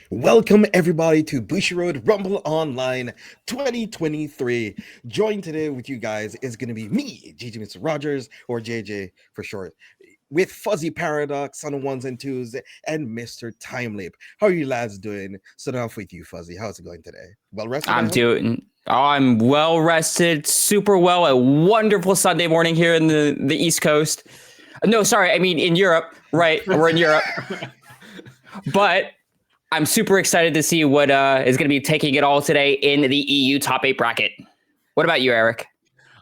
Welcome everybody to Bushiroad Rumble Online 2023. Joined today with you guys is going to be me, GG Mr. Rogers, or JJ for short, with Fuzzy Paradox on the ones and twos, and Mr. Timeleap. How are you lads doing? Starting off with you, Fuzzy. How's it going today? Well rested, I hope? I'm well rested, super well. A wonderful Sunday morning here in the East Coast. No, sorry, I mean in Europe. Right, we're in Europe. But I'm super excited to see what is going to be taking it all today in the EU top 8 bracket. What about you, Eric?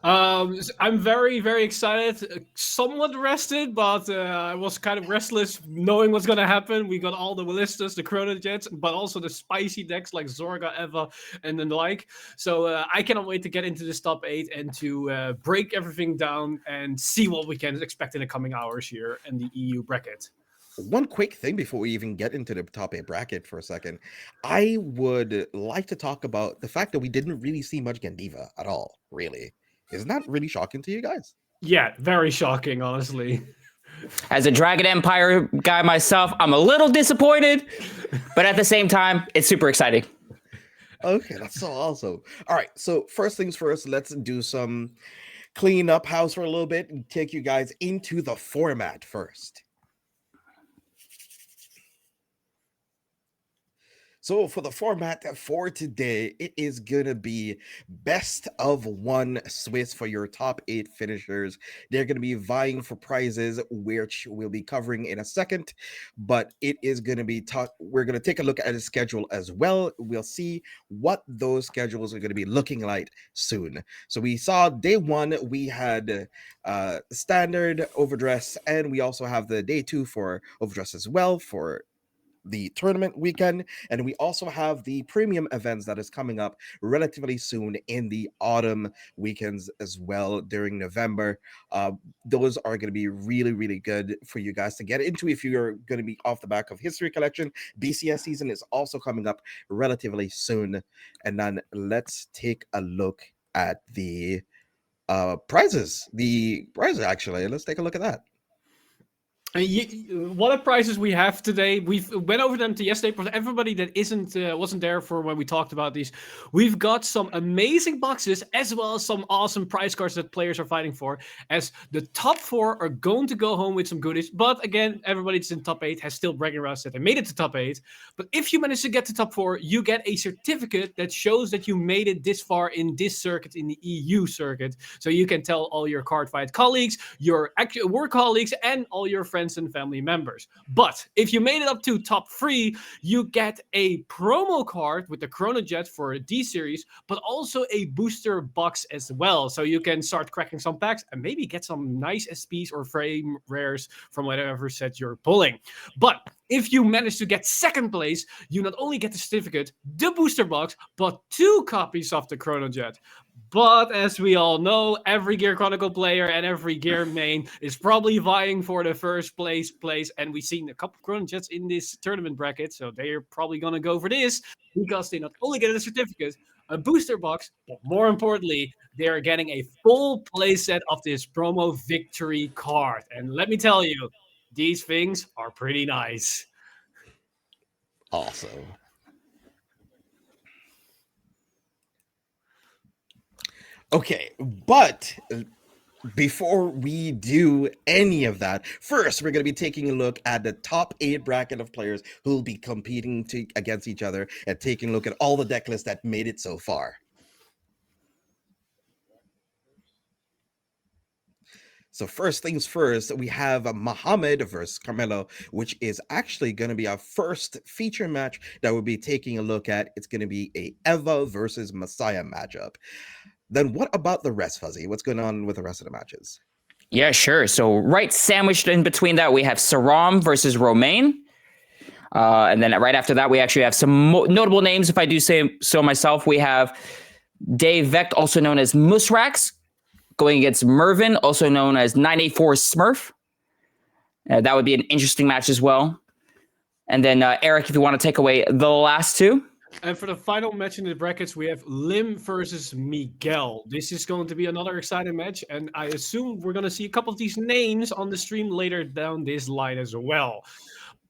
I'm very, very excited. Somewhat rested, but I was kind of restless knowing what's going to happen. We got all the ballistas, the Chrono Jets, but also the spicy decks like Zorga, Eva, and the like. So I cannot wait to get into this top 8 and to break everything down and see what we can expect in the coming hours here in the EU bracket. One quick thing before we even get into the top 8 bracket for a second. I would like to talk about the fact that we didn't really see much Gandiva at all, really. Isn't that really shocking to you guys? Yeah, very shocking, honestly. As a Dragon Empire guy myself, I'm a little disappointed, but at the same time, it's super exciting. Okay, that's so awesome. All right, so first things first, let's do some clean up house for a little bit and take you guys into the format first. So for the format for today, it is going to be best of one Swiss for your top 8 finishers. They're going to be vying for prizes, which we'll be covering in a second, but it is going to be we're going to take a look at the schedule as well. We'll see what those schedules are going to be looking like soon. So we saw day 1, we had standard overdress, and we also have the day 2 for overdress as well for the tournament weekend, and we also have the premium events that is coming up relatively soon in the autumn weekends as well during November. Those are going to be really, really good for you guys to get into if you're going to be off the back of History Collection. BCS season is also coming up relatively soon. And then let's take a look at the prizes. Actually, let's take a look at that. What are prizes we have today? We've went over them to yesterday, but everybody that wasn't there for when we talked about these, we've got some amazing boxes as well as some awesome prize cards that players are fighting for. As the top 4 are going to go home with some goodies, but again, everybody that's in top 8 has still bragging rights that they made it to top 8. But if you manage to get to top 4, you get a certificate that shows that you made it this far in this circuit, in the EU circuit. So you can tell all your Cardfight colleagues, your actual work colleagues, and all your friends and family members. But if you made it up to top 3, you get a promo card with the Chrono Jet for a D series, but also a booster box as well. So you can start cracking some packs and maybe get some nice SPs or frame rares from whatever set you're pulling. But if you manage to get second place, you not only get the certificate, the booster box, but 2 copies of the Chrono Jet. But as we all know, every Gear Chronicle player and every Gear main is probably vying for the first place. And we've seen a couple of Chrono Jets in this tournament bracket, so they're probably going to go for this because they not only get a certificate, a booster box, but more importantly, they're getting a full playset of this promo victory card. And let me tell you, these things are pretty nice. Awesome. Okay, but before we do any of that, first we're going to be taking a look at the top 8 bracket of players who will be competing against each other and taking a look at all the deck lists that made it so far. So first things first, we have Muhammad versus Carmelo, which is actually going to be our first feature match that we'll be taking a look at. It's going to be a Eva versus Messiah matchup. Then what about the rest, Fuzzy? What's going on with the rest of the matches? Yeah, sure. So right sandwiched in between that, we have Saram versus Romaine. And then right after that, we actually have some notable names, if I do say so myself. We have Dave Vecht, also known as Musrax, going against Mervin, also known as 984 Smurf. That would be an interesting match as well. And then Eric, if you want to take away the last 2. And for the final match in the brackets, we have Lim versus Miguel. This is going to be another exciting match, and I assume we're going to see a couple of these names on the stream later down this line as well.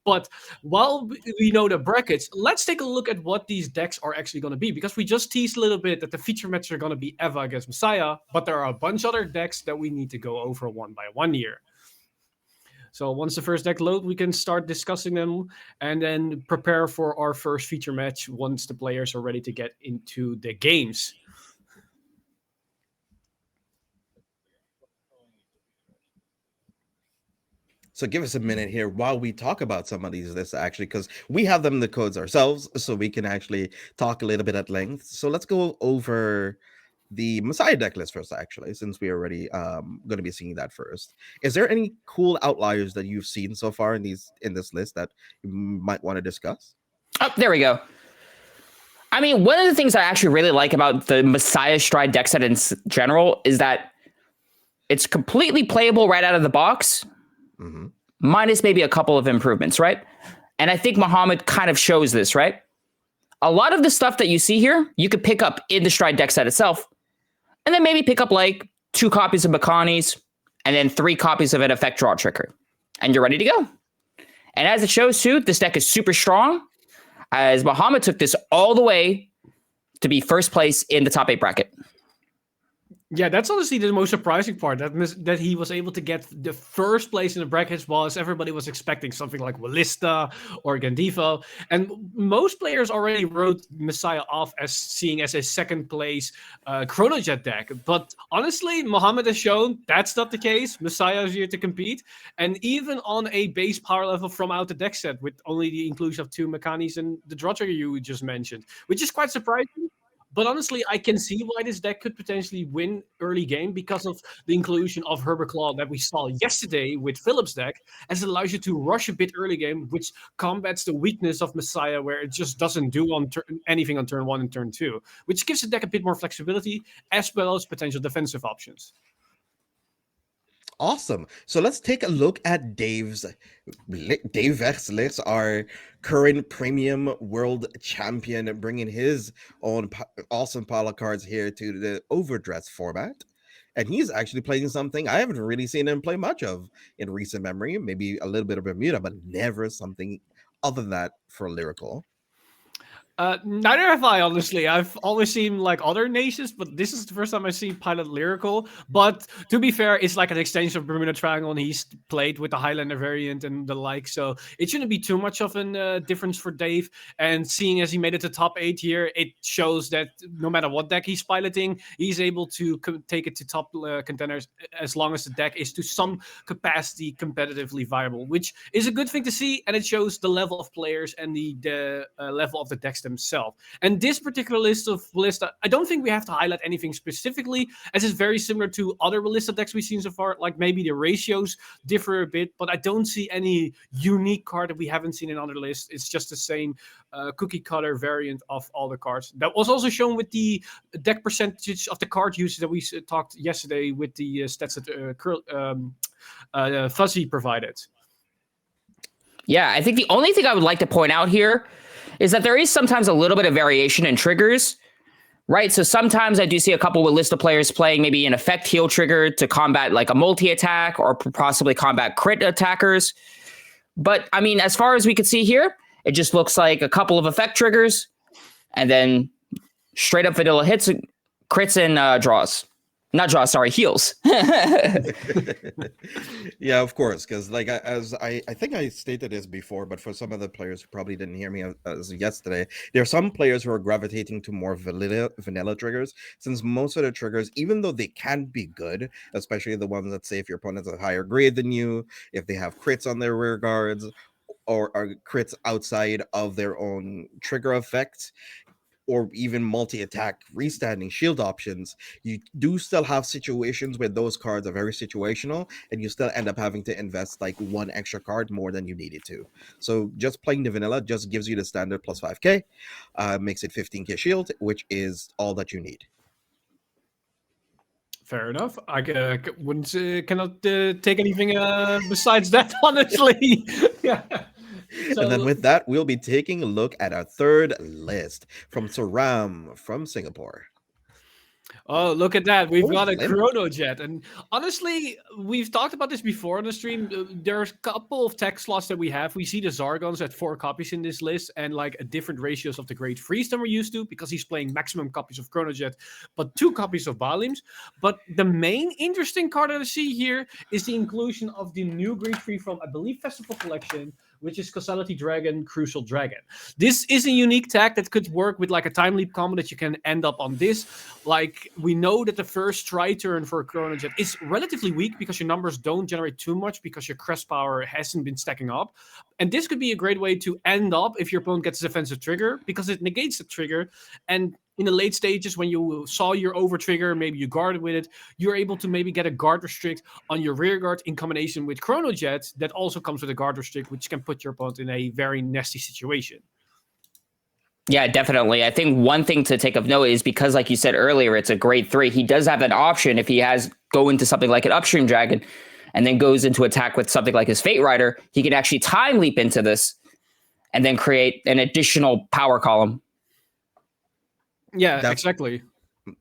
But while we know the brackets, let's take a look at what these decks are actually going to be, because we just teased a little bit that the feature matches are going to be Eva against Messiah, but there are a bunch of other decks that we need to go over one by one here. So once the first deck load, we can start discussing them and then prepare for our first feature match once the players are ready to get into the games. So give us a minute here while we talk about some of these lists, actually, because we have them in the codes ourselves, so we can actually talk a little bit at length. So let's go over the Messiah deck list first, actually, since we already going to be seeing that first. Is there any cool outliers that you've seen so far in this list that you might want to discuss? Oh, there we go. I mean, one of the things I actually really like about the Messiah Stride deck set in general is that it's completely playable right out of the box, minus maybe a couple of improvements, right? And I think Muhammad kind of shows this, right? A lot of the stuff that you see here, you could pick up in the Stride deck set itself, and then maybe pick up like 2 copies of Makani's, and then 3 copies of an effect draw trigger, and you're ready to go. And as it shows too, this deck is super strong, as Muhammad took this all the way to be first place in the top 8 bracket. Yeah, that's honestly the most surprising part, that he was able to get the first place in the brackets, while everybody was expecting something like Wallista or Gandifo. And most players already wrote Messiah off as seeing as a second place Chronojet deck. But honestly, Muhammad has shown that's not the case. Messiah is here to compete. And even on a base power level from out the deck set, with only the inclusion of 2 Makanis and the draw trigger you just mentioned, which is quite surprising. But honestly, I can see why this deck could potentially win early game because of the inclusion of Herbert Claw that we saw yesterday with Philip's deck, as it allows you to rush a bit early game, which combats the weakness of Messiah, where it just doesn't do anything on turn 1 and turn 2, which gives the deck a bit more flexibility as well as potential defensive options. Awesome. So let's take a look at Dave Verslis, our current premium world champion, bringing his own awesome pile of cards here to the overdress format. And he's actually playing something I haven't really seen him play much of in recent memory. Maybe a little bit of Bermuda, but never something other than that for Lyrical. Neither have I, honestly. I've always seen like other nations, but this is the first time I've seen Pilot Lyrical. But to be fair, it's like an extension of Bermuda Triangle, and he's played with the Highlander variant and the like. So it shouldn't be too much of a difference for Dave. And seeing as he made it to top 8 here, it shows that no matter what deck he's piloting, he's able to take it to top contenders as long as the deck is to some capacity competitively viable, which is a good thing to see. And it shows the level of players and the level of the decks themselves. And this particular list of Ballista, I don't think we have to highlight anything specifically, as it's very similar to other Ballista decks we've seen so far. Like maybe the ratios differ a bit, but I don't see any unique card that we haven't seen in other lists. It's just the same cookie cutter variant of all the cards. That was also shown with the deck percentage of the card usage that we talked yesterday with the stats that Fuzzy provided. Yeah, I think the only thing I would like to point out here is that there is sometimes a little bit of variation in triggers, right? So sometimes I do see a couple with list of players playing maybe an effect heal trigger to combat like a multi-attack or possibly combat crit attackers. But I mean, as far as we could see here, it just looks like a couple of effect triggers and then straight up vanilla hits, crits and draws. Not draws, sorry, heals. Yeah, of course, because like I think I stated this before, but for some of the players who probably didn't hear me as yesterday, there are some players who are gravitating to more vanilla triggers, since most of the triggers, even though they can be good, especially the ones that say if your opponent's a higher grade than you, if they have crits on their rear guards, or are crits outside of their own trigger effect, or even multi-attack restanding shield options, you do still have situations where those cards are very situational, and you still end up having to invest like 1 extra card more than you needed to. So just playing the vanilla just gives you the standard plus 5k, makes it 15k shield, which is all that you need. Fair enough. I cannot take anything besides that, honestly. Yeah. So, and then with that, we'll be taking a look at our third list from Saram from Singapore. Oh, look at that. We've Oh, got a limp. Chrono Jet. And honestly, we've talked about this before on the stream. There's a couple of tech slots that we have. We see the Zargons at 4 copies in this list and like a different ratios of the Great Freeze than we're used to because he's playing maximum copies of Chrono Jet, but 2 copies of Balims. But the main interesting card that I see here is the inclusion of the new Great Free from, I believe, Festival Collection, which is Causality Dragon, Crucial Dragon. This is a unique tag that could work with like a time leap combo that you can end up on this. Like, we know that the first try turn for a Chrono Jet is relatively weak because your numbers don't generate too much because your crest power hasn't been stacking up. And this could be a great way to end up if your opponent gets a defensive trigger because it negates the trigger. And in the late stages, when you saw your over trigger, maybe you guarded with it, you're able to maybe get a guard restrict on your rear guard in combination with Chrono Jet that also comes with a guard restrict, which can put your opponent in a very nasty situation. Yeah, definitely. I think one thing to take of note is because, like you said earlier, it's a grade 3. He does have that option if he has go into something like an Upstream Dragon and then goes into attack with something like his Fate Rider. He can actually time leap into this and then create an additional power column. Yeah, exactly.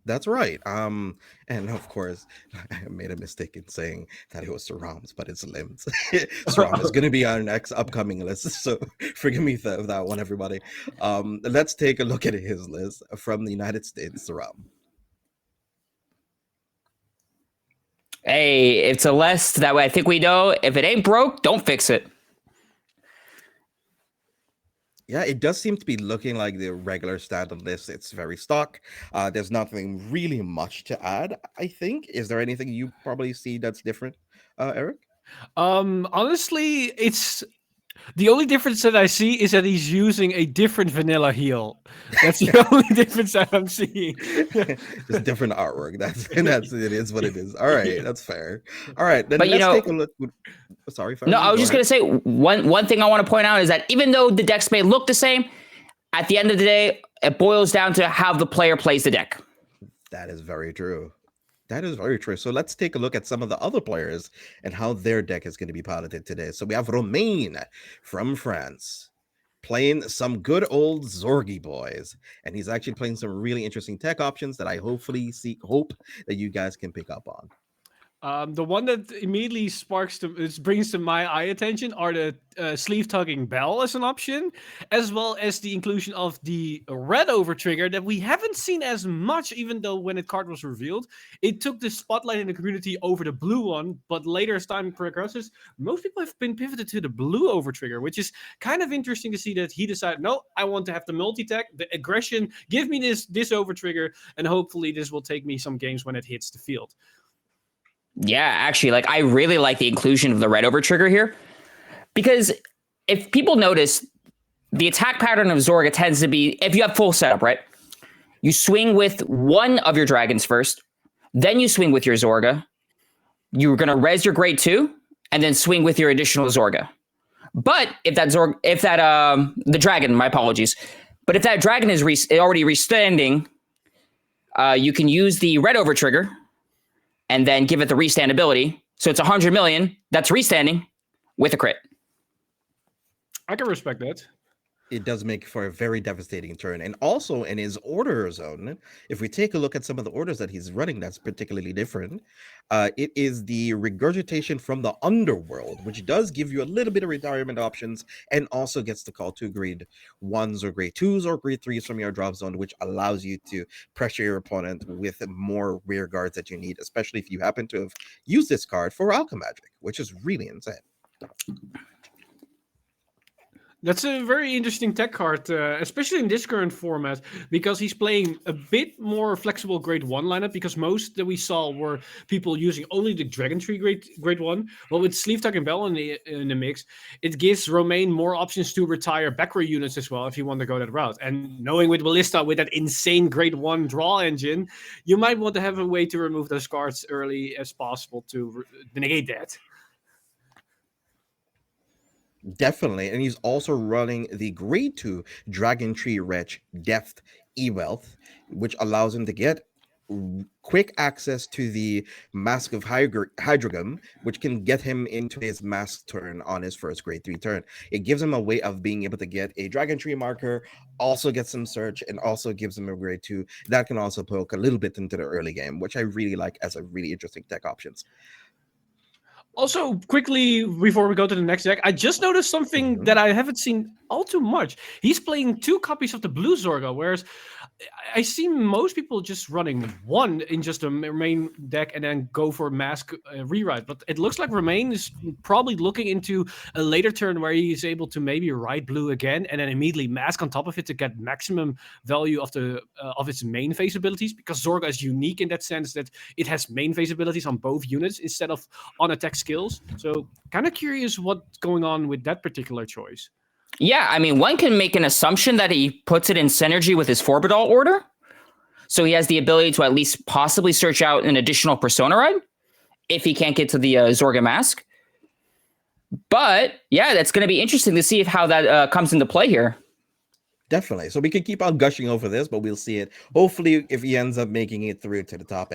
That's right. And of course, I made a mistake in saying that it was Saram's, but it's Limbs. Saram is going to be our next upcoming list, so forgive me for that one, everybody. Let's take a look at his list from the United States. Saram. Hey, it's a list that way. I think we know if it ain't broke, don't fix it. Yeah, it does seem to be looking like the regular standard list. It's very stock. There's nothing really much to add, I think. Is there anything you probably see that's different, Eric? Honestly, it's the only difference that I see is that he's using a different vanilla heel. That's the only difference that I'm seeing. Just different artwork. That's it is what it is. All right, that's fair. All right, then But, let's take a look. Sorry, no, I was just going to say one thing I want to point out is that even though the decks may look the same, at the end of the day, it boils down to how the player plays the deck. That is very true. That is very true. So let's take a look at some of the other players and how their deck is going to be piloted today. So we have Romain from France playing some good old Zorgi boys. And he's actually playing some really interesting tech options that I hope that you guys can pick up on. The one that immediately brings to my eye attention are the sleeve tugging bell as an option, as well as the inclusion of the red over trigger that we haven't seen as much, even though when the card was revealed, it took the spotlight in the community over the blue one. But later as time progresses, most people have been pivoted to the blue over trigger, which is kind of interesting to see that he decided, no, I want to have the multi-tech, the aggression, give me this over trigger, and hopefully this will take me some games when it hits the field. Yeah, actually, like I really like the inclusion of the red over trigger here because if people notice, the attack pattern of Zorga tends to be, if you have full setup, right? You swing with one of your dragons first, then you swing with your Zorga. You're going to res your grade 2 and then swing with your additional Zorga. But if the dragon, my apologies. But if that dragon is already restanding, you can use the red over trigger and then give it the restand ability. So it's 100 million. That's restanding with a crit. I can respect that. It does make for a very devastating turn. And also in his order zone, if we take a look at some of the orders that he's running that's particularly different, it is the regurgitation from the underworld, which does give you a little bit of retirement options and also gets to call 2 grade 1s or grade 2s or grade 3s from your drop zone, which allows you to pressure your opponent with more rear guards that you need, especially if you happen to have used this card for Alchemagic, which is really insane. That's a very interesting tech card, especially in this current format, because he's playing a bit more flexible grade 1 lineup, because most that we saw were people using only the Dragon Tree grade 1. Well, with Sleeve Tuck and Bell in the mix, it gives Romain more options to retire backrow units as well if you want to go that route. And knowing with Ballista, with that insane grade 1 draw engine, you might want to have a way to remove those cards early as possible to negate that. Definitely. And he's also running the grade 2 Dragon Tree Wretch Depth E-Wealth, which allows him to get quick access to the Mask of Hydrogam, which can get him into his mask turn on his first grade 3 turn. It gives him a way of being able to get a Dragon Tree marker, also get some search, and also gives him a grade 2 that can also poke a little bit into the early game, which I really like as a really interesting tech options. Also, quickly before we go to the next deck, I just noticed something that I haven't seen all too much. He's playing 2 copies of the blue Zorga, whereas I see most people just running one in just a main deck and then go for mask rewrite. But it looks like Romain is probably looking into a later turn where he is able to maybe write blue again and then immediately mask on top of it to get maximum value of its main phase abilities, because Zorga is unique in that sense that it has main phase abilities on both units instead of on attack skills. So kind of curious what's going on with that particular choice. Yeah, I mean, one can make an assumption that he puts it in synergy with his Forbidal order. So he has the ability to at least possibly search out an additional Persona Ride if he can't get to the Zorga Mask. But yeah, that's going to be interesting to see how that comes into play here. Definitely. So we can keep on gushing over this, but we'll see it. Hopefully, if he ends up making it through to the top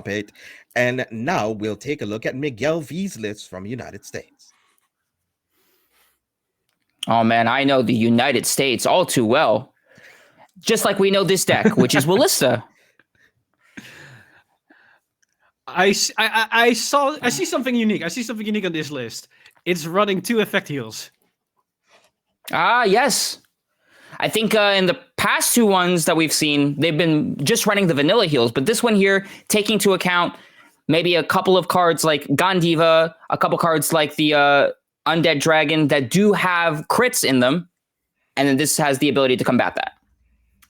eight. And now we'll take a look at Miguel V's list from United States. Oh man, I know the United States all too well. Just like we know this deck, which is Willista. I see something unique. I see something unique on this list. It's running 2 effect heals. Ah, yes. I think in the past 2 ones that we've seen, they've been just running the vanilla heals. But this one here, taking into account maybe a couple of cards like Gandiva, a couple cards like the Undead Dragon that do have crits in them. And then this has the ability to combat that.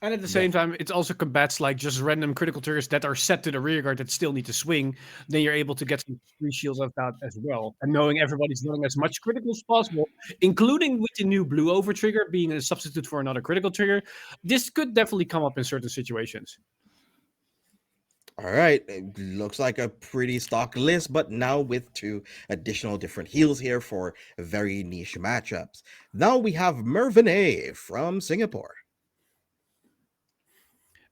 And at the same time, it also combats like just random critical triggers that are set to the rear guard that still need to swing. Then you're able to get some free shields of that as well. And knowing everybody's doing as much critical as possible, including with the new blue over trigger being a substitute for another critical trigger, this could definitely come up in certain situations. All right, it looks like a pretty stock list, but now with 2 additional different heals here for very niche matchups. Now we have Mervyn A from Singapore.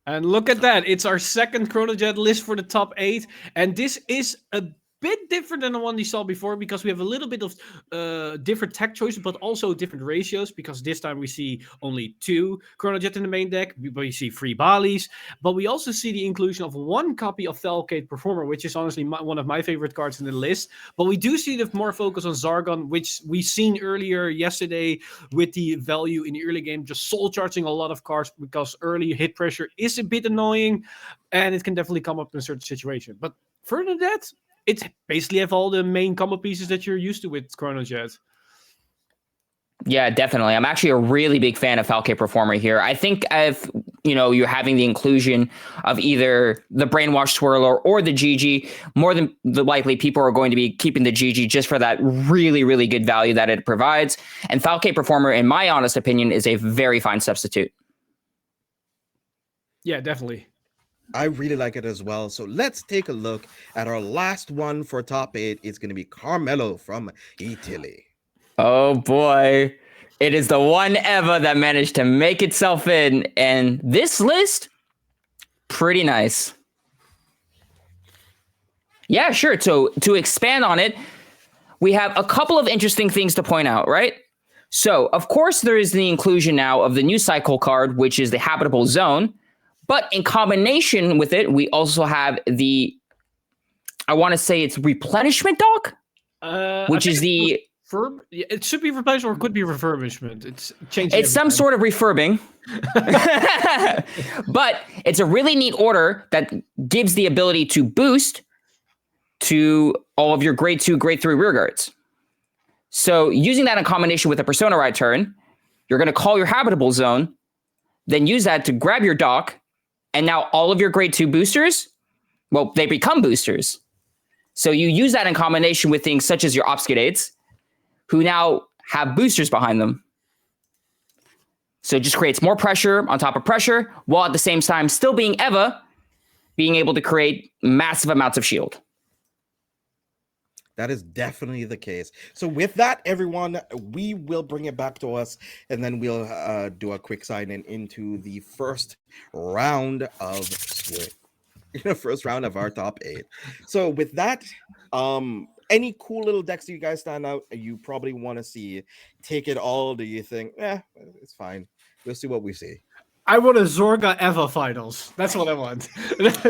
And look at that. It's our second Chronojet list for the top 8. And this is a bit different than the one we saw before because we have a little bit of different tech choices, but also different ratios, because this time we see only 2 Chronojet in the main deck. We see 3 Balis, but we also see the inclusion of 1 copy of Falcate Performer, which is honestly one of my favorite cards in the list. But we do see the more focus on Zargon, which we seen earlier yesterday with the value in the early game, just soul charging a lot of cards because early hit pressure is a bit annoying and it can definitely come up in a certain situation. But further than that, it basically have all the main combo pieces that you're used to with Chronojet. Yeah, definitely. I'm actually a really big fan of Falcate Performer here. I think if you're having the inclusion of either the Brainwash Swirler or the GG, more than likely people are going to be keeping the GG just for that really, really good value that it provides. And Falcate Performer, in my honest opinion, is a very fine substitute. Yeah, definitely. I really like it as well. So let's take a look at our last one for top 8. It's going to be Carmelo from Italy. Oh boy. It is the one ever that managed to make itself in. And this list, pretty nice. Yeah, sure. So to expand on it, we have a couple of interesting things to point out, right? So, of course, there is the inclusion now of the new cycle card, which is the Habitable Zone. But in combination with it, we also have I want to say it's Replenishment Dock, which is the... It should be replaced or it could be refurbishment. It's changing. It's some sort of refurbing. But it's a really neat order that gives the ability to boost to all of your grade 2, grade 3 rear guards. So using that in combination with a Persona Ride turn, you're going to call your Habitable Zone, then use that to grab your dock, and now all of your grade 2 boosters, well, they become boosters. So you use that in combination with things such as your Obscudates, who now have boosters behind them. So it just creates more pressure on top of pressure, while at the same time still being able to create massive amounts of shield. That is definitely the case. So with that, everyone, we will bring it back to us, and then we'll do a quick sign-in into the first round of Switch. in the first round of our top 8. So with that, any cool little decks that you guys stand out you probably want to see take it all? Do you think, it's fine? We'll see what we see. I want a Zorga Eva finals. That's what I want.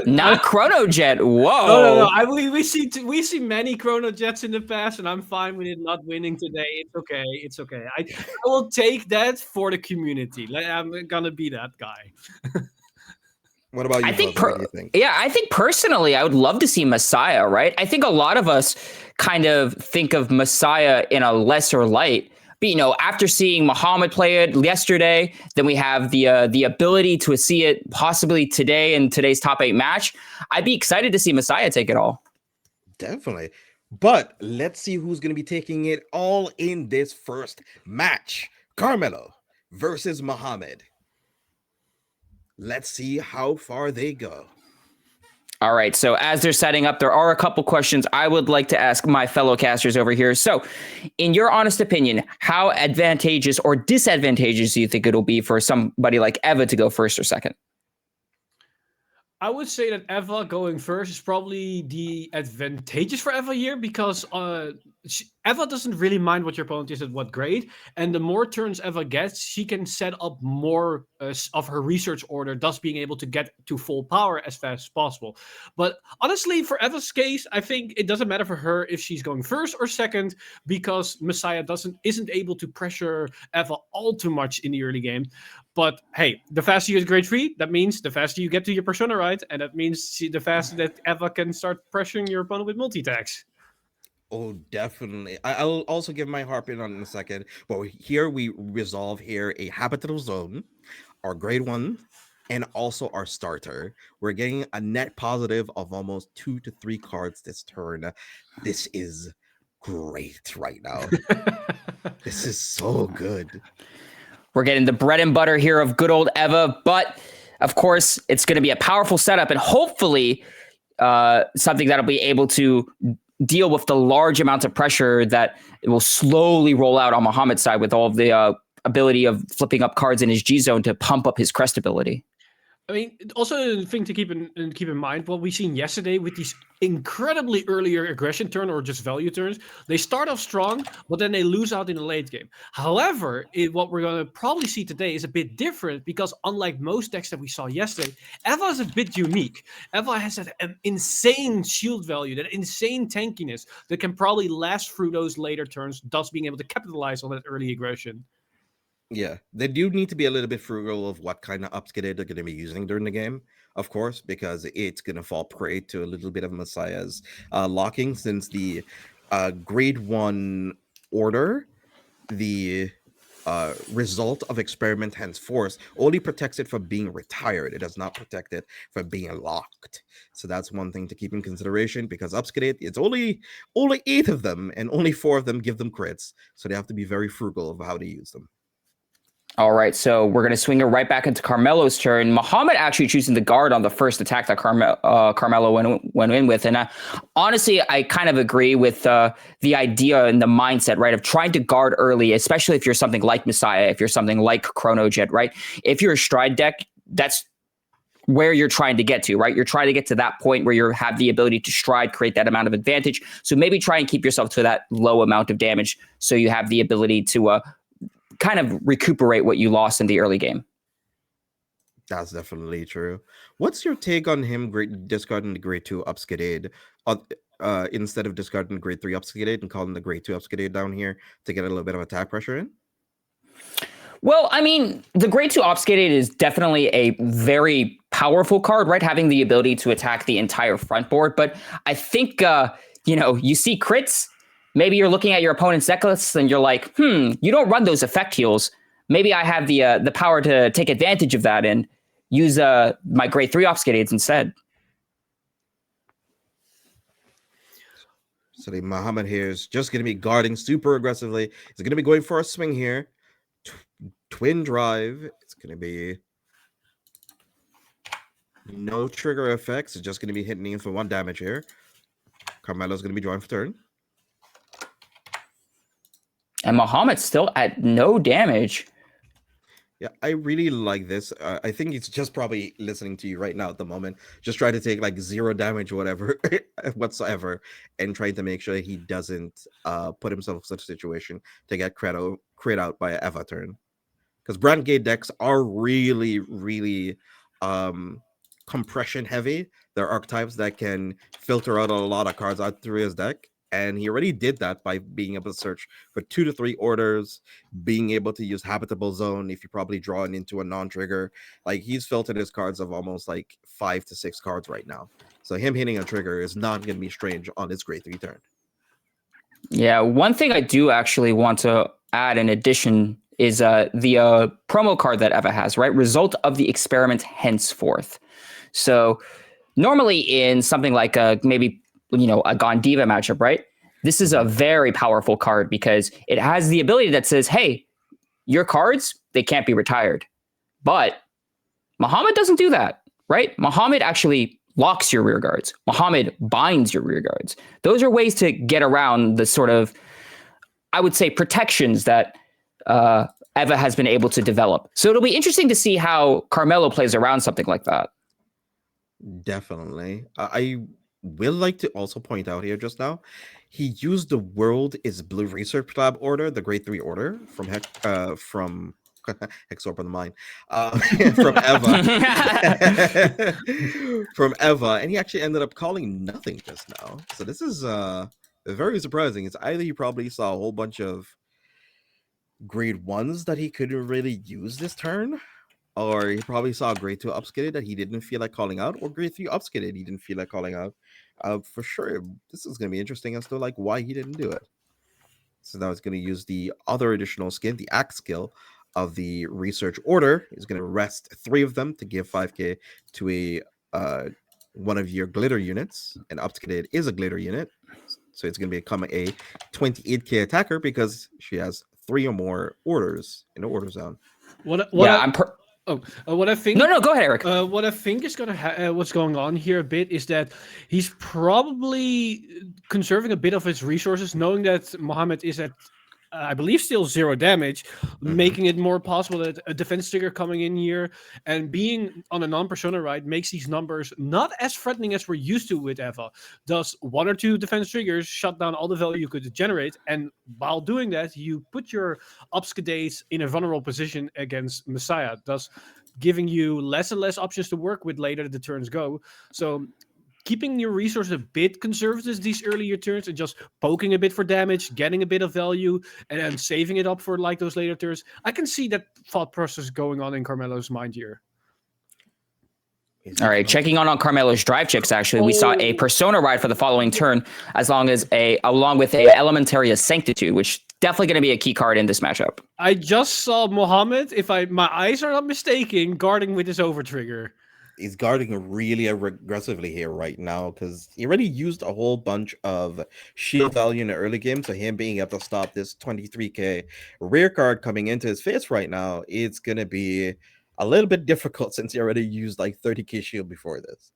Not Chrono Jet. Whoa. No. We see many Chrono Jets in the past, and I'm fine with it not winning today. It's okay. I will take that for the community. I'm gonna be that guy. What about you? I think, what do you think? Yeah, I think personally, I would love to see Messiah, right? I think a lot of us kind of think of Messiah in a lesser light. But, after seeing Muhammad play it yesterday, then we have the ability to see it possibly today in today's top 8 match. I'd be excited to see Messiah take it all. Definitely. But let's see who's going to be taking it all in this first match. Carmelo versus Muhammad. Let's see how far they go. All right, so as they're setting up, there are a couple questions I would like to ask my fellow casters over here. So, in your honest opinion, how advantageous or disadvantageous do you think it'll be for somebody like Eva to go first or second? I would say that Eva going first is probably the advantageous for Eva here because Eva doesn't really mind what your opponent is at what grade, and the more turns Eva gets, she can set up more of her research order, thus being able to get to full power as fast as possible. But honestly, for Eva's case, I think it doesn't matter for her if she's going first or second because Messiah isn't able to pressure Eva all too much in the early game. But hey, the faster you get grade 3, that means the faster you get to your persona, right? And that means the faster that Eva can start pressuring your opponent with multi-attacks. Oh, definitely. I'll also give my harp in on in a second. But here we resolve here a habitable zone, our grade 1, and also our starter. We're getting a net positive of almost 2 to 3 cards this turn. This is great right now. This is so good. We're getting the bread and butter here of good old Eva, but of course, it's going to be a powerful setup and hopefully something that'll be able to deal with the large amounts of pressure that it will slowly roll out on Muhammad's side with all of the ability of flipping up cards in his G zone to pump up his crest ability. I mean, also a thing to keep in mind, what we've seen yesterday with these incredibly earlier aggression turn or just value turns, they start off strong, but then they lose out in the late game. However, what we're going to probably see today is a bit different because unlike most decks that we saw yesterday, Eva is a bit unique. Eva has that insane shield value, that insane tankiness that can probably last through those later turns, thus being able to capitalize on that early aggression. Yeah, they do need to be a little bit frugal of what kind of upskate they're going to be using during the game, of course, because it's going to fall prey to a little bit of Messiah's locking since the grade 1 order, the result of experiment henceforth only protects it from being retired. It does not protect it from being locked. So that's one thing to keep in consideration because upskate, it's only 8 of them and only 4 of them give them crits. So they have to be very frugal of how to use them. All right, so we're going to swing her right back into Carmelo's turn. Muhammad actually choosing the guard on the first attack that Carmelo went in with. And honestly, I kind of agree with the idea and the mindset, right, of trying to guard early, especially if you're something like Messiah, if you're something like Chrono Jet, right? If you're a Stride deck, that's where you're trying to get to, right? You're trying to get to that point where you have the ability to Stride, create that amount of advantage. So maybe try and keep yourself to that low amount of damage so you have the ability to kind of recuperate what you lost in the early game. That's definitely true. What's your take on him discarding the grade 2 upskate instead of discarding the grade 3 upskate and calling the grade 2 upskate down here to get a little bit of attack pressure in? Well, I mean, the grade 2 obfuscated is definitely a very powerful card, right? Having the ability to attack the entire front board. But I think, you see crits. Maybe you're looking at your opponent's deck list and you're like, you don't run those effect heals. Maybe I have the power to take advantage of that and use my grade 3 obfuscateds instead. So the Muhammad here is just going to be guarding super aggressively. He's going to be going for a swing here. Twin drive. It's going to be no trigger effects. It's just going to be hitting in for 1 damage here. Carmelo's going to be drawing for turn. And Muhammad's still at no damage. Yeah, I really like this. I think he's just probably listening to you right now at the moment. Just try to take like zero damage, whatever, whatsoever, and trying to make sure he doesn't put himself in such a situation to get crit out by an Eva turn. Because brand gate decks are really, really compression heavy. There are archetypes that can filter out a lot of cards out through his deck. And he already did that by being able to search for 2 to 3 orders, being able to use Habitable Zone if you're probably drawing into a non-trigger. Like, he's filtered his cards of almost like 5 to 6 cards right now. So him hitting a trigger is not going to be strange on his grade 3 turn. Yeah, one thing I do actually want to add in addition is the promo card that Eva has, right? Result of the experiment henceforth. So normally in something like maybe a Gondiva matchup, right? This is a very powerful card because it has the ability that says, hey, your cards, they can't be retired. But Muhammad doesn't do that, right? Muhammad actually locks your rear guards. Muhammad binds your rear guards. Those are ways to get around the sort of, I would say, protections that Eva has been able to develop. So it'll be interesting to see how Carmelo plays around something like that. Definitely. I will like to also point out here just now, he used the World is Blue Research Lab order, the grade 3 order from Hexorb on the mind, from Eva, from Eva, and he actually ended up calling nothing just now. So this is very surprising. It's either he probably saw a whole bunch of grade 1s that he couldn't really use this turn, or he probably saw grade 2 upskidded that he didn't feel like calling out, or grade 3 upskidded he didn't feel like calling out. For sure, this is going to be interesting as to like why he didn't do it. So now it's going to use the other additional skin, the axe skill of the research order. Is going to rest 3 of them to give 5k to a one of your glitter units, and upskidded is a glitter unit, so it's going to become a 28k attacker because she has 3 or more orders in the order zone. What I think. No, go ahead, Eric. What I think is what's going on here a bit is that he's probably conserving a bit of his resources, knowing that Muhammad is at, I believe, still 0 damage, making it more possible that a defense trigger coming in here and being on a non-persona ride makes these numbers not as threatening as we're used to with Eva. Does 1 or 2 defense triggers shut down all the value you could generate, and while doing that, you put your Obscadates in a vulnerable position against Messiah, thus giving you less and less options to work with later the turns go. So keeping your resources a bit conservative these earlier turns and just poking a bit for damage, getting a bit of value, and then saving it up for like those later turns. I can see that thought process going on in Carmelo's mind here. All right, checking on Carmelo's drive checks, actually, we saw a Persona ride for the following turn, along with a Elementaria Sanctitude, which definitely going to be a key card in this matchup. I just saw Muhammad, if my eyes are not mistaken, guarding with his overtrigger. He's guarding really aggressively here right now because he already used a whole bunch of shield value in the early game. So him being able to stop this 23k rear card coming into his face right now, it's going to be a little bit difficult since he already used like 30k shield before this.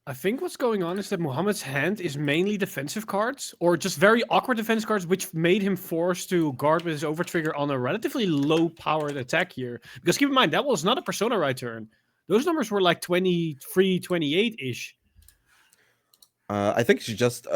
I think what's going on is that Muhammad's hand is mainly defensive cards, or just very awkward defense cards, which made him forced to guard with his overtrigger on a relatively low-powered attack here. Because keep in mind, that was not a Persona ride turn. Those numbers were like 23, 28-ish. I think she's just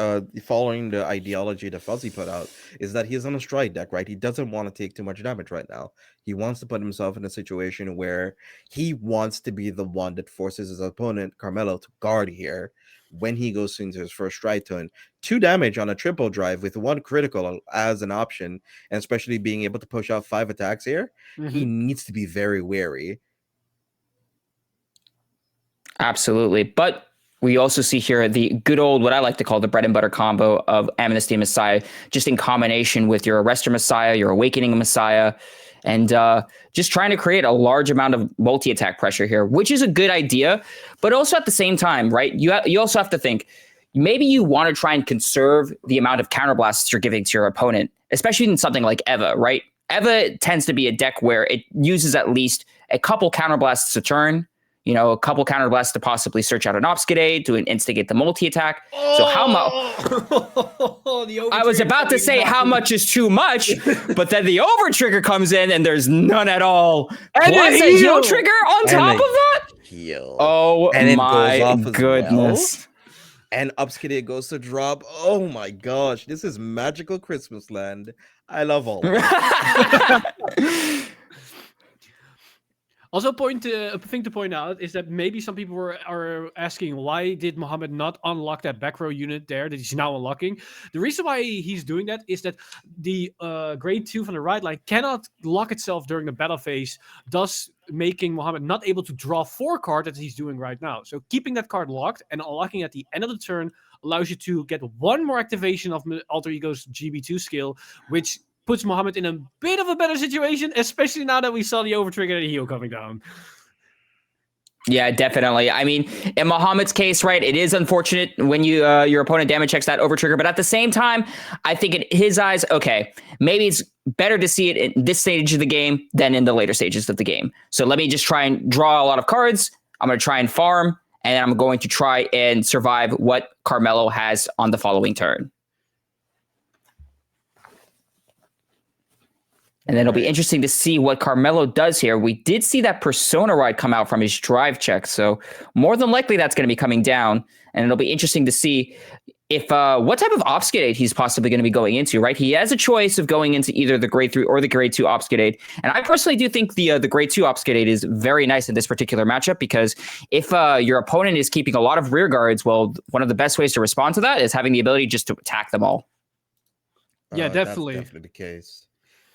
following the ideology that Fuzzy put out, is that he's on a stride deck, right? He doesn't want to take too much damage right now. He wants to put himself in a situation where he wants to be the one that forces his opponent, Carmelo, to guard here when he goes into his first stride turn. 2 damage on a triple drive with 1 critical as an option, and especially being able to push out 5 attacks here, he needs to be very wary. Absolutely. But we also see here the good old, what I like to call the bread and butter combo of Amnesty Messiah, just in combination with your Arrestor Messiah, your Awakening Messiah, and just trying to create a large amount of multi-attack pressure here, which is a good idea. But also at the same time, right, you also have to think, maybe you want to try and conserve the amount of counterblasts you're giving to your opponent, especially in something like Eva, right? Eva tends to be a deck where it uses at least a couple counterblasts a turn. a couple counterblasts to possibly search out an Obskidate, to instigate the multi-attack. So how much? I was about to say how much is too much, but then the over-trigger comes in and there's none at all. And plus a heal trigger on top of that? Heal. Oh and my goodness. Well. And Obskidate goes to drop. Oh my gosh, this is magical Christmas land. I love all of it. Also, a thing to point out is that maybe some people are asking, why did Mohammed not unlock that back row unit there that he's now unlocking? The reason why he's doing that is that the grade 2 from the right line cannot lock itself during the battle phase, thus making Mohammed not able to draw 4 cards that he's doing right now. So keeping that card locked and unlocking at the end of the turn allows you to get one more activation of Alter Ego's GB2 skill, which puts Mohammed in a bit of a better situation, especially now that we saw the overtrigger and the heal coming down. Yeah, definitely. I mean, in Mohammed's case, right, it is unfortunate when your opponent damage checks that overtrigger, but at the same time, I think in his eyes, okay, maybe it's better to see it in this stage of the game than in the later stages of the game. So let me just try and draw a lot of cards. I'm going to try and farm, and I'm going to try and survive what Carmelo has on the following turn. And then it'll be interesting to see what Carmelo does here. We did see that Persona Ride come out from his drive check, so more than likely that's going to be coming down. And it'll be interesting to see if what type of Obskidate he's possibly going to be going into, right? He has a choice of going into either the grade 3 or the grade 2 Obskidate. And I personally do think the grade 2 Obskidate is very nice in this particular matchup, because if your opponent is keeping a lot of rear guards, well, one of the best ways to respond to that is having the ability just to attack them all. Yeah, definitely. That's definitely the case.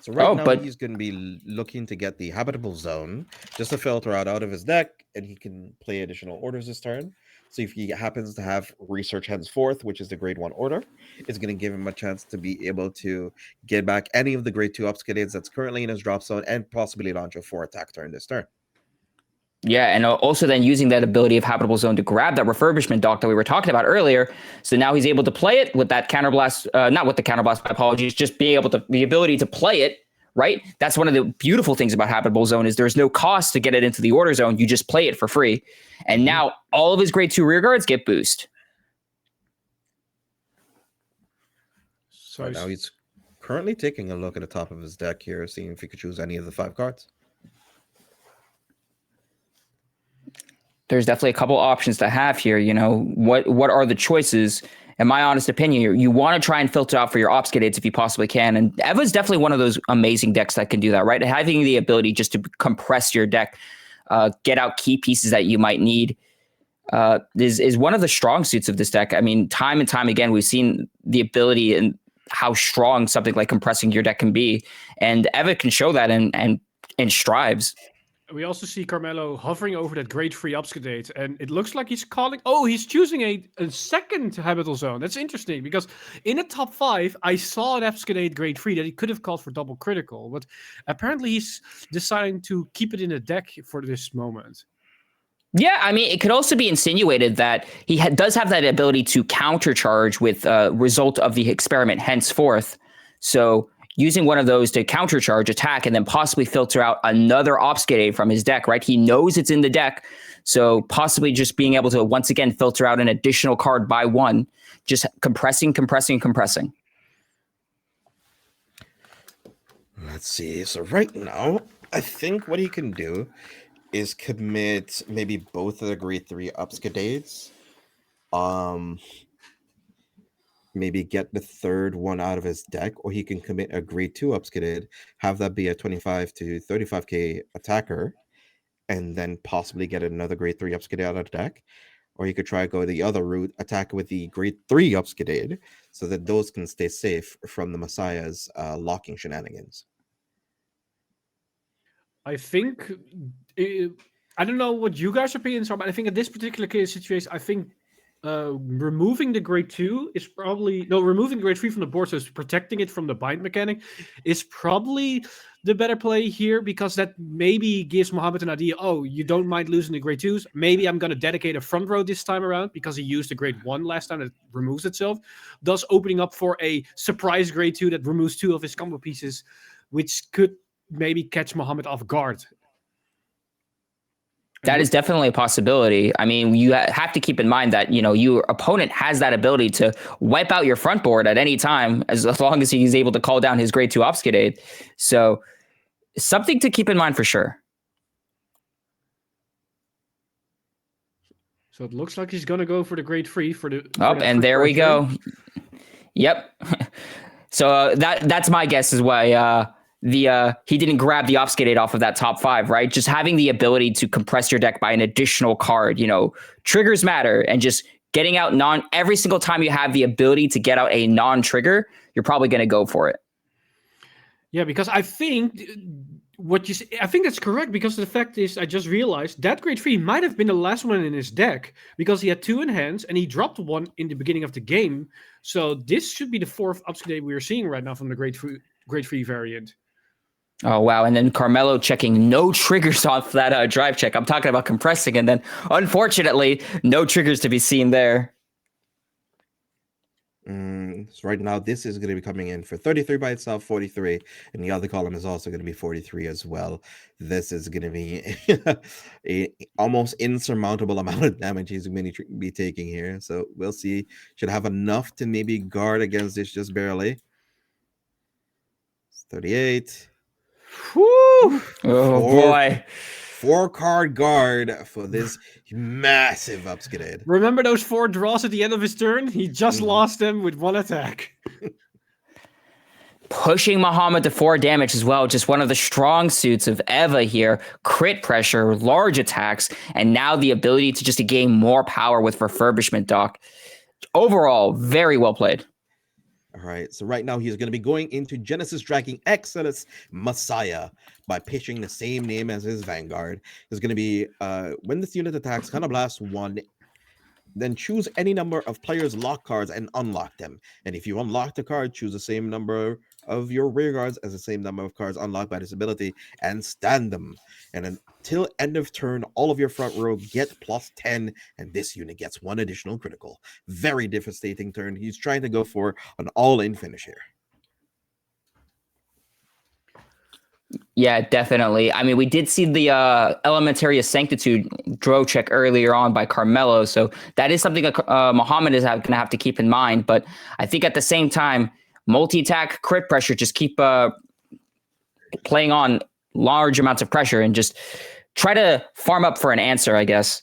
So right now he's going to be looking to get the Habitable Zone just to filter out of his deck, and he can play additional orders this turn. So if he happens to have Research Henceforth, which is the grade 1 order, it's going to give him a chance to be able to get back any of the grade 2 Obskidates that's currently in his drop zone and possibly launch a 4-attack turn this turn. Yeah, and also then using that ability of Habitable Zone to grab that refurbishment dock that we were talking about earlier. So now he's able to play it with that counterblast, not with the counterblast, my apologies, just being able to, the ability to play it, right? That's one of the beautiful things about Habitable Zone is there's no cost to get it into the order zone. You just play it for free. And now all of his grade 2 rear guards get boost. So now he's currently taking a look at the top of his deck here, seeing if he could choose any of the 5 cards. There's definitely a couple options to have here. What are the choices? In my honest opinion, you want to try and filter out for your Obskidates if you possibly can. And Eva's definitely one of those amazing decks that can do that, right? Having the ability just to compress your deck, get out key pieces that you might need, is one of the strong suits of this deck. I mean, time and time again, we've seen the ability and how strong something like compressing your deck can be. And Eva can show that and strives. We also see Carmelo hovering over that grade 3 Obskidate, and it looks like he's calling... Oh, he's choosing a second Habitable Zone. That's interesting, because in the top 5, I saw an Obskidate grade 3 that he could have called for double critical, but apparently he's deciding to keep it in the deck for this moment. Yeah, I mean, it could also be insinuated that he does have that ability to countercharge with result of the experiment henceforth. So using one of those to countercharge, attack, and then possibly filter out another Obskidate from his deck, right? He knows it's in the deck, so possibly just being able to, once again, filter out an additional card by one, just compressing. Let's see. So right now, I think what he can do is commit maybe both of the grade 3 Obskidates. Maybe get the third one out of his deck, or he can commit a grade 2 Obskidate, have that be a 25 to 35k attacker, and then possibly get another grade 3 Obskidate out of the deck. Or he could try to go the other route, attack with the grade 3 Obskidate, so that those can stay safe from the Messiah's locking shenanigans. I think... I don't know what you guys' opinions are, but I think in this particular case situation, I think removing the grade 2 is probably... No, removing the grade 3 from the board, so it's protecting it from the bind mechanic, is probably the better play here, because that maybe gives Mohammed an idea, oh, you don't mind losing the grade 2s. Maybe I'm going to dedicate a front row this time around, because he used the grade 1 last time that removes itself, thus opening up for a surprise grade 2 that removes 2 of his combo pieces, which could maybe catch Mohammed off guard. That is definitely a possibility. I mean, you have to keep in mind that, your opponent has that ability to wipe out your front board at any time, as long as he's able to call down his grade 2 Obfuscate. So something to keep in mind for sure. So it looks like he's going to go for the grade 3 for the. And there we go. Yep. So that's my guess is why he didn't grab the Obfuscate off of that top 5, right? Just having the ability to compress your deck by an additional card, triggers matter, and just getting out every single time you have the ability to get out a non-trigger, you're probably going to go for it. Yeah, because I think I think that's correct, because the fact is, I just realized that grade 3 might have been the last one in his deck, because he had 2 in hands and he dropped 1 in the beginning of the game. So this should be the 4th Obfuscate we are seeing right now from the grade 3 variant. Oh, wow. And then Carmelo checking no triggers off that drive check. I'm talking about compressing, and then unfortunately, no triggers to be seen there. So right now, this is going to be coming in for 33 by itself, 43, and the other column is also going to be 43 as well. This is going to be a almost insurmountable amount of damage he's going to be taking here. So we'll see. Should have enough to maybe guard against this just barely. It's 38. Whew. Oh, boy. 4-card guard for this massive Obfuscate. Remember those 4 draws at the end of his turn? He just lost them with 1 attack. Pushing Muhammad to 4 damage as well. Just one of the strong suits of Eva here. Crit pressure, large attacks, and now the ability to gain more power with Refurbishment, Doc. Overall, very well played. All right, so right now he's going to be going into Genesis Dragging Exodus Messiah by pitching the same name as his Vanguard. It's going to be, when this unit attacks, blast 1, then choose any number of players' lock cards and unlock them. And if you unlock the card, choose the same number of your rear guards as the same number of cards unlocked by this ability and stand them. And until end of turn, all of your front row get +10, and this unit gets 1 additional critical. Very devastating turn. He's trying to go for an all-in finish here. Yeah, definitely. I mean, we did see the Elementaria Sanctitude draw check earlier on by Carmelo, so that is something Muhammad is going to have to keep in mind. But I think at the same time, multi-attack, crit pressure, just keep playing on large amounts of pressure and just try to farm up for an answer, I guess.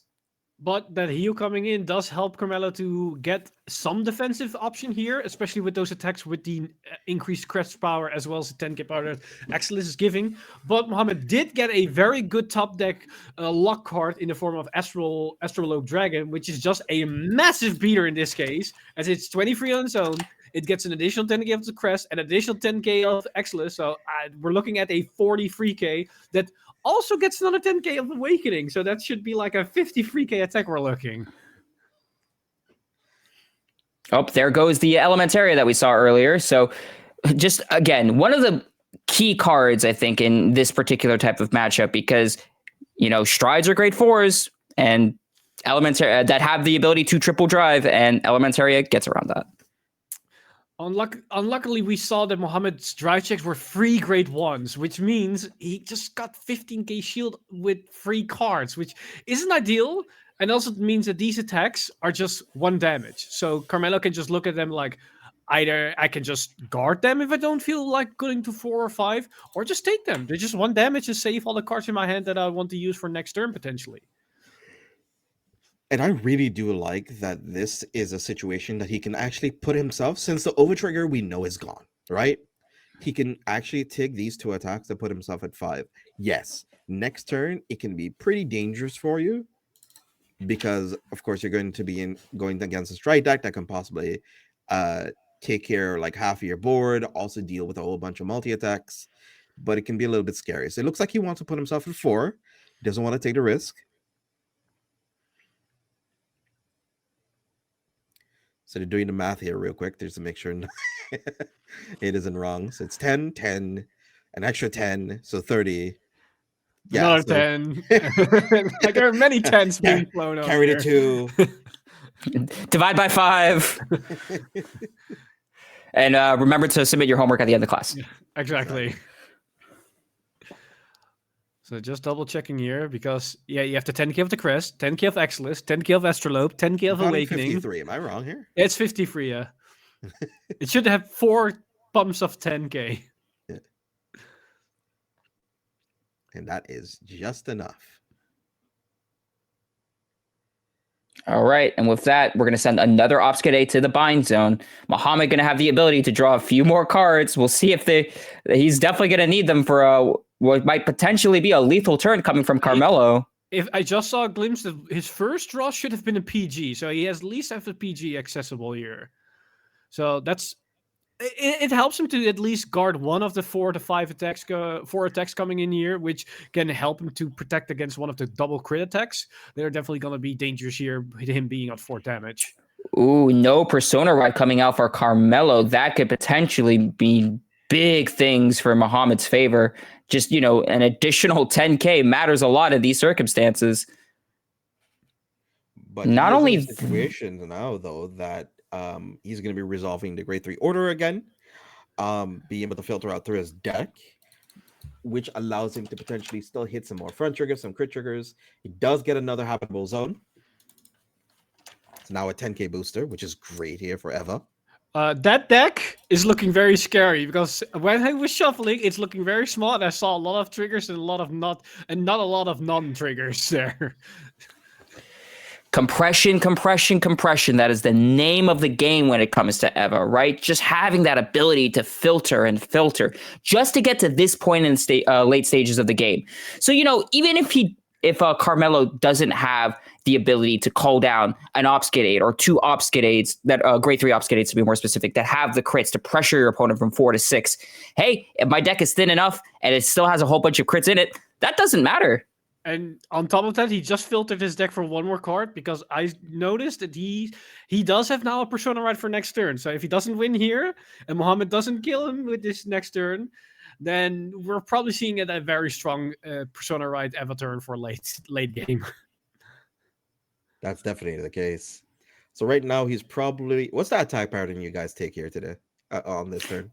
But that heal coming in does help Carmelo to get some defensive option here, especially with those attacks with the increased crest power as well as the 10k power that Excellence is giving. But Muhammad did get a very good top deck lock card in the form of Astrologue Dragon, which is just a massive beater in this case, as it's 23 on its own. It gets an additional 10k of the crest, an additional 10k of Excellence. So we're looking at a 43k that also gets another 10k of Awakening. So that should be like a 53k attack we're looking. Oh, there goes the Elementaria that we saw earlier. So just, again, one of the key cards, I think, in this particular type of matchup, because, Strides are grade 4s, and Elementaria that have the ability to triple drive, and Elementaria gets around that. Unluckily, we saw that Muhammad's drive checks were 3 grade 1s, which means he just got 15k shield with 3 cards, which isn't ideal. And also means that these attacks are just 1 damage. So Carmelo can just look at them like, either I can just guard them if I don't feel like going to 4 or 5, or just take them. They're just 1 damage to save all the cards in my hand that I want to use for next turn, potentially. And I really do like that this is a situation that he can actually put himself, since the overtrigger we know is gone, right? He can actually take these 2 attacks to put himself at 5. Yes, next turn, it can be pretty dangerous for you, because, of course, you're going to be going against a strike deck that can possibly take care of like half of your board, also deal with a whole bunch of multi-attacks, but it can be a little bit scary. So it looks like he wants to put himself at 4. He doesn't want to take the risk. So they're doing the math here real quick just to make sure it isn't wrong. So it's 10, 10, an extra 10, so 30. Yeah, another 10. Like there are many 10s being flown over. Carry the 2. Divide by 5. And remember to submit your homework at the end of class. Yeah, exactly. So just double checking here because you have the 10k of the Crest, 10k of Exilus, 10k of Astrolabe, 10k of Found Awakening. 53. Am I wrong here? It's 53, yeah. It should have 4 pumps of 10k. Yeah. And that is just enough. All right, and with that, we're going to send another Obscade to the bind zone. Muhammad going to have the ability to draw a few more cards. We'll see if he's definitely going to need them for what might potentially be a lethal turn coming from Carmelo. If I just saw a glimpse that his first draw should have been a PG, so he has at least have a PG accessible here. So that's it helps him to at least guard one of the 4 to 5 attacks, 4 attacks coming in here, which can help him to protect against one of the double crit attacks. They're definitely going to be dangerous here with him being at 4 damage. Ooh, no Persona Ride coming out for Carmelo. That could potentially be big things for Muhammad's favor. Just, an additional 10k matters a lot in these circumstances. But not only in a situation now, though, that he's going to be resolving the grade 3 order again, being able to filter out through his deck, which allows him to potentially still hit some more front triggers, some crit triggers. He does get another habitable zone. It's now a 10k booster, which is great here for Eva. That deck is looking very scary because when I was shuffling, it's looking very small, and I saw a lot of triggers and not a lot of non-triggers there. Compression. That is the name of the game when it comes to Eva, right? Just having that ability to filter just to get to this point in late stages of the game. So, even if Carmelo doesn't have the ability to call down an Obscade or 2 Obscades, that grade 3 Obscades to be more specific, that have the crits to pressure your opponent from 4 to 6. Hey, if my deck is thin enough and it still has a whole bunch of crits in it, that doesn't matter. And on top of that, he just filtered his deck for 1 more card because I noticed that he does have now a Persona Ride for next turn. So if he doesn't win here and Muhammad doesn't kill him with this next turn, then we're probably seeing a very strong Persona Ride Eva turn for late game. That's definitely the case. So right now he's probably... What's that attack pattern you guys take here today on this turn?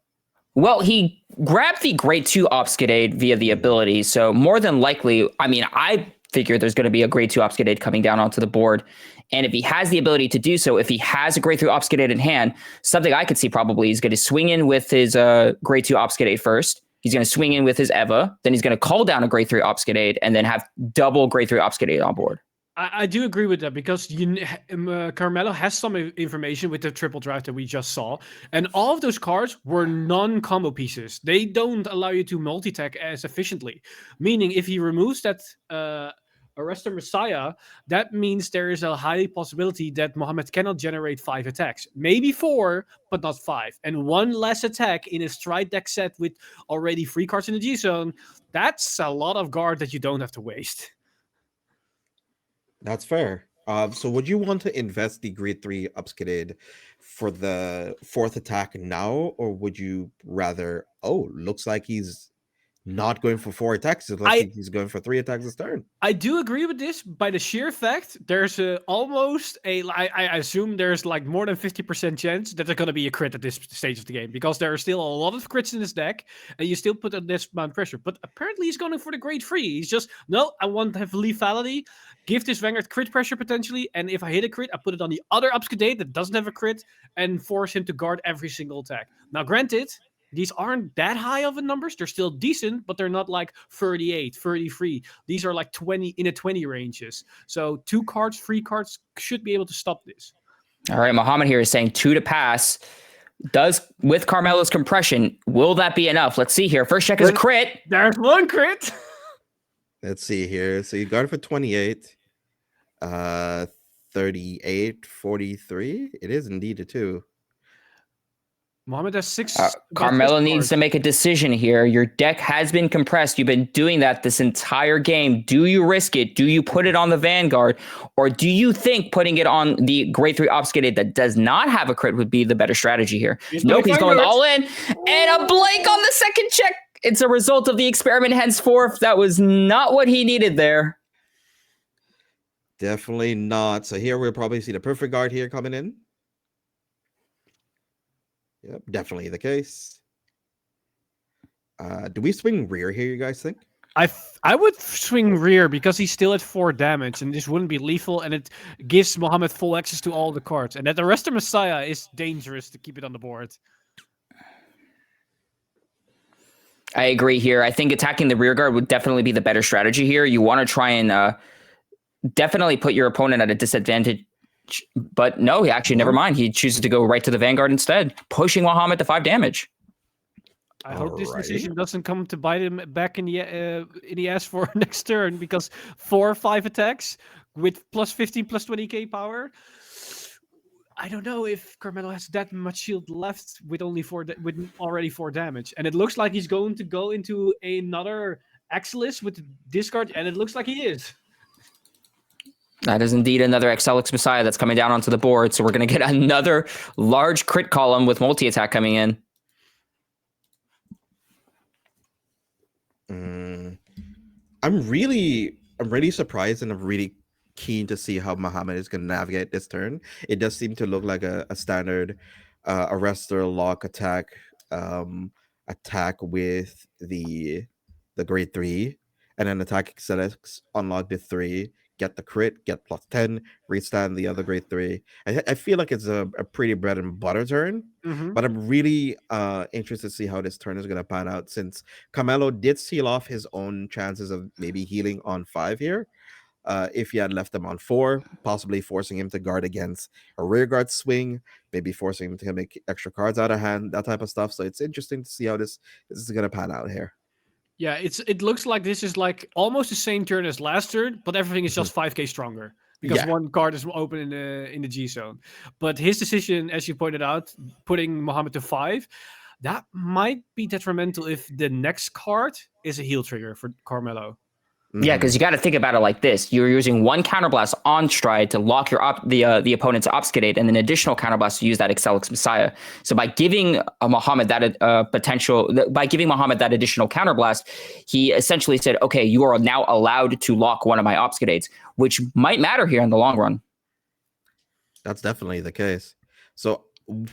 Well, he grabbed the grade 2 Obscade via the ability, so more than likely, I figure there's going to be a grade 2 Obscade coming down onto the board, and if he has the ability to do so, if he has a grade 3 Obscade in hand, something I could see probably is going to swing in with his grade 2 Obscade first, he's going to swing in with his Eva, then he's going to call down a grade 3 Obscade, and then have double grade 3 Obscade on board. I do agree with that because Carmelo has some information with the triple drive that we just saw, and all of those cards were non-combo pieces. They don't allow you to multi-tech as efficiently, meaning if he removes that Arrestor Messiah, that means there is a high possibility that Muhammad cannot generate 5 attacks. Maybe 4, but not 5. And 1 less attack in a stride deck set with already 3 cards in the G-Zone, that's a lot of guard that you don't have to waste. That's fair. So would you want to invest the grade 3 Obscade for the 4th attack now, or would you rather, looks like he's not going for 4 attacks, it looks like he's going for 3 attacks this turn? I do agree with this by the sheer fact there's I assume there's like more than 50% chance that there's going to be a crit at this stage of the game because there are still a lot of crits in this deck and you still put this amount of pressure. But apparently he's going for the grade 3. He's just, no, I want to have lethality, give this Vanguard crit pressure potentially, and if I hit a crit, I put it on the other Obscade that doesn't have a crit and force him to guard every single attack. Now granted, these aren't that high of a numbers. They're still decent, but they're not like 38, 33. These are like 20 in the 20 ranges. So 2 cards, 3 cards should be able to stop this. All right, Muhammad here is saying 2 to pass. Does with Carmelo's compression, will that be enough? Let's see here. First check is a crit. There's 1 crit. Let's see here. So you got it for 28. 38, 43. It is indeed a 2. Muhammad has 6. Carmelo needs to make a decision here. Your deck has been compressed. You've been doing that this entire game. Do you risk it? Do you put it on the Vanguard? Or do you think putting it on the grade 3 Obscade that does not have a crit would be the better strategy here? Nope, he's going all in. And a blank on the second check. It's a result of the experiment henceforth. That was not what he needed there. Definitely not. So here we'll probably see the perfect guard here coming in. Yep, definitely the case. Do we swing rear here, you guys think? I would swing rear because he's still at 4 damage, and this wouldn't be lethal, and it gives Mohammed full access to all the cards. And that the Arrestor Messiah is dangerous to keep it on the board. I agree here. I think attacking the rear guard would definitely be the better strategy here. You want to try and definitely put your opponent at a disadvantage. But no, actually, never mind. He chooses to go right to the Vanguard instead, pushing Mohammed to 5 damage. I hope this decision doesn't come to bite him back in the ass for next turn, because 4 or 5 attacks with plus 15, plus 20k power. I don't know if Carmelo has that much shield left with only with already 4 damage, and it looks like he's going to go into another Axelis with discard, and it looks like he is. That is indeed another Excelix Messiah that's coming down onto the board, so we're going to get another large crit column with multi-attack coming in. I'm really surprised, and I'm really keen to see how Muhammad is going to navigate this turn. It does seem to look like a standard arrestor lock attack with the grade 3, and then attack selects unlock the 3, get the crit, get plus 10, restand the other grade 3. I feel like it's a pretty bread and butter turn, but I'm really interested to see how this turn is going to pan out, since Carmelo did seal off his own chances of maybe healing on 5 here. If he had left them on 4, possibly forcing him to guard against a rear guard swing, maybe forcing him to make extra cards out of hand, that type of stuff. So it's interesting to see how this is going to pan out here. Yeah, it looks like this is like almost the same turn as last turn, but everything is just 5k stronger because one card is open in the G zone. But his decision, as you pointed out, putting Mohammed to 5, that might be detrimental if the next card is a heal trigger for Carmelo. Yeah, because you got to think about it like this. You're using 1 counterblast on stride to lock your the opponent's obfuscate, and an additional counterblast to use that Excelix Messiah. So by giving Muhammad that additional counterblast, he essentially said, okay, you are now allowed to lock one of my obfuscates, which might matter here in the long run. That's definitely the case. So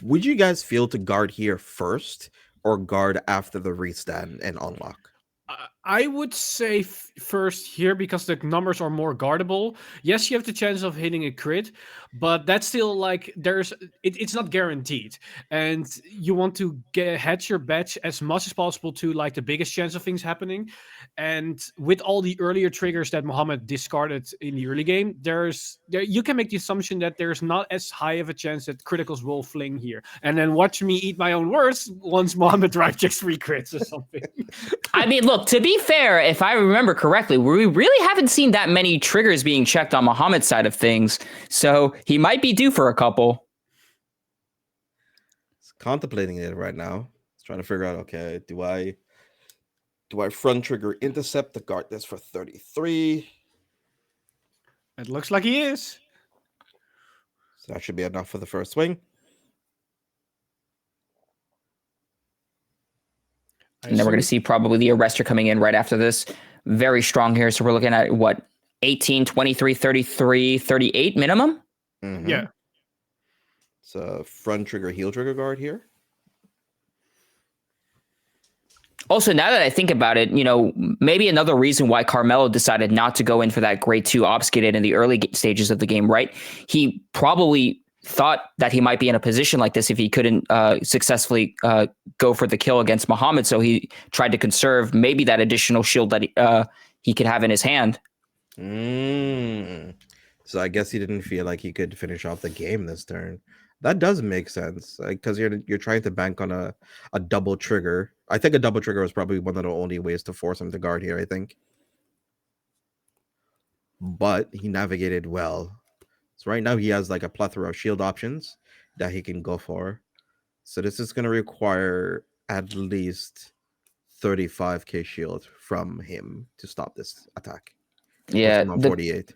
would you guys feel to guard here first or guard after the restand and unlock? I would say first here because the numbers are more guardable. Yes, you have the chance of hitting a crit, but that's still like it's not guaranteed. And you want to hedge your bets as much as possible to like the biggest chance of things happening. And with all the earlier triggers that Mohammed discarded in the early game, you can make the assumption that there's not as high of a chance that criticals will fling here. And then watch me eat my own words once Mohammed drive checks 3 crits or something. I mean, look, to be fair, if I remember correctly, we really haven't seen that many triggers being checked on Muhammad's side of things, so he might be due for a couple. He's contemplating it right now. He's trying to figure out, okay, do I front trigger intercept to guard this for 33? It looks like he is. So that should be enough for the first swing. And then we're going to see probably the arrestor coming in right after this. Very strong here. So we're looking at what? 18, 23, 33, 38 minimum? Yeah. It's a front trigger, heel trigger guard here. Also, now that I think about it, maybe another reason why Carmelo decided not to go in for that grade 2 obfuscated in the early stages of the game, right? He probably thought that he might be in a position like this if he couldn't successfully go for the kill against Muhammad. So he tried to conserve maybe that additional shield that he could have in his hand. So I guess he didn't feel like he could finish off the game this turn. That does make sense, because you're trying to bank on a double trigger. I think a double trigger was probably one of the only ways to force him to guard here, I think. But he navigated well. So right now he has like a plethora of shield options that he can go for. So this is going to require at least 35k shield from him to stop this attack. Yeah, 48.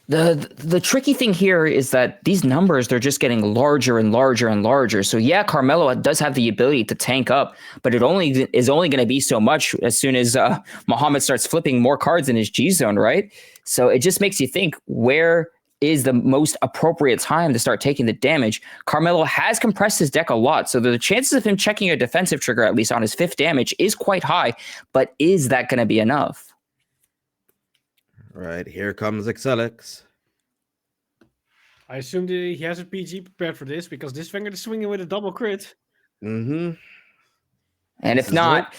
The tricky thing here is that these numbers, they're just getting larger and larger and larger. So yeah, Carmelo does have the ability to tank up, but it is only going to be so much as soon as Muhammad starts flipping more cards in his G zone, right? So it just makes you think, where is the most appropriate time to start taking the damage. Carmelo has compressed his deck a lot, so the chances of him checking a defensive trigger, at least on his 5th damage, is quite high. But is that going to be enough? Right, here comes Excelix. I assume he has a PG prepared for this because this Vanguard is swinging with a double crit. Mm-hmm. And if not,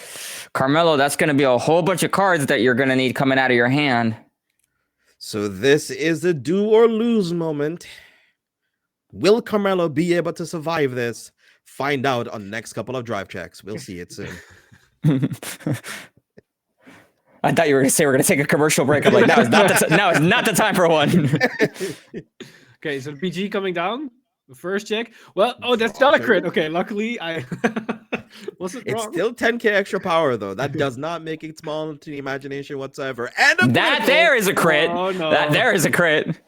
Carmelo, that's going to be a whole bunch of cards that you're going to need coming out of your hand. So this is the do or lose moment. Will Carmelo be able to survive this? Find out on next couple of drive checks. We'll see it soon. I thought you were going to say we're going to take a commercial break. I'm like, no, it's not the time for one. Okay, so the PG coming down. The first check. Well, that's not a crit. Okay, luckily I wasn't wrong. It's still 10k extra power though. That does not make it small to the imagination whatsoever. And there is a crit. Oh, no. That there is a crit.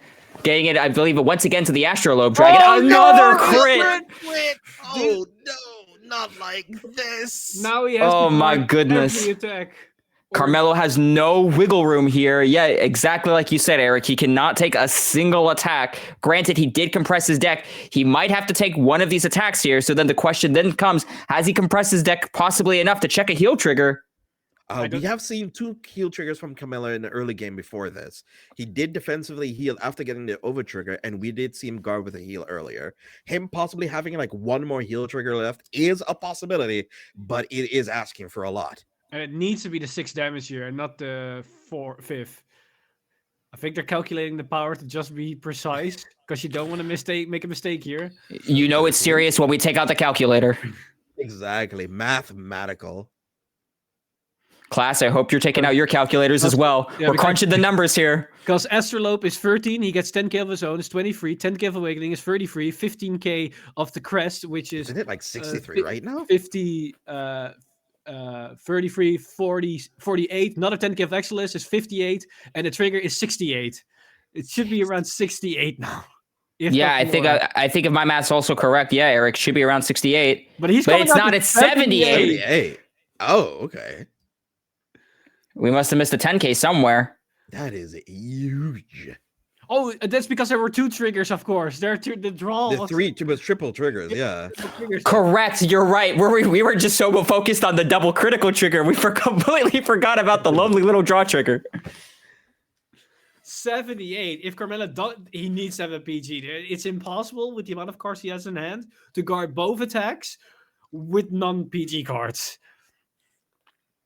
Getting it, I believe, once again to the Astrolabe Dragon. Another crit. Oh no, not like this. Now he has. Oh my goodness. Every attack. Carmelo has no wiggle room here. Yeah, exactly like you said, Eric. He cannot take a single attack. Granted, he did compress his deck. He might have to take one of these attacks here. So then the question then comes, has he compressed his deck possibly enough to check a heal trigger? We have seen 2 heal triggers from Carmelo in the early game before this. He did defensively heal after getting the over trigger, and we did see him guard with a heal earlier. Him possibly having like 1 more heal trigger left is a possibility, but it is asking for a lot. And it needs to be the 6th damage here and not the 5th. I think they're calculating the power to just be precise because you don't want to make a mistake here. You know it's serious when we take out the calculator. Exactly. Mathematical. Class, I hope you're taking out your calculators as well. Yeah, we're crunching the numbers here. Because Astrolabe is 13, he gets 10k of his own, is 23, 10k of Awakening is 33, 15k of the Crest, which is... Isn't it like 63 right now? 50... 33, 40, 48. Another 10k of Exilus is 58, and the trigger is 68. It should be around 68 now. Yeah, I think if my math's also correct, yeah, Eric should be around 68. But it's not. It's 78. 78. Oh, okay. We must have missed a 10k somewhere. That is huge. Oh, that's because there were 2 triggers, of course. The draw. The 3 triple triggers, yeah. Correct, you're right. We were just so focused on the double critical trigger, we completely forgot about the lovely little draw trigger. 78. If Carmelo he needs to have a PG. It's impossible with the amount of cards he has in hand to guard both attacks with non-PG cards.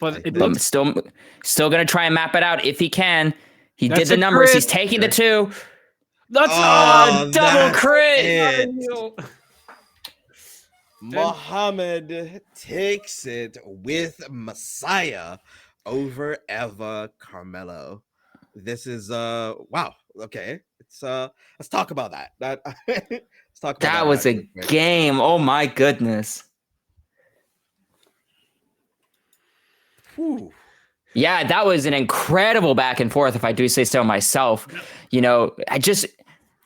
But I'm still gonna try and map it out if he can. He did the numbers. Crit. He's taking the 2. That's double crit. Muhammad takes it with Messiah over Eva Carmelo. This is wow. Okay, let's talk about that. Let's talk about that was a game. Oh my goodness. Whew. Yeah, that was an incredible back and forth, if I do say so myself. You know,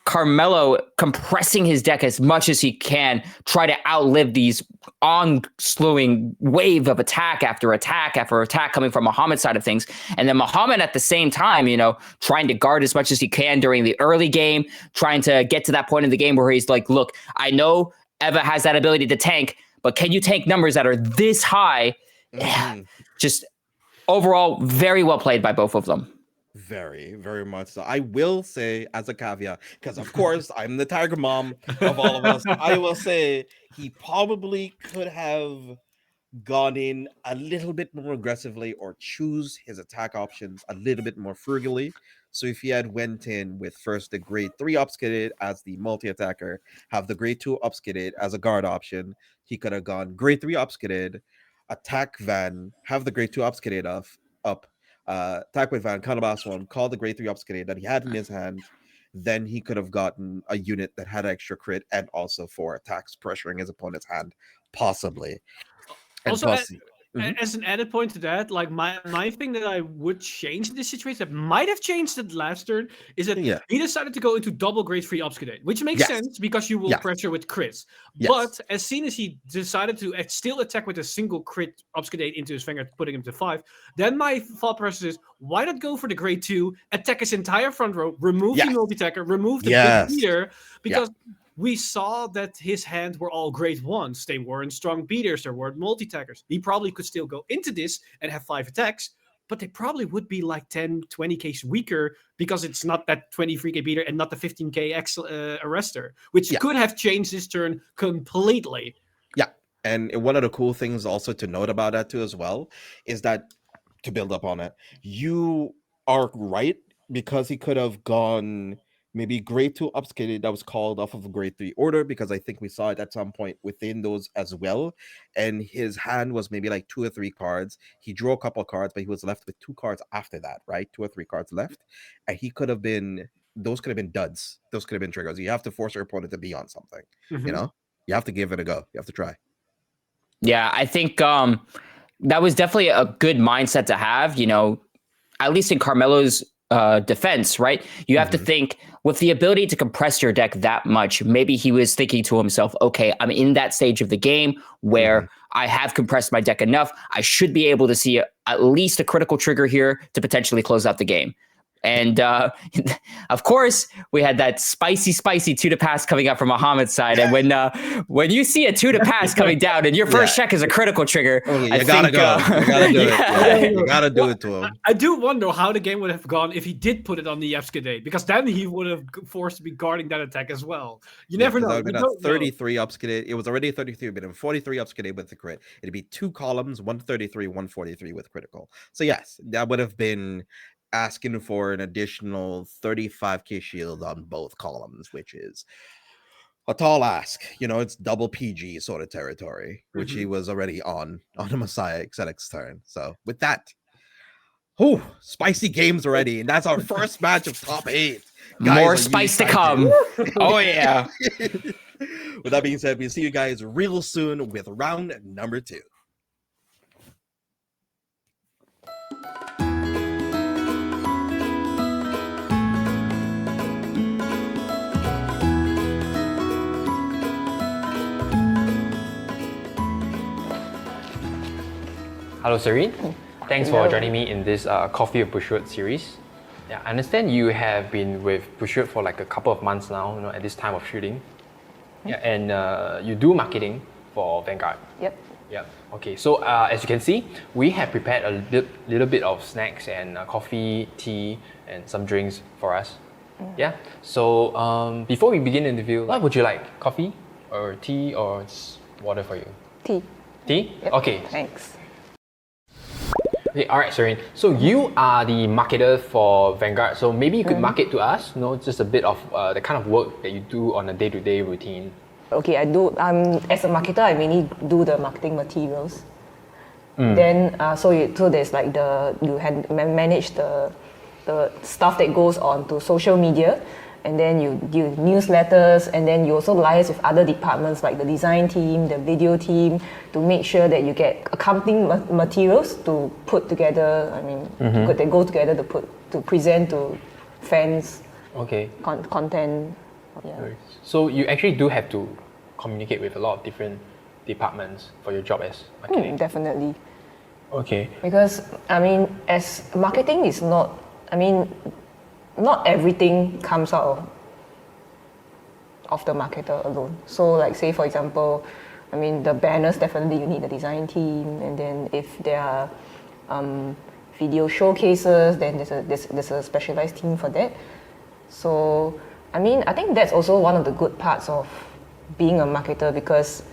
Carmelo compressing his deck as much as he can, try to outlive these onslaughing wave of attack after attack after attack coming from Muhammad's side of things. And then Muhammad at the same time, you know, trying to guard as much as he can during the early game, trying to get to that point in the game where he's like, look, I know Eva has that ability to tank, but can you tank numbers that are this high? Mm-hmm. Just overall, very well played by both of them. Very, very much so. I will say, as a caveat, because of course I'm the tiger mom of all of us, I will say he probably could have gone in a little bit more aggressively or choose his attack options a little bit more frugally. So if he had went in with first the grade 3 upskidded as the multi-attacker, have the grade 2 upskidded as a guard option, he could have gone grade 3 upskidded, attack Van, have the grade 2 upskidded up, attack with Van, counterblast 1, call the grade 3 upskidded that he had in his hand. Then he could have gotten a unit that had extra crit and also 4 attacks pressuring his opponent's hand, possibly. And also, plus, as an added point to that, like my thing that I would change in this situation that might have changed it last turn is that Yeah. he decided to go into double grade 3 obfuscate, which makes Yes. sense because you will Yes. pressure with crits. Yes. But as soon as he decided to still attack with a single crit obfuscate into his Vanguard, putting him to 5, then my thought process is why not go for the grade 2, attack his entire front row, remove the multi-attacker, remove the big beater, because we saw that his hands were all grade 1s. They weren't strong beaters, they weren't multi-attackers. He probably could still go into this and have 5 attacks, but they probably would be like 10, 20k weaker because it's not that 23k beater and not the 15k arrestor, which could have changed this turn completely. Yeah, and one of the cool things also to note about that too as well is that, to build up on it, you are right, because he could have gone maybe grade 2 obfuscated that was called off of a grade 3 order, because I think we saw it at some point within those as well, and his hand was maybe like 2 or 3 cards. He drew a couple of cards, but he was left with 2 cards after that, right? 2 or 3 cards left, and he could have been, those could have been duds, those could have been triggers. You have to force your opponent to be on something. You know, you have to give it a go, you have to try. Yeah, I think that was definitely a good mindset to have, you know, at least in Carmelo's defense, right? You have to think, with the ability to compress your deck that much, maybe he was thinking to himself, okay, I'm in that stage of the game where I have compressed my deck enough. I should be able to see at least a critical trigger here to potentially close out the game. And of course, we had that spicy 2 to pass coming up from Muhammad's side. And when you see a 2 to pass coming down and your first check is a critical trigger, you gotta go. You gotta do it. You gotta do it to him. I do wonder how the game would have gone if he did put it on the obfuscate, because then he would have forced to be guarding that attack as well. You never know. That would have been a 33 obfuscate. It was already a 33, but in 43 obfuscate with the crit. It'd be 2 columns, 133, 143 with critical. So yes, that would have been asking for an additional 35k shield on both columns, which is a tall ask. You know, it's double PG sort of territory, which he was already on the Messiah Xenix turn. So with that, spicy games already, and that's our first match of top 8. Guys, more spice to come. Oh yeah. With that being said, we'll see you guys real soon with round number 2. Hello, Serene. Thanks for joining me in this Coffee with Bushiroad series. Yeah, I understand you have been with Bushiroad for like a couple of months now, you know, at this time of shooting. Yeah, and you do marketing for Vanguard. Yep. Yep. Okay, so as you can see, we have prepared a little bit of snacks and coffee, tea, and some drinks for us. Yeah. So before we begin the interview, what would you like? Coffee or tea or water for you? Tea. Tea? Yep. Okay. Thanks. Okay, all right, Serene. So you are the marketer for Vanguard. So maybe you could market to us, you know, just a bit of the kind of work that you do on a day-to-day routine. Okay, I do. As a marketer, I mainly do the marketing materials. Then, so there's like you manage the stuff that goes on to social media, and then you do newsletters, and then you also liaise with other departments like the design team, the video team, to make sure that you get accompanying materials to put together. I mean, they go together to present to fans. Okay. Content. Yeah. So you actually do have to communicate with a lot of different departments for your job as marketing. Definitely. Okay. Because I mean, as marketing is not. I mean, not everything comes out of the marketer alone. So like say for example, I mean the banners, definitely you need the design team, and then if there are video showcases, then there's a specialized team for that. So I mean, I think that's also one of the good parts of being a marketer, because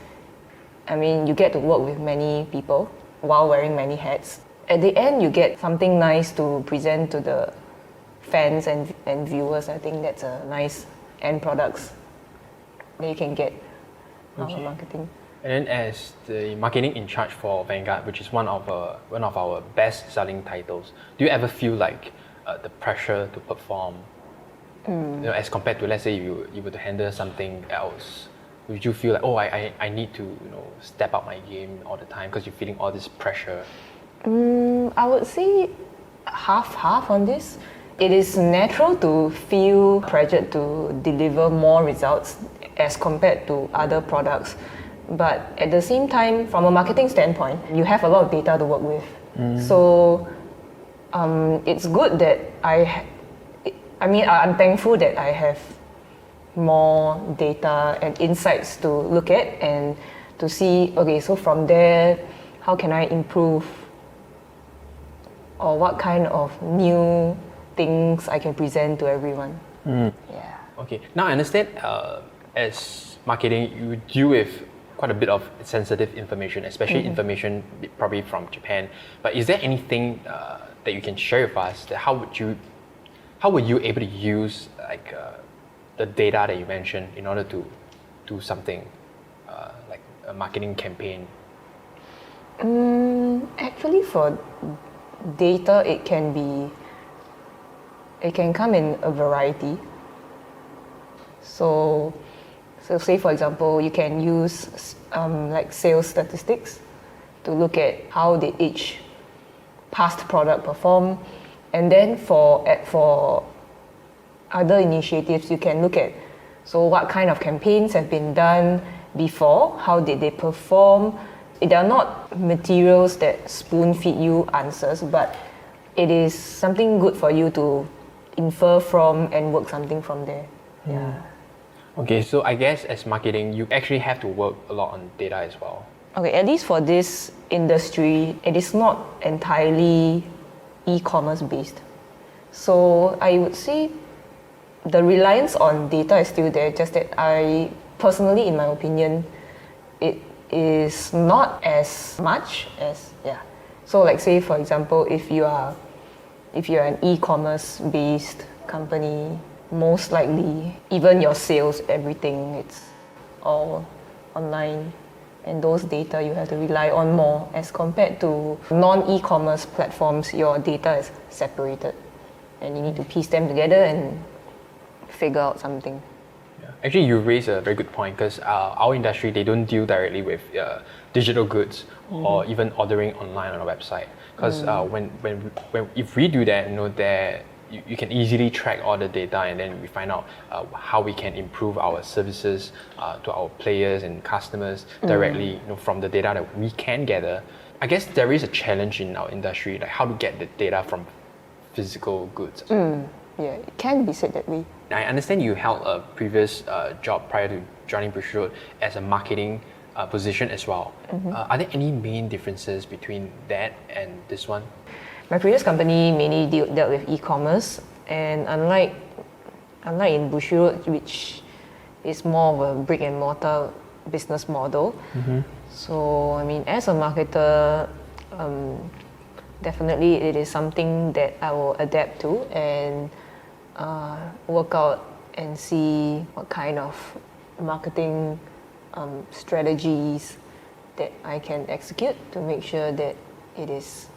I mean you get to work with many people while wearing many hats. At the end you get something nice to present to the fans and viewers. I think that's a nice end products that you can get out of marketing. And then as the marketing in charge for Vanguard, which is one of our best selling titles, do you ever feel like the pressure to perform, you know, as compared to, let's say you were to handle something else, Would you feel like, oh, I need to step up my game all the time because you're feeling all this pressure? I would say half on this. It is natural to feel pressured to deliver more results as compared to other products. But at the same time, from a marketing standpoint, you have a lot of data to work with. So it's good that I'm thankful that I have more data and insights to look at and to see, okay, so from there, how can I improve, or what kind of new things I can present to everyone. Yeah. Okay, now I understand as marketing, you deal with quite a bit of sensitive information, especially information probably from Japan. But is there anything that you can share with us that how were you able to use the data that you mentioned in order to do something like a marketing campaign? Actually, for data, it can come in a variety. So say for example, you can use like sales statistics to look at how did each past product perform, and then for other initiatives, you can look at what kind of campaigns have been done before, how did they perform. They are not materials that spoon feed you answers, but it is something good for you to infer from and work something from there. Yeah. Okay, so I guess as marketing, you actually have to work a lot on data as well. Okay, at least for this industry, it is not entirely e-commerce based. So I would say the reliance on data is still there, just that I personally, in my opinion, it is not as much as, So like say for example, if you're an e-commerce based company, most likely even your sales, everything, it's all online, and those data you have to rely on more as compared to non-e-commerce platforms. Your data is separated and you need to piece them together and figure out something. Actually, you raise a very good point because our industry, they don't deal directly with digital goods or even ordering online on a website. Because if we do that, you can easily track all the data, and then we find out how we can improve our services to our players and customers directly from the data that we can gather. I guess there is a challenge in our industry, like how to get the data from physical goods. Yeah, it can be said that way. I understand you held a previous job prior to joining Bushiroad as a marketing position as well. Are there any main differences between that and this one? My previous company mainly dealt with e-commerce, and unlike in Bushiroad, which is more of a brick and mortar business model. So I mean, as a marketer, definitely it is something that I will adapt to and work out and see what kind of marketing strategies that I can execute to make sure that it is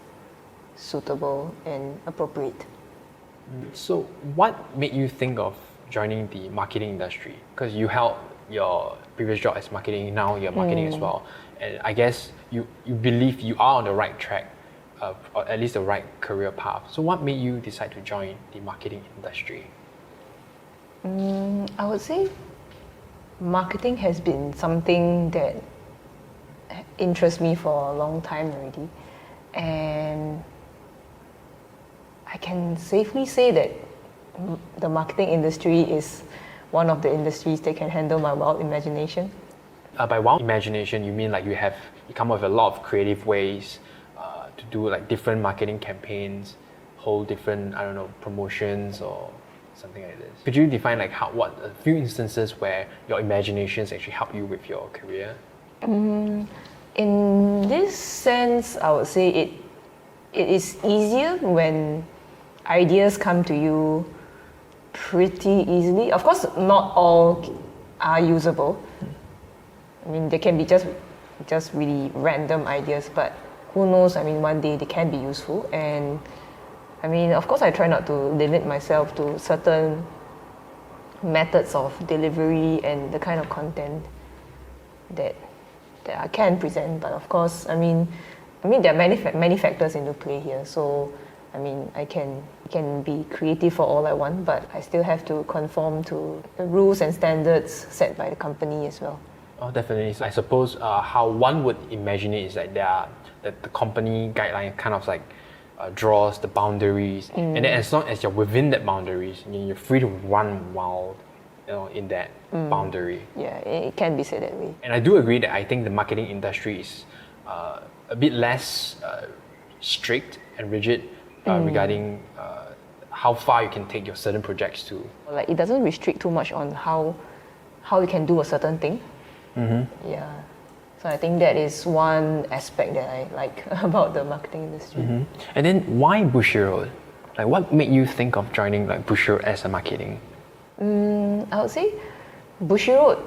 suitable and appropriate. So what made you think of joining the marketing industry? Because you held your previous job as marketing, now you're marketing as well. And I guess you believe you are on the right track, or at least the right career path. So what made you decide to join the marketing industry? I would say marketing has been something that interests me for a long time already. And I can safely say that the marketing industry is one of the industries that can handle my wild imagination. By wild imagination, you mean like you come up with a lot of creative ways to do like different marketing campaigns, hold different, promotions or something like this. Could you define like what a few instances where your imaginations actually help you with your career? In this sense, I would say it is easier when ideas come to you pretty easily. Of course, not all are usable. I mean, they can be just really random ideas, but who knows? I mean, one day they can be useful. And I mean, of course, I try not to limit myself to certain methods of delivery and the kind of content that I can present. But of course, I mean there are many factors into play here. So I mean, I can be creative for all I want, but I still have to conform to the rules and standards set by the company as well. Oh, definitely. So I suppose how one would imagine it is that that the company guideline kind of like draws the boundaries, and then as long as you're within that boundaries, you're free to run wild, in that boundary. Yeah, it can be said that way. And I do agree that I think the marketing industry is a bit less strict and rigid regarding how far you can take your certain projects to. Like, it doesn't restrict too much on how you can do a certain thing. Yeah. So I think that is one aspect that I like about the marketing industry. And then why Bushiroad? Like, what made you think of joining like Bushiroad as a marketing? I would say Bushiroad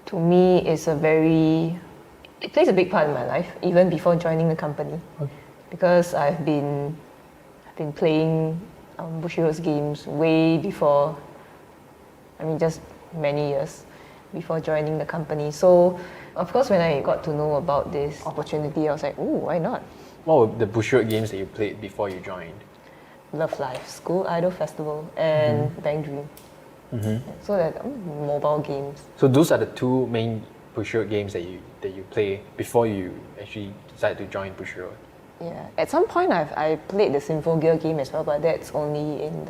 to me is it plays a big part in my life, even before joining the company. Okay. Because I've been playing Bushiroad's games way before, just many years before joining the company. So, of course, when I got to know about this opportunity, I was like, ooh, why not? What were the Bushiroad games that you played before you joined? Love Life, School Idol Festival, and Bang Dream. So that mobile games. So those are the two main Bushiroad games that you play before you actually decided to join Bushiroad. Yeah. At some point, I played the Symphogear game as well, but that's only in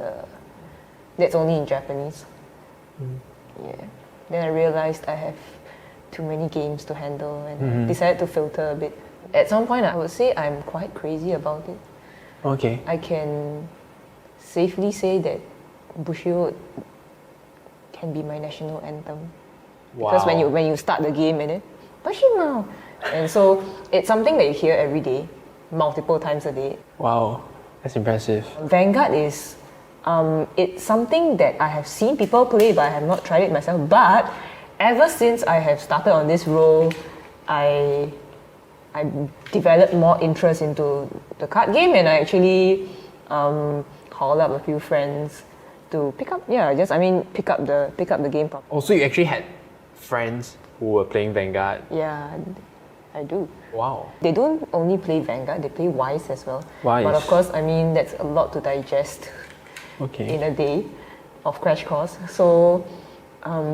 Japanese. Yeah. Then I realized I have too many games to handle and decided to filter a bit. At some point, I would say I'm quite crazy about it. Okay. I can safely say that Bushiroad can be my national anthem. Wow. Because when you start the game and then Bushiroad, and so it's something that you hear every day, multiple times a day. Wow, that's impressive. Vanguard is it's something that I have seen people play, but I have not tried it myself. But ever since I have started on this role, I developed more interest into the card game, and I actually called up a few friends to pick up the game. Also, you actually had friends who were playing Vanguard. Yeah, I do. Wow. They don't only play Vanguard, they play Weiss as well. Weiss. But of course, that's a lot to digest in a day of crash course. So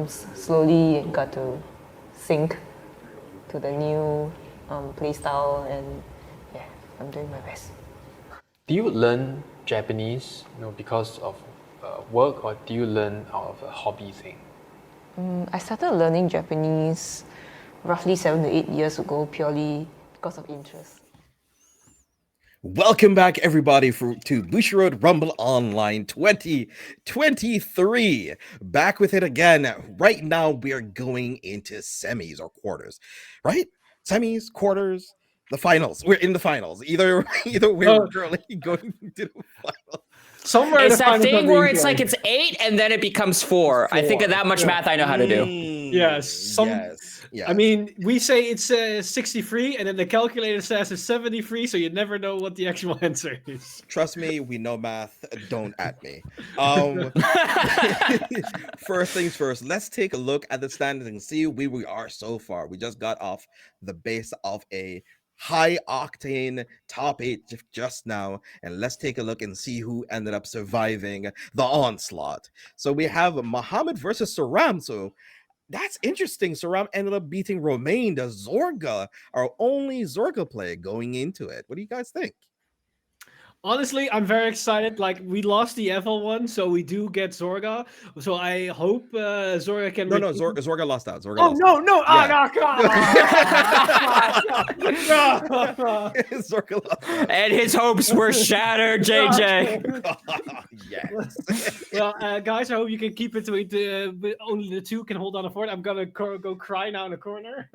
slowly got to sync to the new play style, and yeah, I'm doing my best. Do you learn Japanese, because of work, or do you learn out of a hobby thing? I started learning Japanese roughly 7 to 8 years ago, purely because of interest. Welcome back, everybody, to Bushiroad Rumble Online 2023. Back with it again. Right now, we are going into semis or quarters, right? Semis, quarters, the finals. We're in the finals. Either we're currently going to the finals. Somewhere It's the that finals thing are where being it's like played. it's 8 and then it becomes 4. I think of that much math I know how to do. Yes. Yes. I mean, we say it's 63, and then the calculator says it's 73, so you never know what the actual answer is. Trust me, we know math. Don't at me. First things first, let's take a look at the standings and see where we are so far. We just got off the base of a high octane top 8 just now, and let's take a look and see who ended up surviving the onslaught. So we have Muhammad versus Saram. So that's interesting. Saram ended up beating Romain, the Zorga, our only Zorga player going into it. What do you guys think? Honestly, I'm very excited. Like, we lost the Evel one, so we do get Zorga. So I hope Zorga can... No, Zorga lost out. Zorga Oh, lost no, out. no! Yeah. Oh, no! Zorga lost out. And his hopes were shattered, JJ. Yes. Well, guys, I hope you can keep it to only the two can hold on the fort. I'm gonna go cry now in the corner.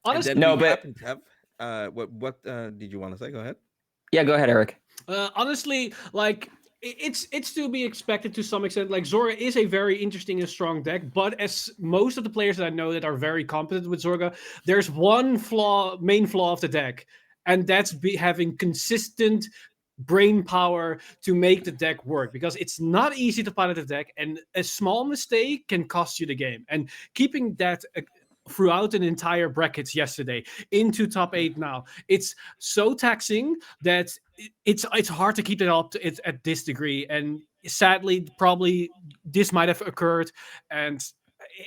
Honestly, No, but- what did you want to say? Go ahead. Yeah, go ahead, Eric. honestly, like, it's to be expected to some extent. Like, Zorga is a very interesting and strong deck, but as most of the players that I know that are very competent with Zorga, there's one main flaw of the deck, and that's having consistent brain power to make the deck work, because it's not easy to pilot the deck, and a small mistake can cost you the game. And keeping that throughout an entire brackets yesterday into top 8 now, it's so taxing that it's hard to keep it up at this degree. And sadly, probably this might have occurred, and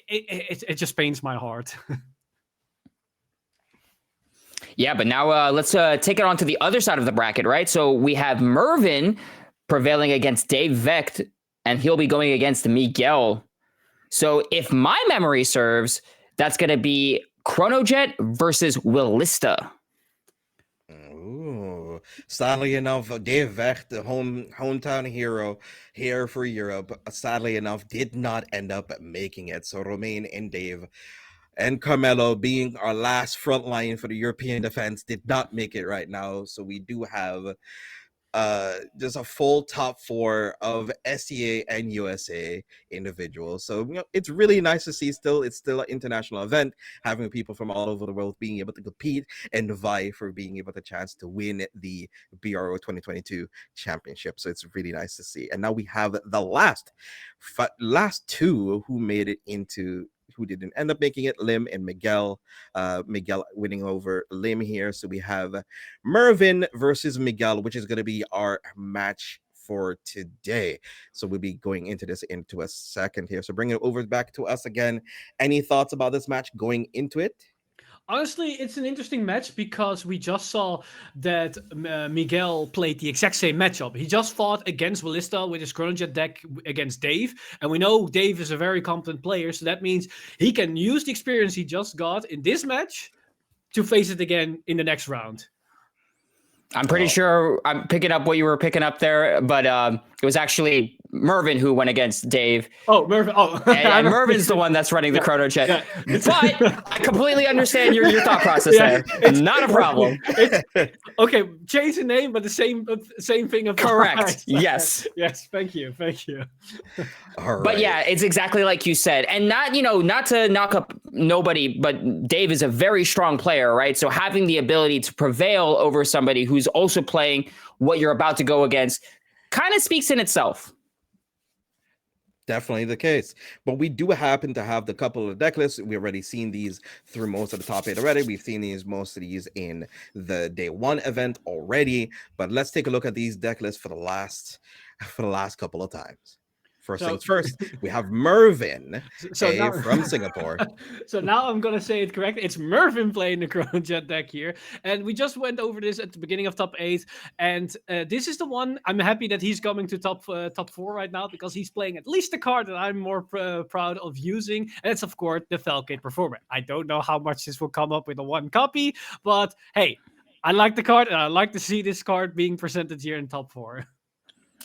it just pains my heart. Yeah, but now let's take it on to the other side of the bracket, right? So we have Mervin prevailing against Dave Vecht, and he'll be going against Miguel. So if my memory serves, that's going to be Chronojet versus Willista. Ooh, sadly enough, Dave Vecht, the hometown hero here for Europe, sadly enough, did not end up making it. So Romain and Dave and Carmelo, being our last front line for the European defense, did not make it right now. So we do have just a full top 4 of SEA and USA individuals. So it's really nice to see. It's still an international event, having people from all over the world being able to compete and vie for being able to chance to win the BRO 2022 championship. So it's really nice to see. And now we have the last 2 who made it into, who didn't end up making it, Lim and Miguel. Miguel winning over Lim here. So we have Mervin versus Miguel, which is going to be our match for today. So we'll be going into this into a second here. So bring it over back to us again. Any thoughts about this match going into it? Honestly, it's an interesting match because we just saw that Miguel played the exact same matchup. He just fought against Willista with his Chronojet deck against Dave. And we know Dave is a very competent player, so that means he can use the experience he just got in this match to face it again in the next round. I'm pretty sure I'm picking up what you were picking up there, but it was actually Mervin who went against Dave. Oh, Mervin. Oh, and Mervin's the one that's running the Chronojet. Yeah. But I completely understand your thought process there. Not a problem. Okay, change the name, but the same thing. Correct. Yes. Yes. Thank you. All right. But yeah, it's exactly like you said, and not to knock up nobody, but Dave is a very strong player, right? So having the ability to prevail over somebody who's also playing what you're about to go against kind of speaks in itself. Definitely the case. But we do happen to have the couple of deck lists. We've already seen these through most of the top 8 already. We've seen most of these in the day 1 event already. But let's take a look at these deck lists for the last couple of times. First things first, we have Mervin from Singapore. So now I'm going to say it correctly. It's Mervin playing the Chronojet deck here. And we just went over this at the beginning of top 8. And this is the one. I'm happy that he's coming to top 4 right now, because he's playing at least the card that I'm more proud of using. And it's, of course, the Falcate Performer. I don't know how much this will come up with a 1 copy, but hey, I like the card, and I like to see this card being presented here in top 4.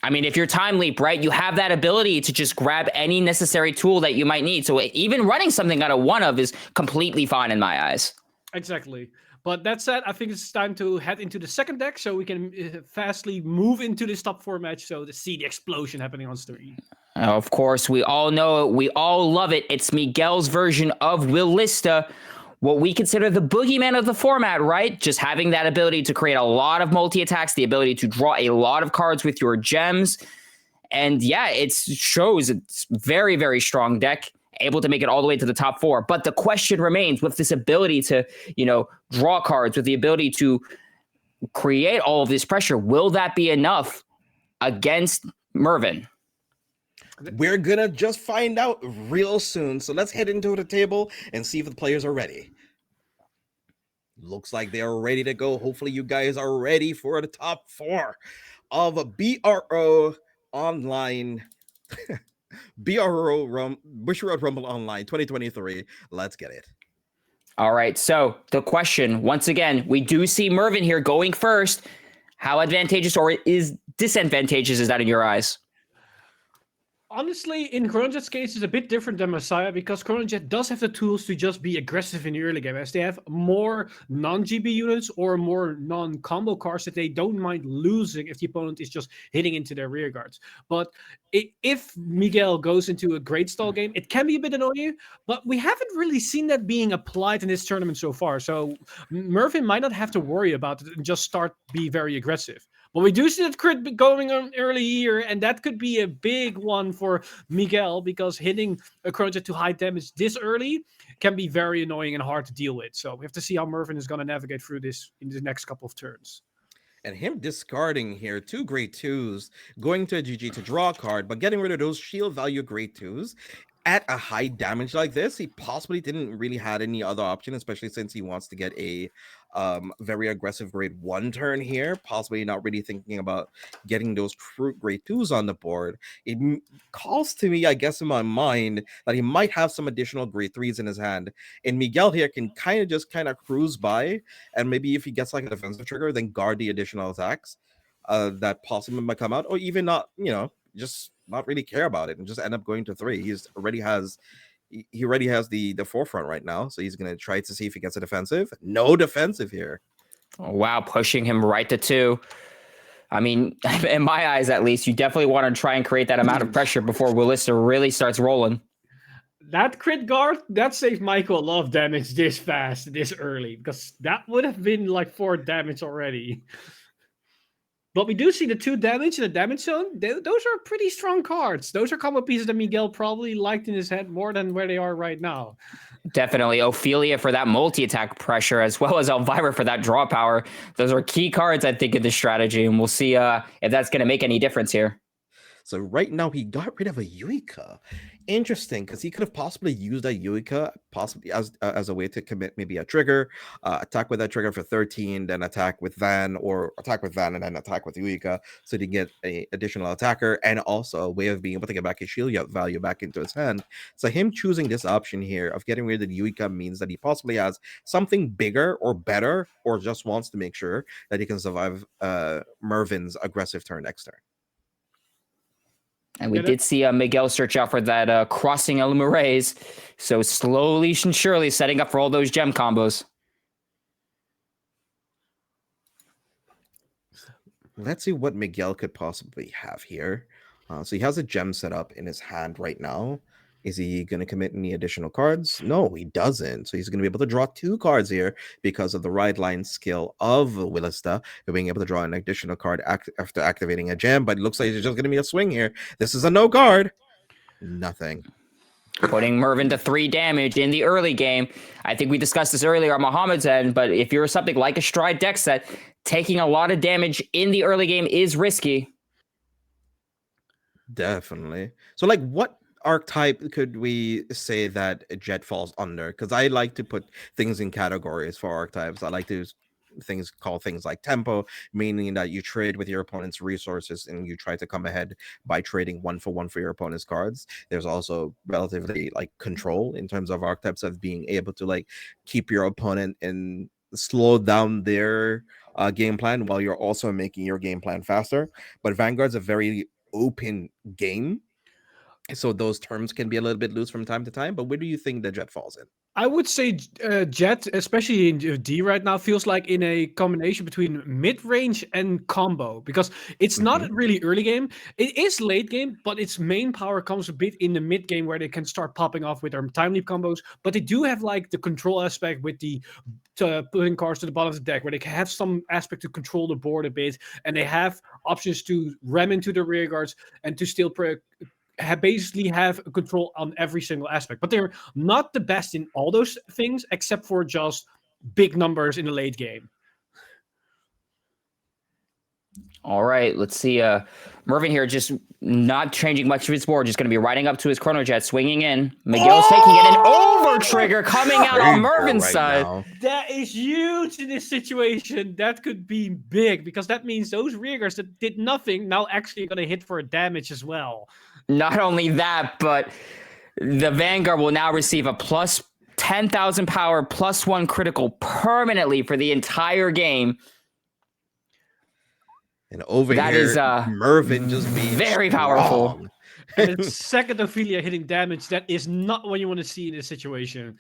I mean, if you're Time Leap, right, you have that ability to just grab any necessary tool that you might need. So even running something out of 1 of is completely fine in my eyes. Exactly. But that said, I think it's time to head into the second deck so we can fastly move into this top 4 match so to see the explosion happening on screen. Of course, we all know it. We all love it. It's Miguel's version of Willista, what we consider the boogeyman of the format, right? Just having that ability to create a lot of multi-attacks, the ability to draw a lot of cards with your gems. And yeah, it shows it's very, very strong deck, able to make it all the way to the top 4. But the question remains, with this ability to, draw cards, with the ability to create all of this pressure, will that be enough against Mervin? We're gonna just find out real soon. So let's head into the table and see if the players are ready. Looks like they are ready to go. Hopefully you guys are ready for the top 4 of BRO Online. Bushiroad Rumble Online 2023. Let's get it. All right. So the question, once again, we do see Mervin here going first. How advantageous or is disadvantageous is that in your eyes? Honestly, in Chronojet's case, it's a bit different than Messiah, because Chronojet does have the tools to just be aggressive in the early game, as they have more non-GB units or more non-combo cards that they don't mind losing if the opponent is just hitting into their rear guards. But if Miguel goes into a great stall game, it can be a bit annoying, but we haven't really seen that being applied in this tournament so far. So Mervin might not have to worry about it and just be very aggressive. But we do see that crit going on early here, and that could be a big one for Miguel, because hitting a Chrono Jet to high damage this early can be very annoying and hard to deal with. So we have to see how Mervin is going to navigate through this in the next couple of turns. And him discarding here 2 grade 2s, going to a GG to draw a card, but getting rid of those shield value grade 2s. At a high damage like this, he possibly didn't really had any other option, especially since he wants to get a very aggressive grade 1 turn here, possibly not really thinking about getting those true grade 2s on the board. It calls to me, I guess, in my mind that he might have some additional grade 3s in his hand, and Miguel here can kind of cruise by, and maybe if he gets like a defensive trigger, then guard the additional attacks that possibly might come out, or even not, just not really care about it and just end up going to 3. He already has the forefront right now, so he's gonna try to see if he gets a defensive. No defensive here. Oh, wow, pushing him right to 2. I mean, in my eyes at least, you definitely want to try and create that amount of pressure before Willista really starts rolling. That crit guard, that saved Michael a lot of damage this fast, this early, because that would have been like 4 damage already. But we do see the 2 damage in the damage zone. Those are pretty strong cards. Those are combo pieces that Miguel probably liked in his head more than where they are right now. Definitely. Ophelia for that multi-attack pressure, as well as Elvira for that draw power. Those are key cards, I think, in this strategy, and we'll see if that's going to make any difference here. So right now he got rid of a Yuika. Interesting, because he could have possibly used a Yuika possibly as a way to commit maybe a trigger, attack with that trigger for 13, then attack with Van, or attack with Van and then attack with Yuika, so to get an additional attacker, and also a way of being able to get back his shield value back into his hand. So him choosing this option here of getting rid of the Yuika means that he possibly has something bigger or better, or just wants to make sure that he can survive Mervin's aggressive turn next turn. And we did see Miguel search out for that crossing element raise. So slowly and surely setting up for all those gem combos. Let's see what Miguel could possibly have here. So he has a gem set up in his hand right now. Is he going to commit any additional cards? No, he doesn't. So he's going to be able to draw 2 cards here because of the ride line skill of Willista, being able to draw an additional card after activating a gem. But it looks like it's just going to be a swing here. This is a no guard. Nothing. Putting Mervin to 3 damage in the early game. I think we discussed this earlier on Muhammad's end, but if you're something like a Stride deck set, taking a lot of damage in the early game is risky. Definitely. So like what archetype could we say that Jet falls under? Because I like to put things in categories for archetypes. I like to call things like tempo, meaning that you trade with your opponent's resources and you try to come ahead by trading 1-for-1 for your opponent's cards. There's also relatively like control in terms of archetypes of being able to like keep your opponent and slow down their game plan while you're also making your game plan faster. But Vanguard's a very open game, so those terms can be a little bit loose from time to time. But where do you think the Jet falls in? I would say Jet, especially in D right now, feels like in a combination between mid-range and combo, because it's not really early game. It is late game, but its main power comes a bit in the mid game where they can start popping off with their time leap combos. But they do have like the control aspect with the putting cards to the bottom of the deck, where they can have some aspect to control the board a bit, and they have options to ram into the rear guards and to still basically have control on every single aspect. But they're not the best in all those things, except for just big numbers in the late game. All right, let's see. Mervin here just not changing much of his board, just going to be riding up to his Chrono Jet, swinging in. Miguel's taking it, an over trigger coming out on Mervin's side. Now. That is huge in this situation. That could be big, because that means those rearguards that did nothing now actually going to hit for a damage as well. Not only that, but the Vanguard will now receive a plus 10,000 power, +1 critical permanently for the entire game. And over that here, is Mervin just being very powerful. And second Ophelia hitting damage, that is not what you want to see in this situation.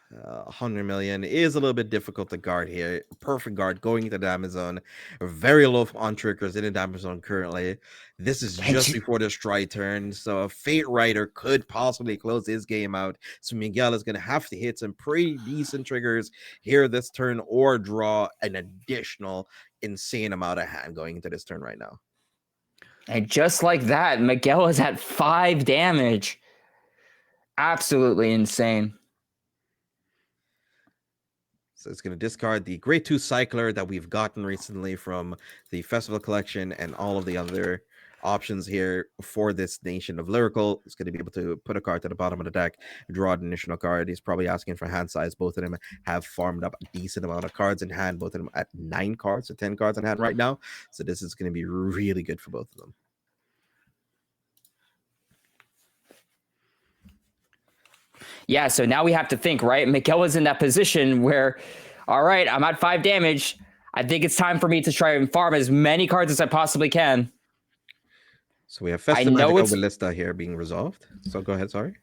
100 million is a little bit difficult to guard here. Perfect guard going into the damage zone. Very low on triggers in the damage zone currently. This is just before the stride turn, so a Fate Rider could possibly close his game out. So Miguel is going to have to hit some pretty decent triggers here this turn or draw an additional insane amount of hand going into this turn right now. And just like that, Miguel is at 5 damage. Absolutely insane. So it's going to discard the Grade 2 Cycler that we've gotten recently from the Festival Collection and all of the other options here for this Nation of Lyrical. It's going to be able to put a card to the bottom of the deck, draw an additional card. He's probably asking for hand size. Both of them have farmed up a decent amount of cards in hand, both of them at 9 cards or 10 cards in hand right now. So this is going to be really good for both of them. Yeah, so now we have to think, right? Miguel is in that position where, all right, I'm at 5 damage. I think it's time for me to try and farm as many cards as I possibly can. So we have Festive Magic Ballista here being resolved. So go ahead, sorry.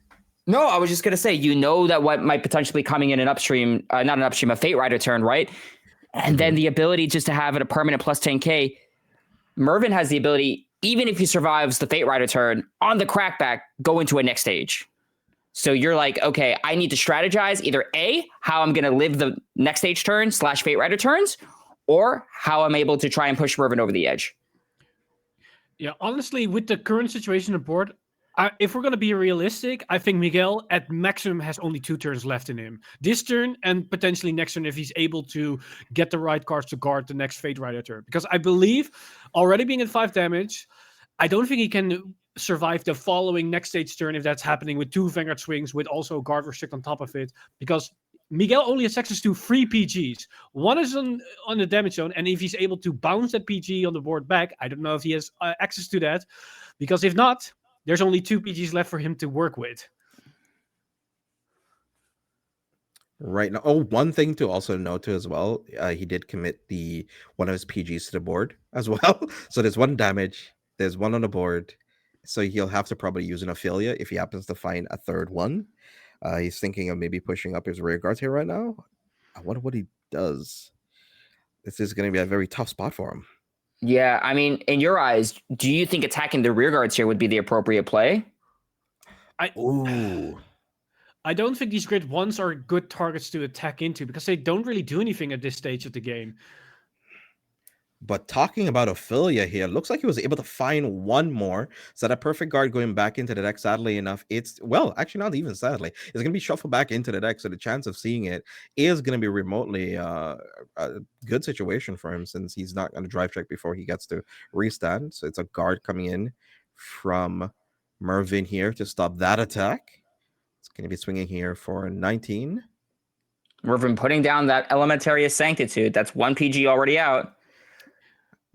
No, I was just going to say, you know that what might potentially be coming in an upstream, not an upstream, a Fate Rider turn, right? And then the ability just to have it a permanent plus 10k. Mervin has the ability, even if he survives the Fate Rider turn, on the crackback, go into a next stage. So you're like, okay, I need to strategize either A, how I'm going to live the next stage turn / Fate Rider turns, or how I'm able to try and push Mervin over the edge. Yeah, honestly, with the current situation on board, if we're going to be realistic, I think Miguel at maximum has only 2 turns left in him. This turn and potentially next turn if he's able to get the right cards to guard the next Fate Rider turn. Because I believe, already being at 5 damage, I don't think he can survive the following next stage turn if that's happening with 2 Vanguard swings with also guard restrict on top of it, because Miguel only has access to 3 PGs. One is on the damage zone, and if he's able to bounce that PG on the board back, I don't know if he has access to that, because if not, there's only 2 PGs left for him to work with. Right now, one thing to also note too as well, he did commit one of his PGs to the board as well. So there's 1 damage, there's 1 on the board. So he'll have to probably use an Ophelia if he happens to find a 3rd one. He's thinking of maybe pushing up his rear guards here right now. I wonder what he does. This is going to be a very tough spot for him. Yeah, I mean, in your eyes, do you think attacking the rear guards here would be the appropriate play? I don't think these Grid 1s are good targets to attack into because they don't really do anything at this stage of the game. But talking about Ophelia here, looks like he was able to find 1 more. So that perfect guard going back into the deck, sadly enough, actually not even sadly. It's going to be shuffled back into the deck. So the chance of seeing it is going to be remotely a good situation for him since he's not going to drive check before he gets to restand. So it's a guard coming in from Mervin here to stop that attack. It's going to be swinging here for 19. Mervin putting down that Elementary of Sanctitude. That's 1 PG already out.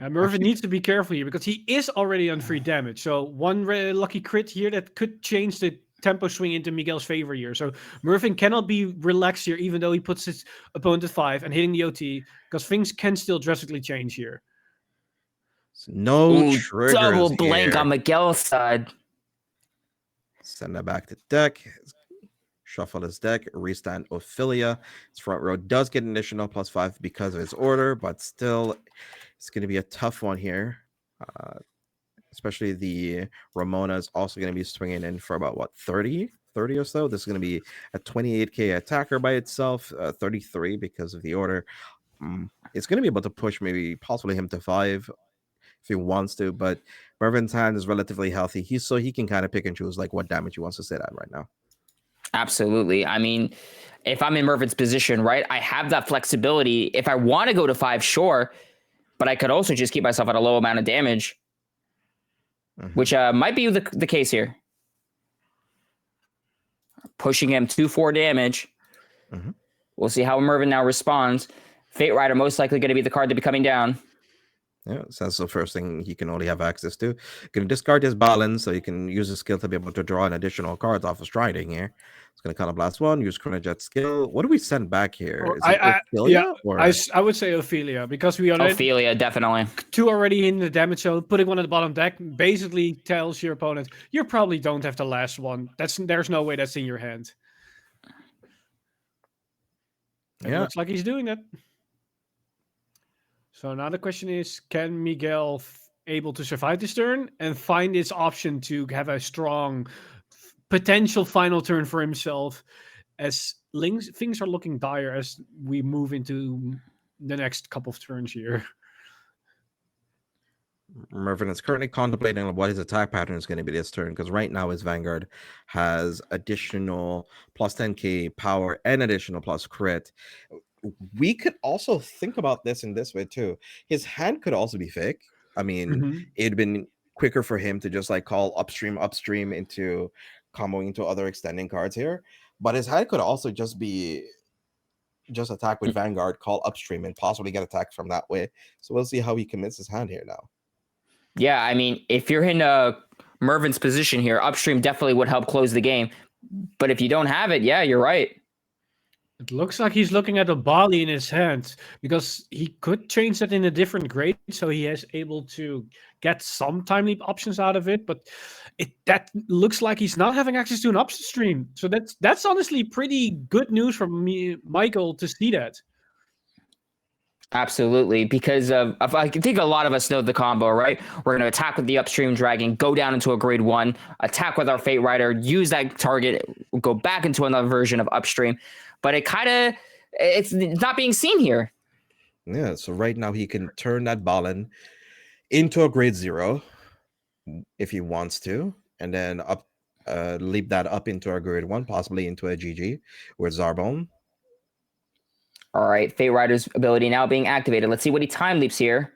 Mervin needs to be careful here because he is already on 3 damage. So 1 lucky crit here that could change the tempo swing into Miguel's favor here. So Mervin cannot be relaxed here, even though he puts his opponent at 5 and hitting the OT, because things can still drastically change here. No triggers double blank here. on Miguel's side. Send that back to deck. Shuffle his deck, restand Ophelia. His front row does get an additional +5 because of his order, but still, it's going to be a tough one here. Especially the Ramona is also going to be swinging in for about, 30 or so. This is going to be a 28k attacker by itself, 33 because of the order. It's going to be able to push possibly him to 5 if he wants to, but Mervin's hand is relatively healthy. He can kind of pick and choose what damage he wants to sit at right now. Absolutely. I mean, if I'm in Mervin's position, right, I have that flexibility. If I want to go to 5, sure, but I could also just keep myself at a low amount of damage, which might be the case here. Pushing him to 4 damage. We'll see how Mervin now responds. Fate Rider most likely going to be the card to be coming down. Yeah, so that's the first thing he can only have access to. Going to discard his balance so he can use his skill to be able to draw an additional cards off of striding here. It's going to kind of blast 1, use Chronojet skill. What do we send back here? Is it Ophelia? I would say Ophelia because we already Ophelia, definitely. 2 already in the damage zone. Putting 1 at the bottom deck basically tells your opponent you probably don't have the last one. There's no way that's in your hand. It looks like he's doing that. So now the question is, can Miguel able to survive this turn and find its option to have a strong potential final turn for himself, as things are looking dire as we move into the next couple of turns here. Mervin is currently contemplating what his attack pattern is going to be this turn, because right now his Vanguard has additional plus 10k power and additional plus crit. We could also think about this in this way too. His hand could also be fake. I mean, it'd been quicker for him to just like call upstream into comboing into other extending cards here. But his hand could also just be attack with Vanguard, call upstream, and possibly get attacked from that way. So we'll see how he commits his hand here now. Yeah, I mean, if you're in Mervin's position here, upstream definitely would help close the game. But if you don't have it, yeah, you're right. It looks like he's looking at a Bali in his hand, because he could change that in a different grade, so he is able to get some time leap options out of it. But that looks like he's not having access to an upstream. So that's honestly pretty good news from me, Michael, to see that. Absolutely, because I think a lot of us know the combo, right? We're going to attack with the upstream dragon, go down into a grade 1, attack with our Fate Rider, use that target, go back into another version of upstream. But it's not being seen here. Yeah, so right now he can turn that Balin into a grade 0 if he wants to, and then leap that up into a grade 1, possibly into a GG with Zarbone. All right, Fate Rider's ability now being activated. Let's see what he time leaps here.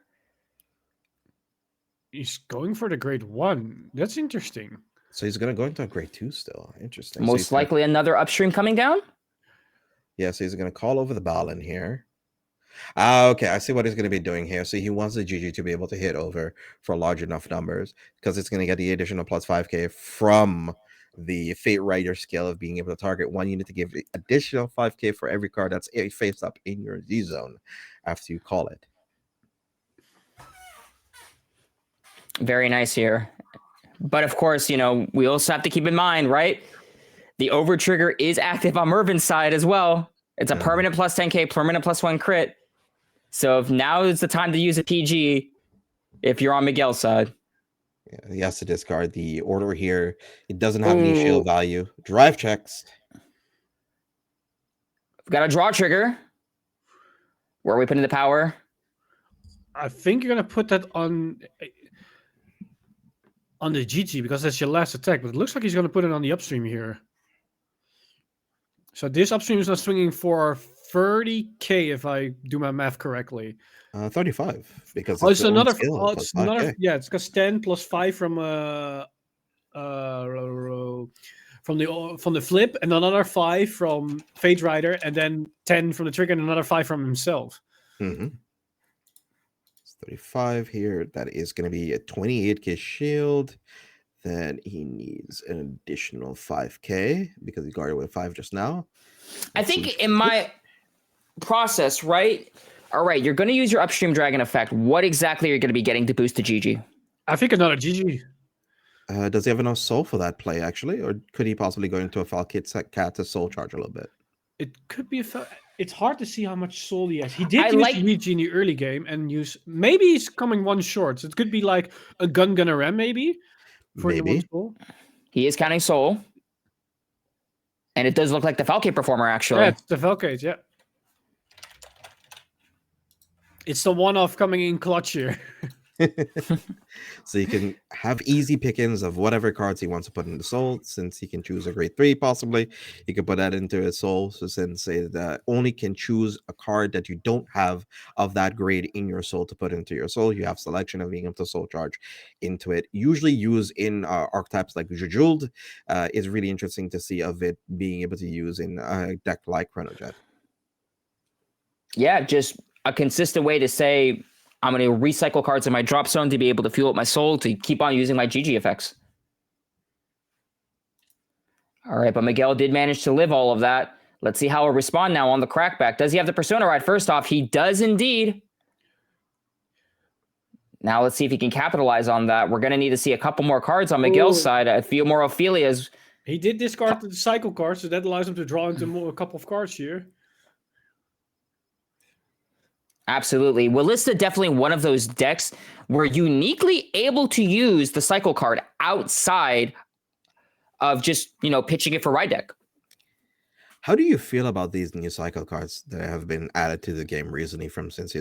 He's going for the grade 1. That's interesting. So he's going to go into a grade 2 still. Interesting. Most likely another upstream coming down? Yeah, so he's going to call over the Balin here. Okay, I see what he's going to be doing here. So he wants the GG to be able to hit over for large enough numbers, because it's going to get the additional plus 5k from the Fate Rider skill of being able to target one unit to give additional 5k for every card that's face up in your Z zone after you call it. Very nice here. But of course, we also have to keep in mind, right? The over trigger is active on Mervin's side as well. It's a permanent plus 10k, permanent plus 1 crit. So if now is the time to use a PG if you're on Miguel's side. Yeah, he has to discard the order here. It doesn't have any shield value. Drive checks. We've got a draw trigger. Where are we putting the power? I think you're going to put that on the GG, because that's your last attack. But it looks like he's going to put it on the upstream here. So this upstream is now swinging for 30k, if I do my math correctly. 35, because it's another. It's another. Yeah, it's got 10 plus 5 from the flip, and another 5 from Fate Rider, and then 10 from the trigger, and another 5 from himself. It's 35 here. That is going to be a 28k shield. Then he needs an additional 5k because he guarded with 5 just now. I think in my process, right? All right, you're going to use your upstream dragon effect. What exactly are you going to be getting to boost the GG? I think another GG. Does he have enough soul for that play, actually? Or could he possibly go into a Falkit cat to soul charge a little bit? It could be it's hard to see how much soul he has. He did use GG in the early game and maybe he's coming one short. So it could be like a gunner ram, maybe. Maybe. He is counting soul. And it does look like the Falcate performer, actually. Yeah, it's the Falcate, yeah. It's the one-off coming in clutch here. So you can have easy pickings of whatever cards he wants to put in the soul. Since he can choose a grade 3, possibly, he could put that into his soul. So since say that only can choose a card that you don't have of that grade in your soul to put into your soul, you have selection of being able to soul charge into it. Usually used in archetypes like Jejuled. Is really interesting to see of it being able to use in a deck like Chronojet. Yeah, just a consistent way to say, I'm going to recycle cards in my drop zone to be able to fuel up my soul to keep on using my GG effects. All right, but Miguel did manage to live all of that. Let's see how he'll respond now on the crackback. Does he have the Persona ride? First off, he does indeed. Now let's see if he can capitalize on that. We're going to need to see a couple more cards on Miguel's side. A few more Ophelias. He did discard the cycle card, so that allows him to draw into a couple of cards here. Absolutely. Willista definitely one of those decks we're uniquely able to use the cycle card outside of just, pitching it for ride deck. How do you feel about these new cycle cards that have been added to the game recently since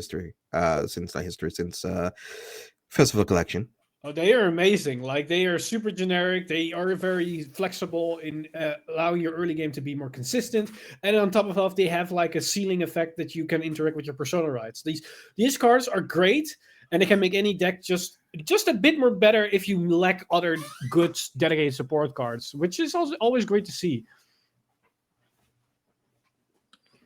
Festival Collection? Oh, they are amazing. Like, they are super generic. They are very flexible in allowing your early game to be more consistent. And on top of that, they have like a ceiling effect that you can interact with your persona rights. These cards are great, and they can make any deck just a bit more better if you lack other good dedicated support cards, which is also always great to see.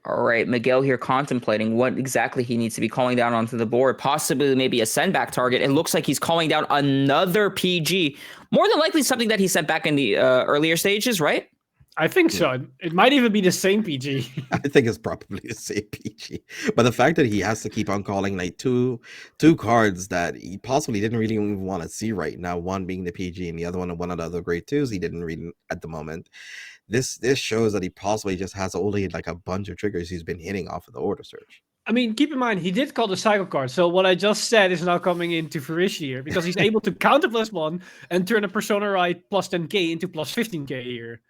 All right, Miguel here contemplating what exactly he needs to be calling down onto the board. Possibly maybe a send back target. It looks like he's calling down another PG. More than likely something that he sent back in the earlier stages, right? I think so. It might even be the same PG. I think it's probably the same PG. But the fact that he has to keep on calling like two cards that he possibly didn't really even want to see right now, one being the PG and the other one of the other grade 2s he didn't read at the moment. This shows that he possibly just has only like a bunch of triggers he's been hitting off of the order search. I mean, keep in mind, he did call the cycle card. So what I just said is now coming into fruition here because he's able to counter +1 and turn a persona right plus 10k into plus 15k here.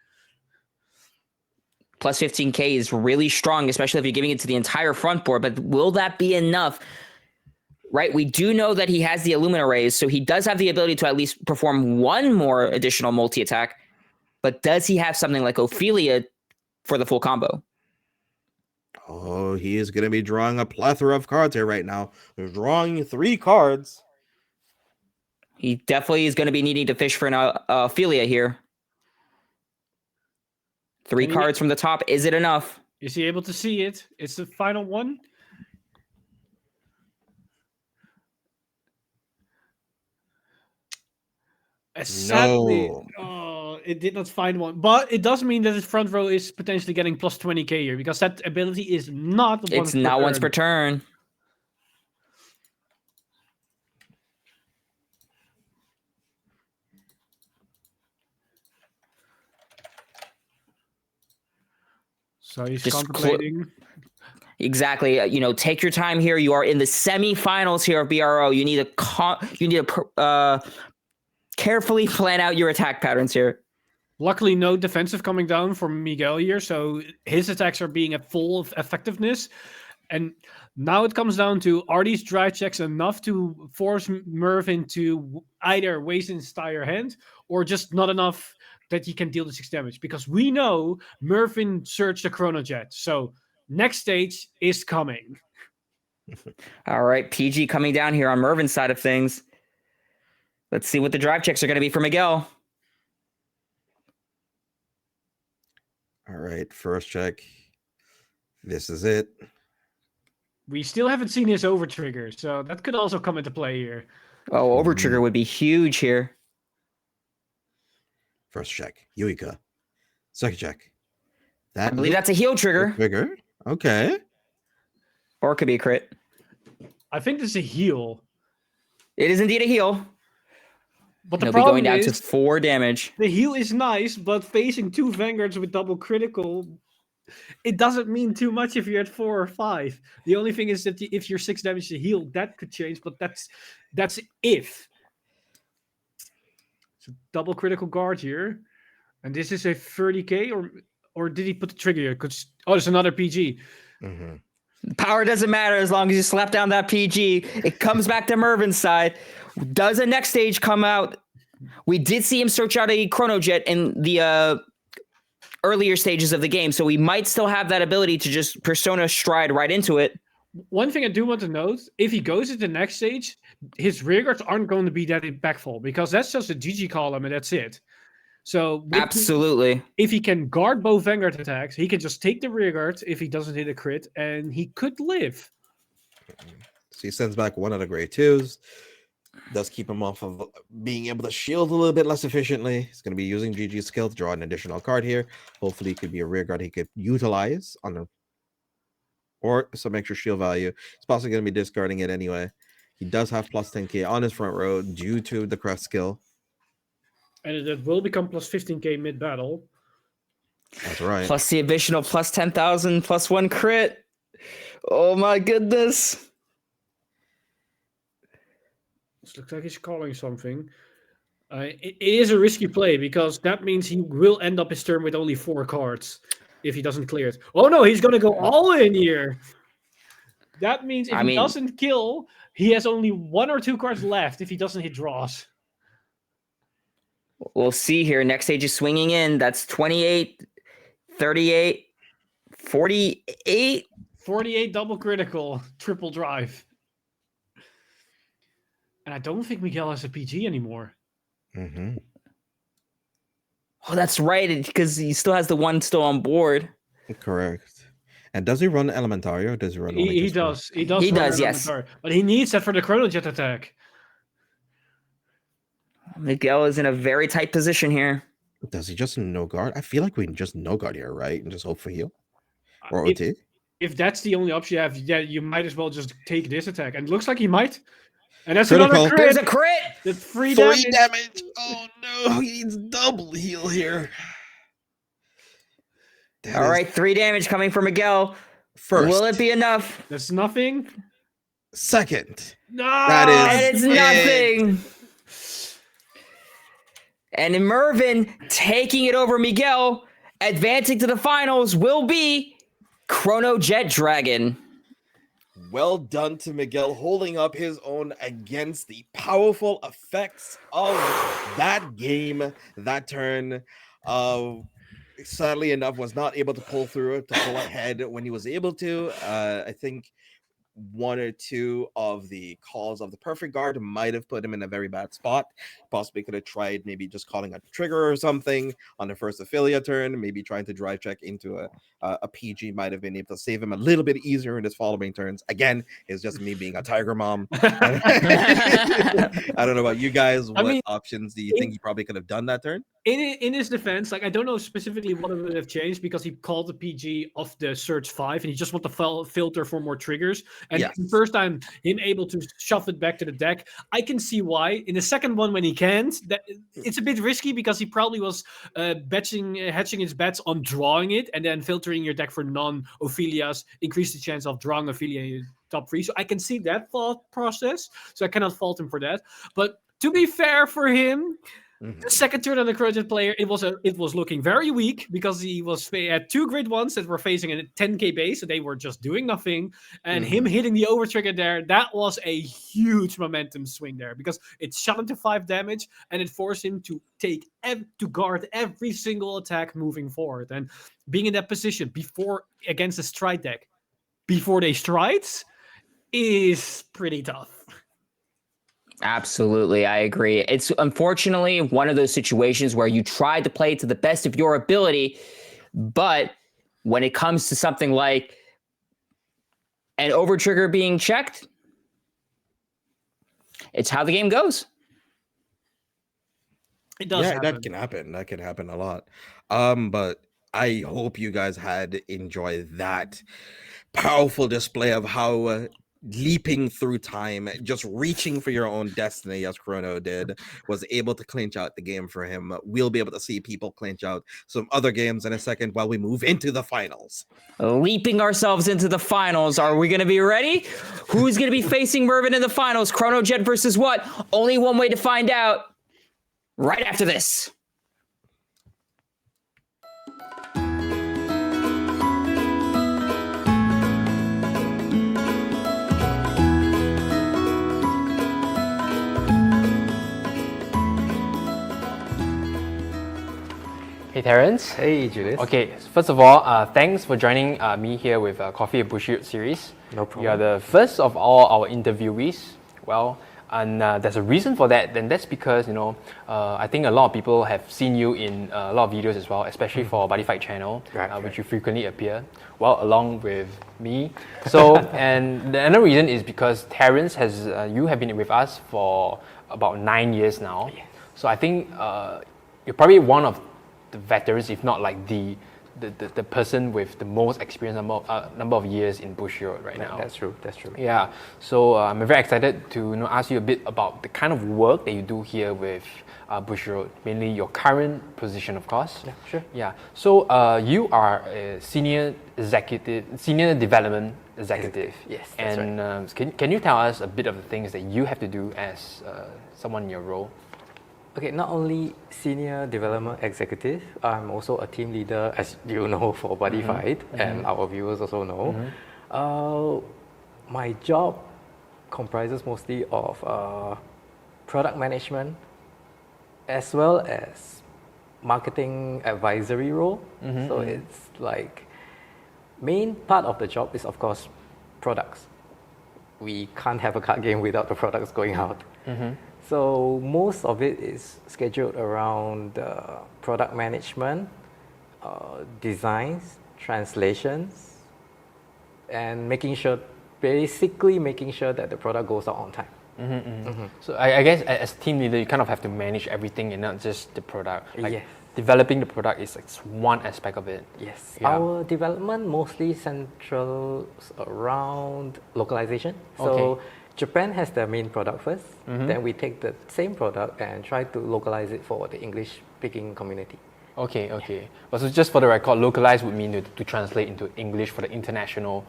Plus 15k is really strong, especially if you're giving it to the entire front board. But will that be enough? Right? We do know that he has the Illumina Rays, so he does have the ability to at least perform one more additional multi-attack. But does he have something like Ophelia for the full combo? Oh, he is going to be drawing a plethora of cards here right now. He's drawing 3 cards. He definitely is going to be needing to fish for an Ophelia here. 3 cards from the top. Is it enough? Is he able to see it? It's the final one. Sadly, it did not find one. But it does mean that his front row is potentially getting plus 20k here because that ability is not It's not once per turn. So he's contemplating. Exactly. Take your time here. You are in the semifinals here of BRO. You need to carefully plan out your attack patterns here. Luckily, no defensive coming down from Miguel here, so his attacks are being at full effectiveness. And now it comes down to, are these drive checks enough to force Mervin to either waste his entire hand or just not enough that he can deal the 6 damage? Because we know Mervin searched the Chrono Jet, so next stage is coming. All right, PG coming down here on Mervin's side of things. Let's see what the drive checks are going to be for Miguel. All right, first check. This is it. We still haven't seen his over trigger, so that could also come into play here. Oh, over trigger would be huge here. First check, Yuika. Second check. I believe that's a heal trigger. Trigger. Okay. Or it could be a crit. I think this is a heal. It is indeed a heal. But the He'll problem be going down is, to 4 damage. the heal is nice, but facing 2 Vanguards with double critical, it doesn't mean too much if you're at 4 or 5. The only thing is that if you're 6 damage to heal, that could change, but that's if. So double critical guard here. And this is a 30k, or did he put the trigger here? It's another PG. Mm-hmm. Power doesn't matter as long as you slap down that PG. It comes back to Mervin's side. Does the next stage come out? We did see him search out a Chrono Jet in the earlier stages of the game, so we might still have that ability to just Persona stride right into it. One thing I do want to note, if he goes to the next stage, his rearguards aren't going to be that impactful because that's just a GG column and that's it. So absolutely, if he can guard both Vanguard attacks, he can just take the rearguard if he doesn't hit a crit, and he could live. So he sends back one of the grade 2s. Does keep him off of being able to shield a little bit less efficiently. He's going to be using GG's skill to draw an additional card here. Hopefully, it could be a rearguard he could utilize or some extra shield value. He's possibly going to be discarding it anyway. He does have plus 10k on his front row due to the craft skill. And it will become plus 15k mid-battle. That's right. Plus the additional plus 10,000 plus 1 crit. Oh my goodness. This looks like he's calling something. It is a risky play because that means he will end up his turn with only 4 cards if he doesn't clear it. Oh no, he's gonna go all in here. That means if he doesn't kill, he has only 1 or 2 cards left if he doesn't hit draws. We'll see here. Next stage is swinging in. That's 28, 38, 48. 48 double critical, triple drive. And I don't think Miguel has a PG anymore. Mm-hmm. Oh, that's right, because he still has the one still on board. Correct. And does he run Elementario or does he run only He does. He He does, yes. But he needs that for the Chrono Jet attack. Miguel is in a very tight position here. Does he just no guard? I feel like we just no guard here, right? And just hope for heal? Or OT? If that's the only option you have, yeah, you might as well just take this attack. And it looks like he might. And that's Critical. another crit. There's a crit! That's 3 damage. Oh no, he needs double heal here. All right, 3 damage coming from Miguel. First. Will it be enough? That's nothing. Second. No! That is And it's nothing. And Mervin taking it over Miguel, advancing to the finals, will be Chrono Jet Dragon. Well done to Miguel, holding up his own against the powerful effects of that game, that turn. Sadly enough, was not able to pull through to pull ahead when he was able to. I think 1 or 2 of the calls of the perfect guard might have put him in a very bad spot. Possibly could have tried maybe just calling a trigger or something on the first affiliate turn, maybe trying to drive check into a PG might have been able to save him a little bit easier in his following turns. Again, it's just me being a tiger mom. I don't know about you guys. What options do you think he probably could have done that turn? In his defense, like I don't know specifically what it would have changed because he called the PG off the Surge 5 and he just want to filter for more triggers. And the first time him able to shove it back to the deck, I can see why. In the second one when he can't, that it's a bit risky because he probably was hedging his bets on drawing it and then filtering your deck for non-Ophelias, increase the chance of drawing Ophelia in your top 3. So I can see that thought process. So I cannot fault him for that. But to be fair for him, the second turn on the Chrono Jet player, it was looking very weak because he had 2 grade 1s that were facing a 10k base, so they were just doing nothing. And him hitting the over trigger there, that was a huge momentum swing there because it shot him to 5 damage and it forced him to to guard every single attack moving forward. And being in that position against a stride deck before they strides is pretty tough. Absolutely, I agree. It's unfortunately one of those situations where you try to play to the best of your ability, but when it comes to something like an overtrigger being checked, it's how the game goes. It does happen. That can happen. That can happen a lot. But I hope you guys had enjoyed that powerful display of how leaping through time, just reaching for your own destiny, as Chrono did, was able to clinch out the game for him. We'll be able to see people clinch out some other games in a second while we move into the finals. Leaping ourselves into the finals. Are we going to be ready? Who's going to be facing Mervin in the finals? Chrono Jet versus what? Only one way to find out. Right after this. Hey Terrence. Hey Julius. Okay, first of all, thanks for joining me here with Coffee and Bushiroad series. No problem. You are the first of all our interviewees. Well, and there's a reason for that. And that's because, I think a lot of people have seen you in a lot of videos as well, especially for Buddy Fight channel, which you frequently appear, well, along with me. So, and the other reason is because Terrence you have been with us for about 9 years now. Yes. So I think you're probably one of the veterans, if not like the the person with the most experience number of years in Bushiroad right now. That's true. Yeah. So I'm very excited to ask you a bit about the kind of work that you do here with Bushiroad, mainly your current position, of course. Yeah, sure. Yeah. So you are a senior development executive. Yes, that's and can you tell us a bit of the things that you have to do as someone in your role? Okay, not only senior development executive, I'm also a team leader, as you know, for Buddy Fight, and our viewers also know. My job comprises mostly of product management, as well as marketing advisory role. So it's like, main part of the job is, of course, products. We can't have a card game without the products going out. So most of it is scheduled around product management, designs, translations, and basically making sure that the product goes out on time. So I guess as team leader, you kind of have to manage everything and not just the product. Like Yes. developing the product is like one aspect of it. Yes, Yeah. our development mostly central around localization. So Okay. Japan has their main product first, then we take the same product and try to localize it for the English-speaking community. Okay. But so just for the record, localize would mean to translate into English for the international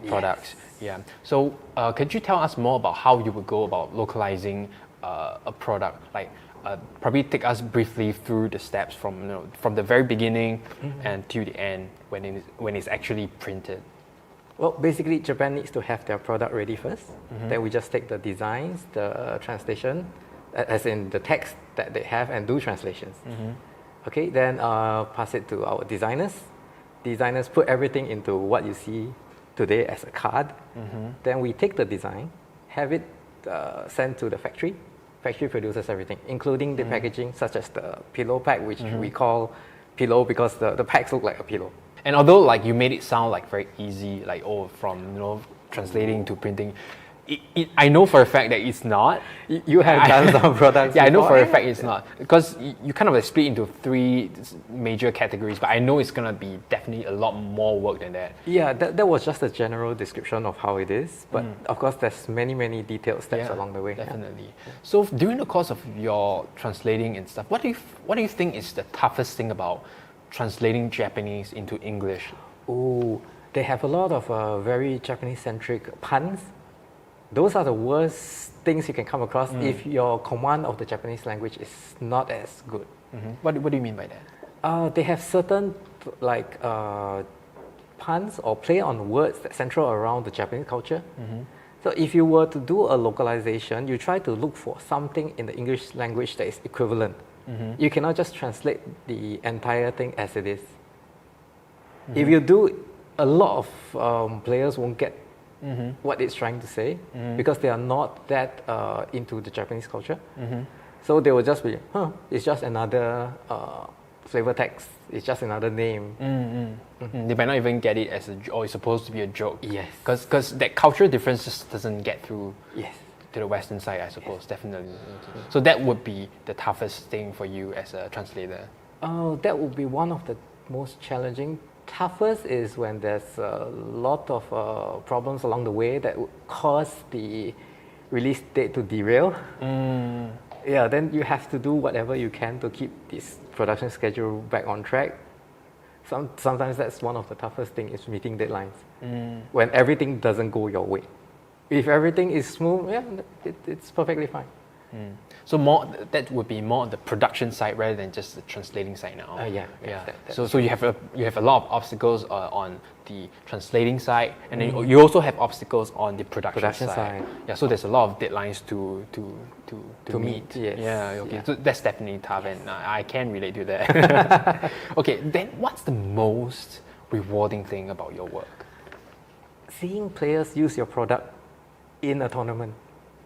products. Yeah. So could you tell us more about how you would go about localizing a product? Like probably take us briefly through the steps from the very beginning and to the end when it's actually printed. Well, basically, Japan needs to have their product ready first. Then we just take the designs, the translation, as in the text that they have, and do translations. Okay, then pass it to our designers. Designers put everything into what you see today as a card. Then we take the design, have it sent to the factory. Factory produces everything, including the packaging, such as the pillow pack, which we call pillow because the packs look like a pillow. And although like you made it sound like very easy, like from translating to printing, I know for a fact that it's not. You have done some products. Yeah, I know before. for a fact it's not, because you kind of like split into 3 major categories. But I know it's gonna be definitely a lot more work than that. Yeah, that was just a general description of how it is. But of course, there's many detailed steps along the way. Definitely. So during the course of your translating and stuff, what do you think is the toughest thing about translating Japanese into English? Oh, they have a lot of very Japanese-centric puns. Those are the worst things you can come across if your command of the Japanese language is not as good. What do you mean by that? They have certain puns or play on words that central around the Japanese culture. So if you were to do a localization, you try to look for something in the English language that is equivalent. You cannot just translate the entire thing as it is. If you do, a lot of players won't get what it's trying to say because they are not that into the Japanese culture. So they will just be, it's just another flavor text. It's just another name. They might not even get it as it's supposed to be a joke. Yes. Because that cultural difference just doesn't get through. Yes. To the Western side, I suppose, definitely. So that would be the toughest thing for you as a translator. That would be one of the most challenging. Toughest is when there's a lot of problems along the way that would cause the release date to derail. Yeah, then you have to do whatever you can to keep this production schedule back on track. Sometimes that's one of the toughest things, is meeting deadlines. When everything doesn't go your way. If everything is smooth, it's perfectly fine. So that would be more on the production side rather than just the translating side now. Yeah. So you have a lot of obstacles on the translating side, and then you also have obstacles on the production side. Yeah. So there's a lot of deadlines to meet. Yes. Yeah. Okay. So that's definitely tough, and I can relate to that. Okay. Then what's the most rewarding thing about your work? Seeing players use your product in a tournament,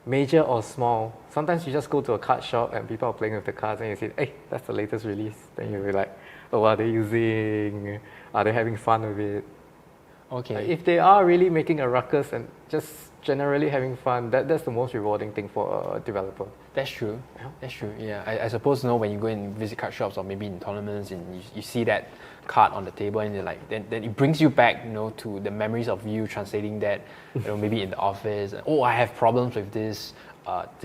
major or small. Sometimes you just go to a card shop and people are playing with the cards and you say, hey, that's the latest release. Then you'll be like, oh, are they using? Are they having fun with it? Okay. If they are really making a ruckus and just generally having fun, that's the most rewarding thing for a developer. That's true. That's true. Yeah, I suppose when you go and visit card shops or maybe in tournaments and you see that card on the table and you're like, then it brings you back, to the memories of you translating that, maybe in the office. Oh, I have problems with this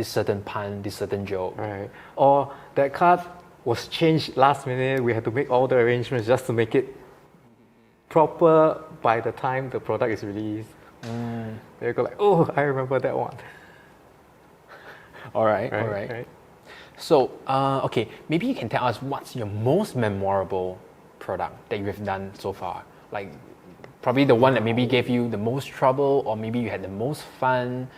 certain pun, this certain joke. Right. Or that card was changed last minute. We had to make all the arrangements just to make it proper by the time the product is released. They go like, oh, I remember that one. All right. So, okay, maybe you can tell us what's your most memorable product that you have done so far. Like, probably the one that maybe gave you the most trouble, or maybe you had the most fun.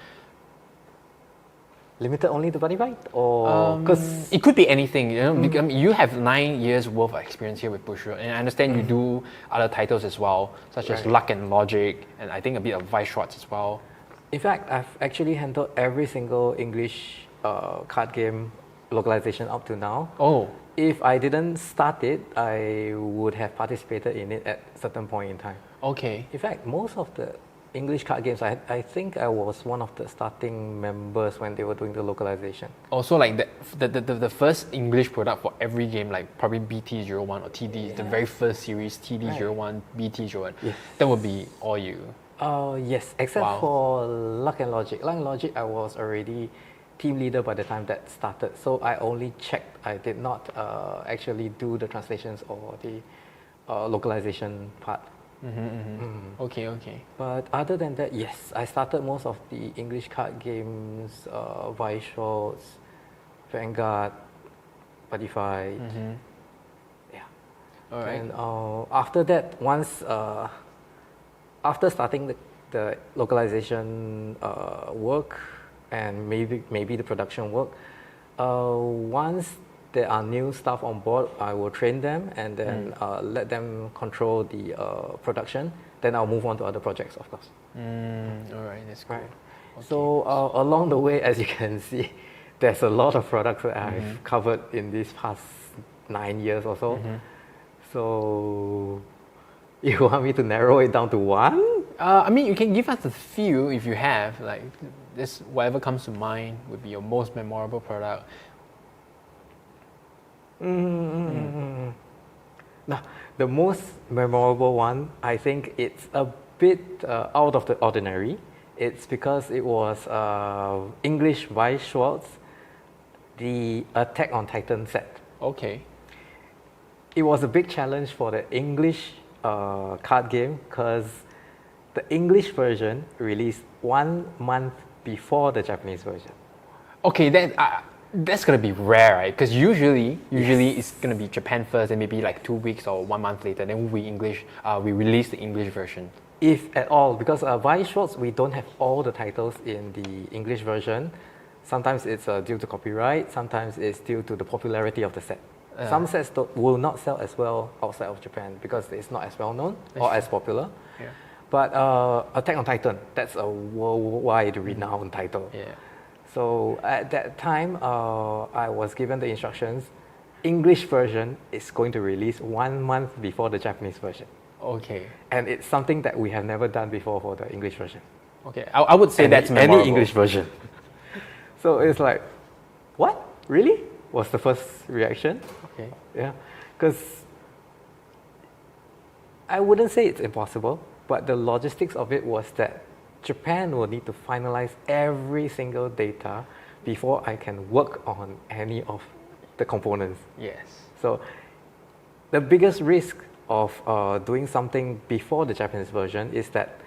Limited only to Buddy Fight? Or because it could be anything, because you have 9 years worth of experience here with Bushiroad, and I understand you do other titles as well, such as Luck and Logic, and I think a bit of Weiss Schwarz as well. in fact, I've actually handled every single English card game localization up to now. Oh. If I didn't start it, I would have participated in it at a certain point in time. Okay. In fact, most of the English card games, I think I was one of the starting members when they were doing the localization. Also, like the first English product for every game, like probably BT01 or TD, the very first series, TD01, BT01, that would be all you. Yes, except for Luck and Logic. Luck and Logic, I was already team leader by the time that started, so I only checked. I did not actually do the translations or the localization part. Okay. But other than that, yes, I started most of the English card games, Weiss Schwarz, Vanguard, Cardfight. Yeah. All right. And after that, once after starting the localization work and maybe the production work, once there are new staff on board, I will train them and then let them control the production. Then I'll move on to other projects, of course. All right, that's cool. Right. Okay. So along the way, as you can see, there's a lot of products that I've covered in these past 9 years or so. So you want me to narrow it down to one? I mean, you can give us a few if you have. Like this, whatever comes to mind would be your most memorable product. Now, the most memorable one, I think it's a bit out of the ordinary. It's because it was English Weiss Schwarz, the Attack on Titan set. Okay. It was a big challenge for the English card game because the English version released 1 month before the Japanese version. Okay, that's gonna be rare, right? Because usually it's gonna be Japan first, and maybe like 2 weeks or 1 month later, then we release the English version. If at all, because Weiss Schwarz, we don't have all the titles in the English version. Sometimes it's due to copyright, sometimes it's due to the popularity of the set. Some sets will not sell as well outside of Japan because it's not as well known or as popular. Yeah. But Attack on Titan, that's a worldwide renowned title. Yeah. So at that time, I was given the instructions, English version is going to release 1 month before the Japanese version. Okay. And it's something that we have never done before for the English version. Okay, I would say that's memorable. Any English version. So it's like, what? Really? Was the first reaction. Okay. Yeah. Because I wouldn't say it's impossible, but the logistics of it was that Japan will need to finalize every single data before I can work on any of the components. Yes. So the biggest risk of doing something before the Japanese version is that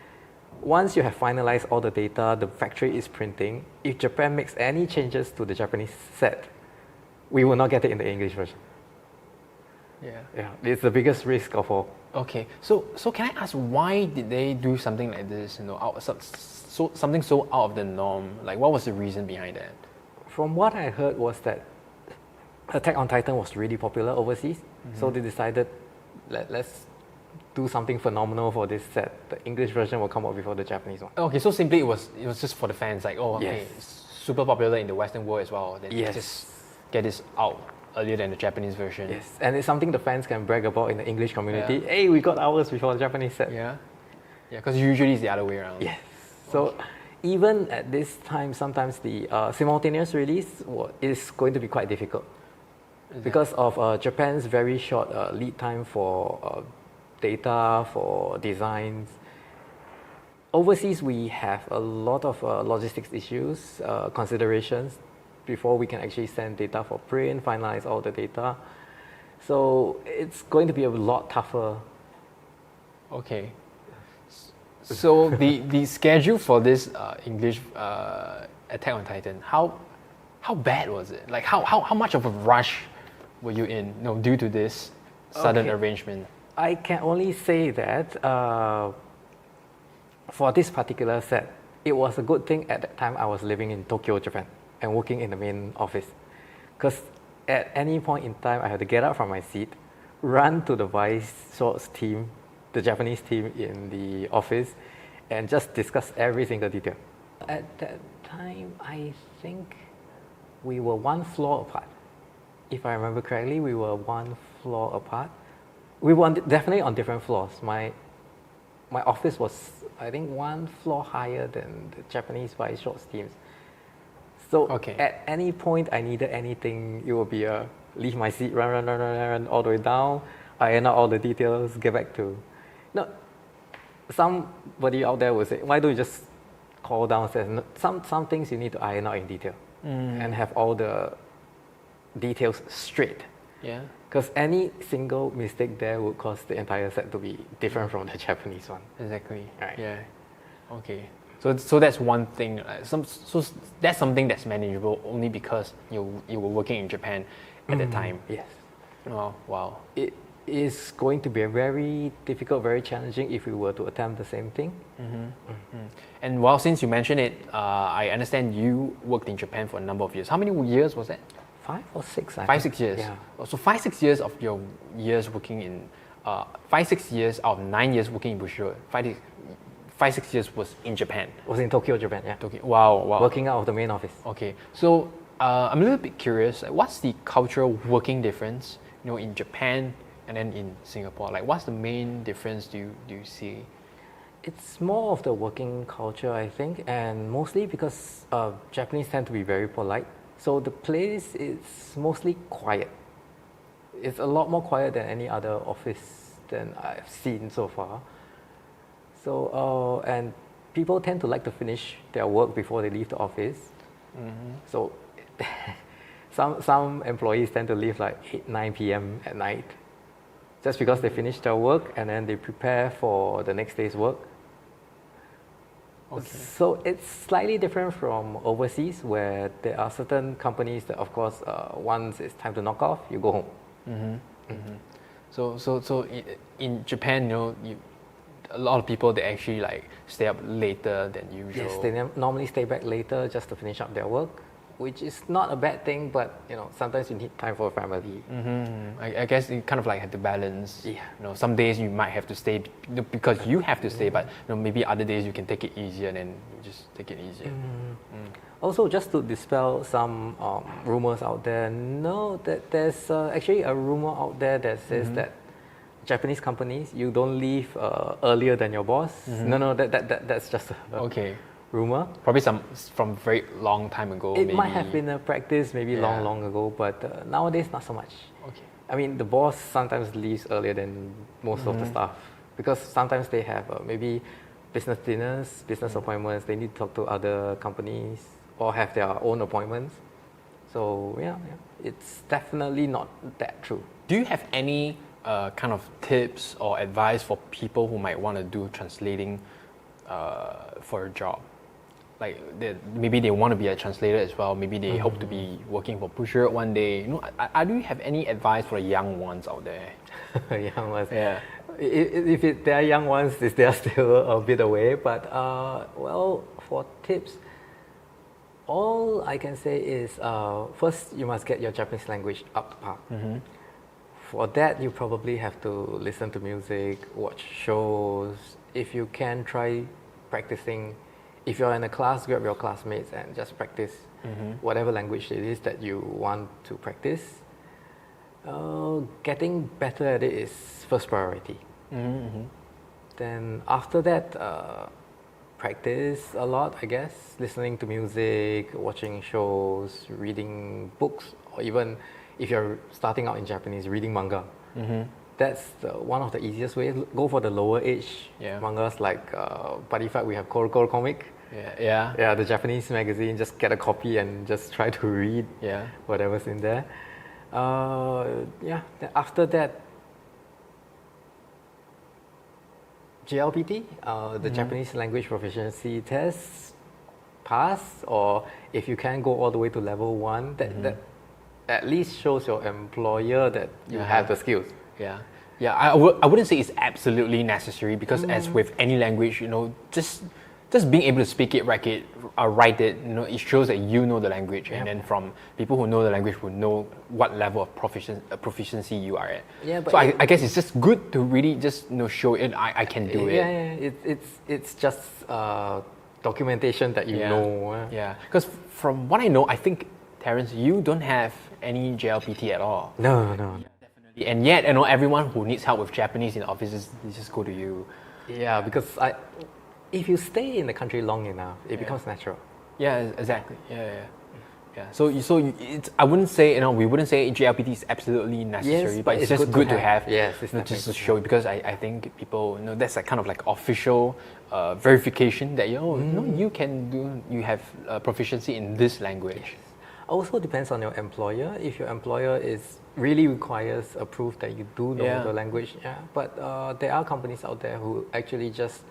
once you have finalized all the data, the factory is printing, if Japan makes any changes to the Japanese set, we will not get it in the English version. Yeah, it's the biggest risk of all. Okay, so can I ask, why did they do something like this? Something so out of the norm. Like, what was the reason behind that? From what I heard was that Attack on Titan was really popular overseas, so they decided let's do something phenomenal for this set. The English version will come out before the Japanese one. Okay, so simply it was just for the fans. Like, oh, okay, it's super popular in the Western world as well. Then just get this out earlier than the Japanese version. Yes, and it's something the fans can brag about in the English community. Hey, we got ours before the Japanese set. Yeah. Yeah, because usually it's the other way around. Yes. So even at this time, sometimes the simultaneous release is going to be quite difficult because of Japan's very short lead time for data, for designs. Overseas, we have a lot of logistics issues, considerations before we can actually send data for print, finalize all the data. So it's going to be a lot tougher. Okay. So the schedule for this English Attack on Titan, how bad was it? Like how much of a rush were you in? Due to this sudden arrangement. I can only say that for this particular set, it was a good thing at that time I was living in Tokyo, Japan, and working in the main office. Because at any point in time, I had to get up from my seat, run to the Weiss Schwarz team, the Japanese team in the office, and just discuss every single detail. At that time, I think we were one floor apart. If I remember correctly, we were one floor apart. We were definitely on different floors. My office was, I think, one floor higher than the Japanese Weiss Schwarz teams. So at any point I needed anything, it would be leave my seat, run all the way down, iron out all the details, get back to. No, somebody out there will say, why don't you just call downstairs? No, some things you need to iron out in detail and have all the details straight. Yeah. Because any single mistake there would cause the entire set to be different from the Japanese one. Exactly. Right. Yeah. Okay. So that's one thing. So that's something that's manageable only because you were working in Japan at the time. Yes. Oh wow. It is going to be very difficult, very challenging if we were to attempt the same thing. And since you mentioned it, I understand you worked in Japan for a number of years. How many years was that? 5 or 6. 5, 6 years. Yeah. So 5, 6 years of your years working in 5, 6 years out of 9 years working in Bushiroad. 5, 6 years was in Japan. Was in Tokyo, Japan. Yeah. Tokyo. Wow. Working out of the main office. Okay. So I'm a little bit curious. What's the cultural working difference? In Japan and then in Singapore. Like, what's the main difference do you see? It's more of the working culture, I think, and mostly because Japanese tend to be very polite. So the place is mostly quiet. It's a lot more quiet than any other office than I've seen so far. So and people tend to like to finish their work before they leave the office. So some employees tend to leave like 8, 9 p.m. at night, just because they finish their work and then they prepare for the next day's work. Okay. So it's slightly different from overseas, where there are certain companies that, of course, once it's time to knock off, you go home. So in Japan, a lot of people, they actually like stay up later than usual. Yes, they normally stay back later just to finish up their work, which is not a bad thing, but sometimes you need time for a family. I guess you kind of like have to balance. Yeah. Some days you might have to stay because you have to stay, but maybe other days you can take it easier and then you just take it easier. Also, just to dispel some rumors out there, that there's actually a rumor out there that says that Japanese companies, you don't leave earlier than your boss. No, that's just a rumor. Probably from very long time ago. It might have been a practice maybe long ago, but nowadays not so much. Okay. I mean, the boss sometimes leaves earlier than most of the staff because sometimes they have maybe business dinners, business appointments. They need to talk to other companies or have their own appointments. So yeah, it's definitely not that true. Do you have any kind of tips or advice for people who might want to do translating for a job? Like maybe they want to be a translator as well. Maybe they hope to be working for Bushiroad one day. Do you have any advice for the young ones out there? Young ones. Yeah. If they are young ones, they are still a bit away. But for tips, all I can say is first you must get your Japanese language up to par. For that, you probably have to listen to music, watch shows. If you can, try practicing. If you're in a class, grab your classmates and just practice whatever language it is that you want to practice. Getting better at it is first priority. Then after that, practice a lot, I guess. Listening to music, watching shows, reading books, or even if you're starting out in Japanese, reading manga. That's one of the easiest ways. Go for the lower age mangas like Buddy Fight. We have Koro Comic. Yeah, the Japanese magazine. Just get a copy and just try to read whatever's in there. Then after that, JLPT, the Japanese language proficiency test, pass, or if you can go all the way to level 1, that at least shows your employer that you have the skills. Yeah, I wouldn't say it's absolutely necessary because as with any language, just being able to speak it, write it, it shows that you know the language, and then from people who know the language will know what level of proficiency you are at. So I guess it's just good to really just show it. I can do it. It's just documentation that you know. Yeah, because from what I know, I think Terence, you don't have any JLPT at all. No. Definitely, and yet everyone who needs help with Japanese in offices, they just go to you. Yeah, because if you stay in the country long enough, it becomes natural. Yeah, exactly. Yeah. So it's, I wouldn't say we wouldn't say JLPT is absolutely necessary, but it's just good to have. Yes, it's just to show, because I think people that's like kind of like official verification that you can do, you have proficiency in this language. Also depends on your employer. If your employer really requires a proof that you do know the language, but there are companies out there who actually just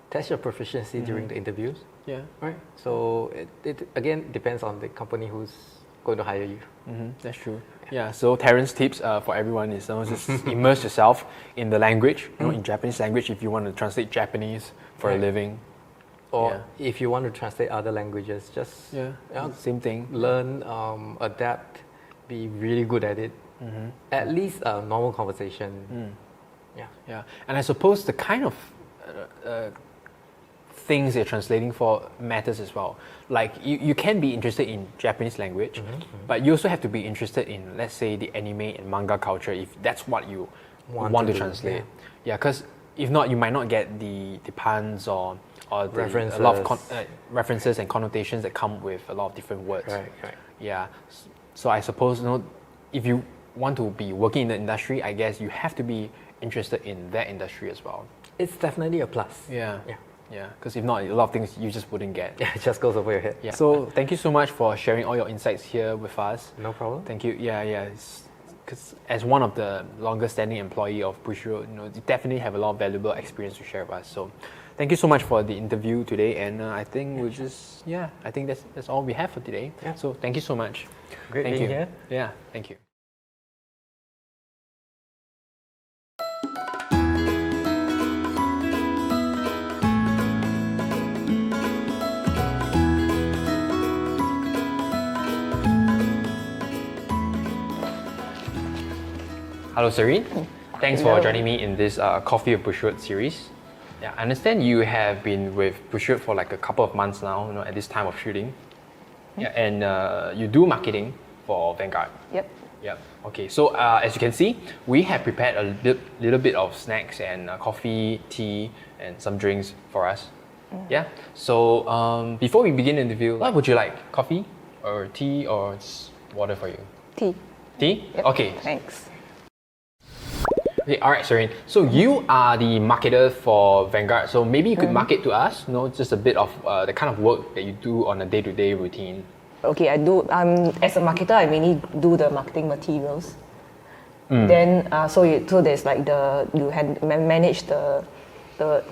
test your proficiency during the interviews. Yeah. Right. So it again depends on the company who's going to hire you. That's true. Yeah. So Terence tips for everyone is just immerse yourself in the language, in Japanese language if you want to translate Japanese for a living. Or if you want to translate other languages, just same thing. Learn, adapt, be really good at it. At least a normal conversation. Yeah. And I suppose the kind of things you're translating for matters as well. Like you can be interested in Japanese language, but you also have to be interested in, let's say, the anime and manga culture if that's what you want to translate. Yeah, because if not, you might not get the puns or references. A lot of references and connotations that come with a lot of different words. Right. Yeah. So I suppose if you want to be working in the industry, I guess you have to be interested in that industry as well. It's definitely a plus. Yeah. Because if not, a lot of things you just wouldn't get. Yeah, it just goes over your head. Yeah. So thank you so much for sharing all your insights here with us. No problem. Thank you. Yeah. Because as one of the longest standing employee of Bushiroad, you definitely have a lot of valuable experience to share with us. So thank you so much for the interview today. And I think we'll just, I think that's all we have for today. Yeah. So thank you so much. Great being here. Yeah, thank you. Hello, Serene. Thanks for joining me in this Coffee of Bushiroad series. Yeah, I understand you have been with Bushiroad for like a couple of months now, at this time of shooting. Yeah, and you do marketing for Vanguard. Yep. Okay, so as you can see, we have prepared a little bit of snacks and coffee, tea, and some drinks for us. Yeah. So before we begin the interview, what would you like? Coffee or tea or just water for you? Tea. Tea? Yep. Okay. Thanks. Okay, all right, Serene. So you are the marketer for Vanguard. So maybe you could market to us, just a bit of the kind of work that you do on a day-to-day routine. Okay, I do. As a marketer, I mainly do the marketing materials. Then, so there's like you manage the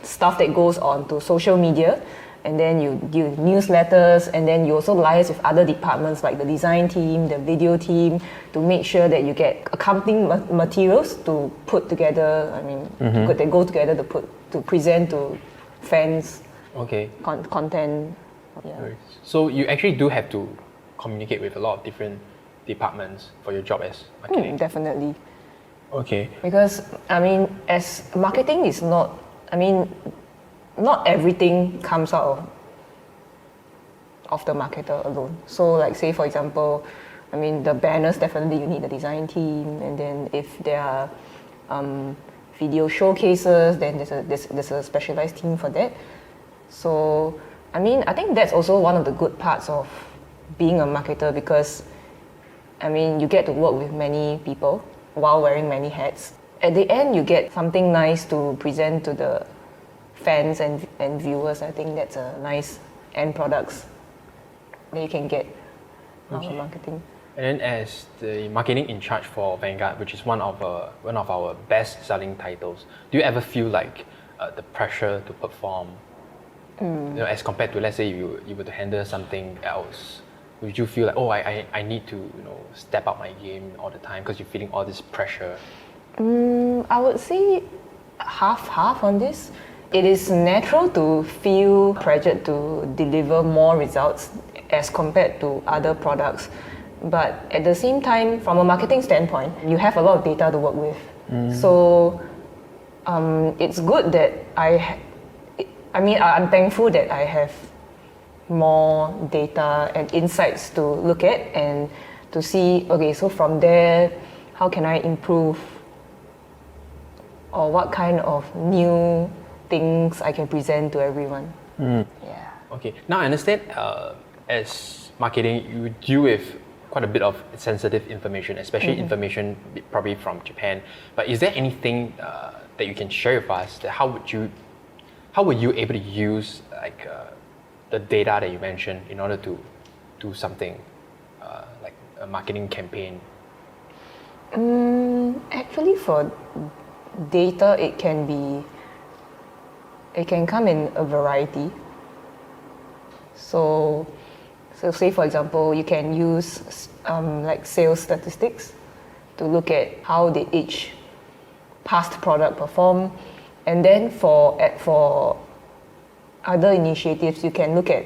stuff that goes on to social media, and then you do newsletters, and then you also liaise with other departments like the design team, the video team, to make sure that you get accompanying materials to put together. They go together to present to fans. Okay. Content. Yeah. So you actually do have to communicate with a lot of different departments for your job as marketing. Definitely. Okay. Because as marketing is not everything comes out of the marketer alone. So like say for example, the banners, definitely you need the design team, and then if there are video showcases, then there's a specialized team for that. So, I mean, I think that's also one of the good parts of being a marketer, because, I mean, you get to work with many people while wearing many hats. At the end, you get something nice to present to the fans and viewers. I think that's a nice end products that you can get out of marketing. And then as the marketing in charge for Vanguard, which is one of our best-selling titles, do you ever feel like the pressure to perform, as compared to, let's say, you were to handle something else? Would you feel like, oh, I need to step up my game all the time because you're feeling all this pressure? I would say half on this. It is natural to feel pressured to deliver more results as compared to other products. But at the same time, from a marketing standpoint, you have a lot of data to work with. So it's good that I'm thankful that I have more data and insights to look at and to see, okay, so from there, how can I improve, or what kind of new things I can present to everyone. Yeah. Okay, now I understand as marketing, you deal with quite a bit of sensitive information, especially information probably from Japan. But is there anything that you can share with us? That how were you able to use the data that you mentioned in order to do something like a marketing campaign? Actually, for data, it can come in a variety. So say for example, you can use like sales statistics to look at how did each past product perform, and then for other initiatives, you can look at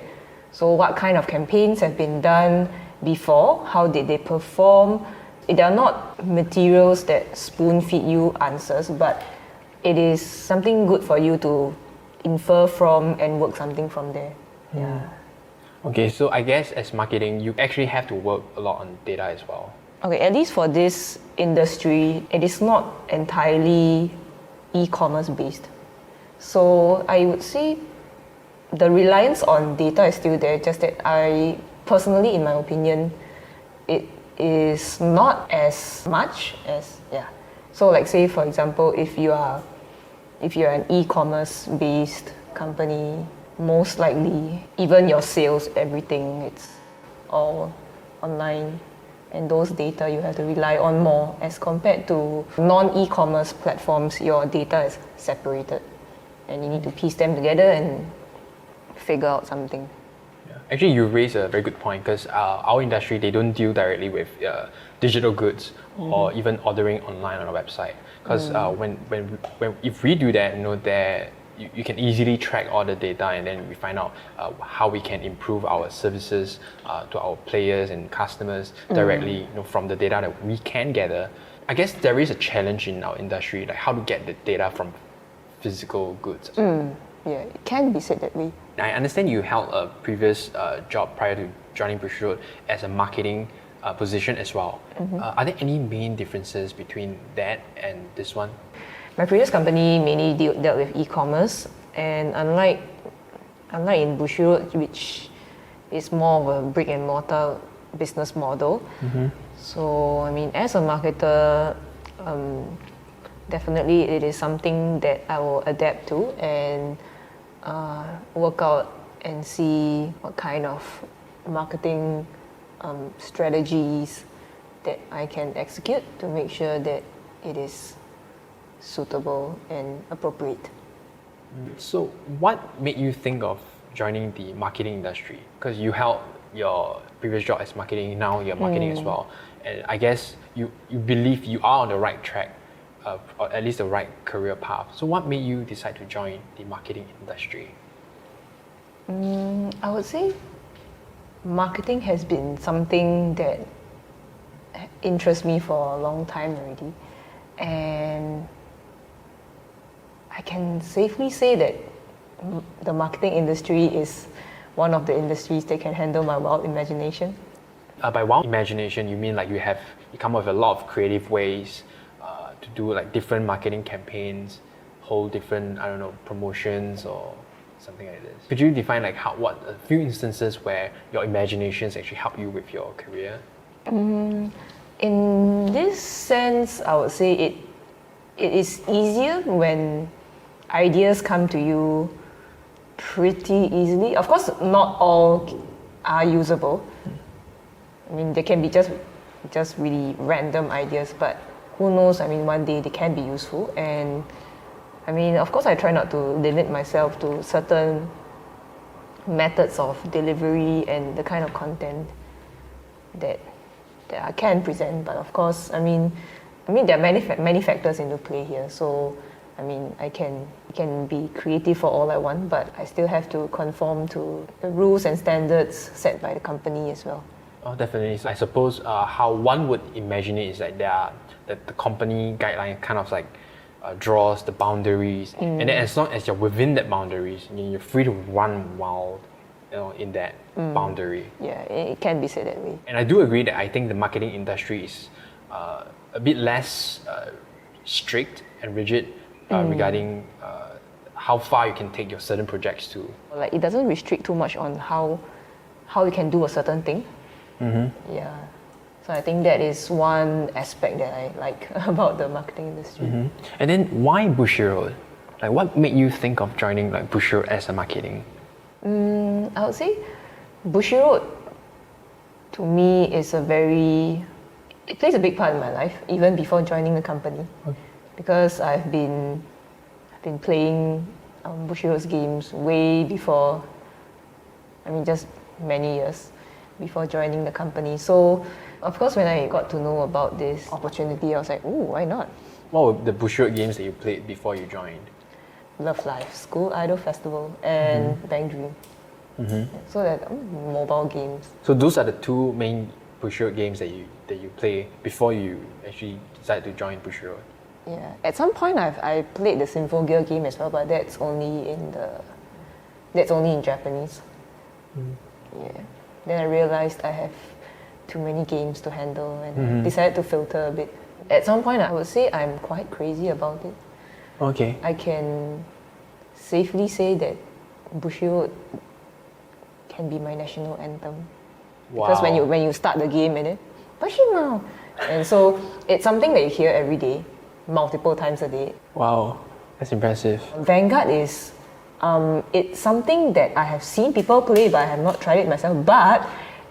what kind of campaigns have been done before, how did they perform. They are not materials that spoon feed you answers, but it is something good for you to infer from and work something from there. Yeah. Okay, so I guess as marketing, you actually have to work a lot on data as well. Okay, at least for this industry, it is not entirely e-commerce based. So I would say the reliance on data is still there, just that I personally, in my opinion, it is not as much as, So like say for example, if you're an e-commerce based company, most likely even your sales, everything, it's all online, and those data you have to rely on more as compared to non-e-commerce platforms. Your data is separated and you need to piece them together and figure out something. Actually, you raise a very good point, because our industry, they don't deal directly with digital goods or even ordering online on a website. Because if we do that, you can easily track all the data, and then we find out how we can improve our services to our players and customers directly from the data that we can gather. I guess there is a challenge in our industry, like how to get the data from physical goods. Yeah, it can be said that way. I understand you held a previous job prior to joining Bushiroad as a marketing position as well. Are there any main differences between that and this one? My previous company mainly dealt with e-commerce, and unlike in Bushiroad, which is more of a brick and mortar business model. So I mean, as a marketer, definitely it is something that I will adapt to and work out and see what kind of marketing strategies that I can execute to make sure that it is suitable and appropriate. So what made you think of joining the marketing industry? Because you held your previous job as marketing, now you're marketing as well. And I guess you believe you are on the right track, or at least the right career path. So what made you decide to join the marketing industry? I would say marketing has been something that interests me for a long time already. And I can safely say that the marketing industry is one of the industries that can handle my wild imagination. By wild imagination, you mean like you come up with a lot of creative ways to do like different marketing campaigns, hold different, I don't know, promotions or something like this. Could you define like what a few instances where your imaginations actually help you with your career? In this sense, I would say it is easier when ideas come to you pretty easily. Of course, not all are usable. I mean, they can be just really random ideas, but who knows? I mean, one day they can be useful. And I mean, of course, I try not to limit myself to certain methods of delivery and the kind of content that I can present. But of course, I mean, there are many factors into play here. So, I mean, I can be creative for all I want, but I still have to conform to the rules and standards set by the company as well. Oh, definitely. So I suppose how one would imagine it is like that the company guideline kind of like draws the boundaries, and then as long as you're within that boundaries, you're free to run wild, in that boundary. Yeah, it can be said that way. And I do agree that I think the marketing industry is a bit less strict and rigid regarding how far you can take your certain projects to. Like, it doesn't restrict too much on how you can do a certain thing. Yeah. So I think that is one aspect that I like about the marketing industry. And then why Bushiroad? Like, what made you think of joining like Bushiroad as a marketing? I would say Bushiroad to me is it plays a big part in my life, even before joining the company. Because I've been playing Bushiroad's games way before, I mean, just many years before joining the company. So, of course, when I got to know about this opportunity, I was like, ooh, why not? What were the Bushiroad games that you played before you joined? Love Life, School Idol Festival, and Bang Dream. So that mobile games. So those are the two main Bushiroad games that you play before you actually decided to join Bushiroad. Yeah. At some point, I played the Symphogear game as well, but that's only in Japanese. Yeah. Then I realized I have too many games to handle and decided to filter a bit. At some point, I would say I'm quite crazy about it. Okay. I can safely say that Bushiroad can be my national anthem. Wow. Because when you start the game and then Bushiroad, and so it's something that you hear every day, multiple times a day. Wow, that's impressive. Vanguard is it's something that I have seen people play, but I have not tried it myself. But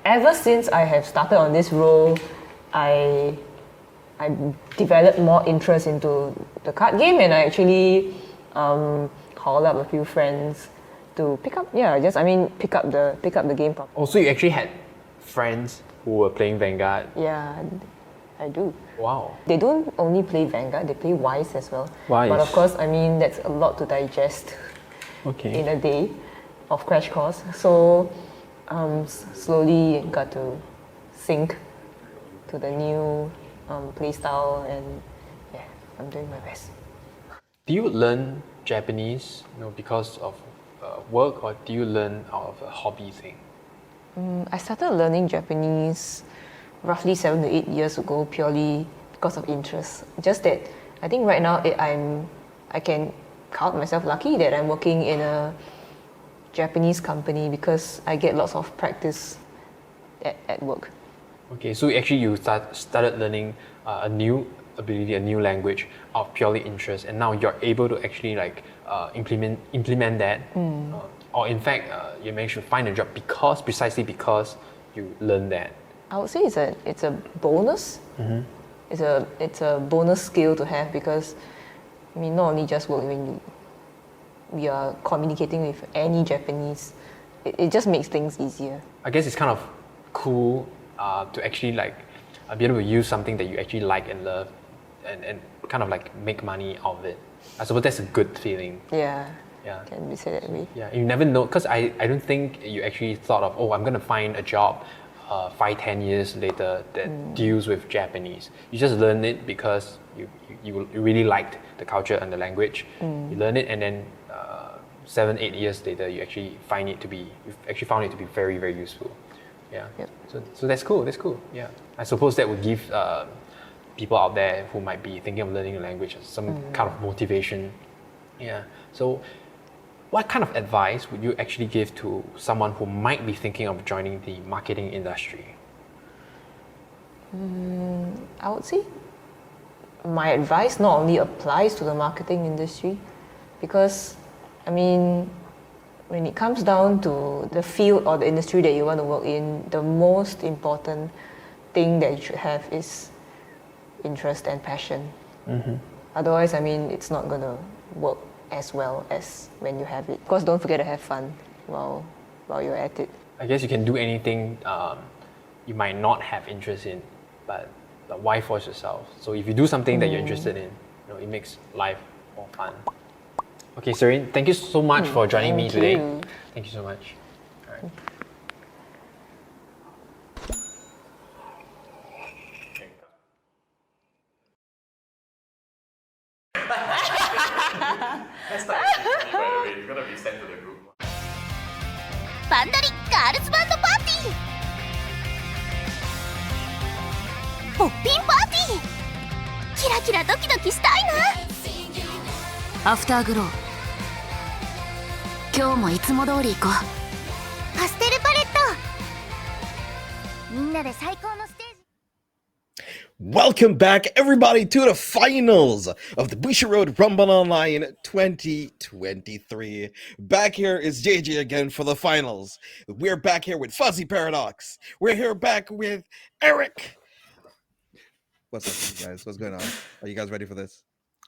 ever since I have started on this role, I developed more interest into the card game, and I actually called up a few friends to pick up the game. Also, you actually had friends who were playing Vanguard. Yeah, I do. Wow. They don't only play Vanguard, they play Weiss as well. Weiss. But of course, I mean, that's a lot to digest in a day of Crash Course. So slowly got to sync to the new playstyle, and yeah, I'm doing my best. Do you learn Japanese because of work, or do you learn out of a hobby thing? I started learning Japanese roughly 7 to 8 years ago, purely because of interest. Just that I think right now I can count myself lucky that I'm working in a Japanese company because I get lots of practice at work. Okay, so actually you started learning a new ability, a new language out of purely interest, and now you're able to actually implement that, or in fact you managed to find a job precisely because you learned that. I would say it's a bonus. It's a bonus skill to have, because I mean, not only just work when we are communicating with any Japanese, it just makes things easier. I guess it's kind of cool to actually be able to use something that you actually like and love, and kind of make money out of it. I suppose that's a good feeling. Yeah. Yeah. Can we say that way? Yeah, you never know, because I don't think you actually thought of, I'm going to find a job 5-10 years later that deals with Japanese. You just learn it because you really liked the culture and the language. You learn it, and then 7-8 years later you actually found it to be very, very useful. Yeah. Yep. So that's cool. Yeah. I suppose that would give people out there who might be thinking of learning a language as some kind of motivation. Yeah. So what kind of advice would you actually give to someone who might be thinking of joining the marketing industry? I would say my advice not only applies to the marketing industry, because I mean, when it comes down to the field or the industry that you want to work in, the most important thing that you should have is interest and passion. Otherwise, I mean, it's not going to work as well as when you have it. Of course, don't forget to have fun while you're at it. I guess you can do anything you might not have interest in, but why force yourself? So if you do something that you're interested in, it makes life more fun. Okay, Serene, thank you so much for joining me today. Thank you so much. All right. That's not actually, by the way. It's gonna be sent to the group. バンダリガールズバンドパーティーポッピンパーティーキラキラドキドキしたいなアフターグロー今日もいつも通り行こうパステルパレットみんなで最高のステージ Welcome back, everybody, to the finals of the Bushiroad Rumble Online 2023. Back here is JJ again for the finals. We're back here with Fuzzy Paradox. We're here back with Eric. What's up, you guys? What's going on? Are you guys ready for this?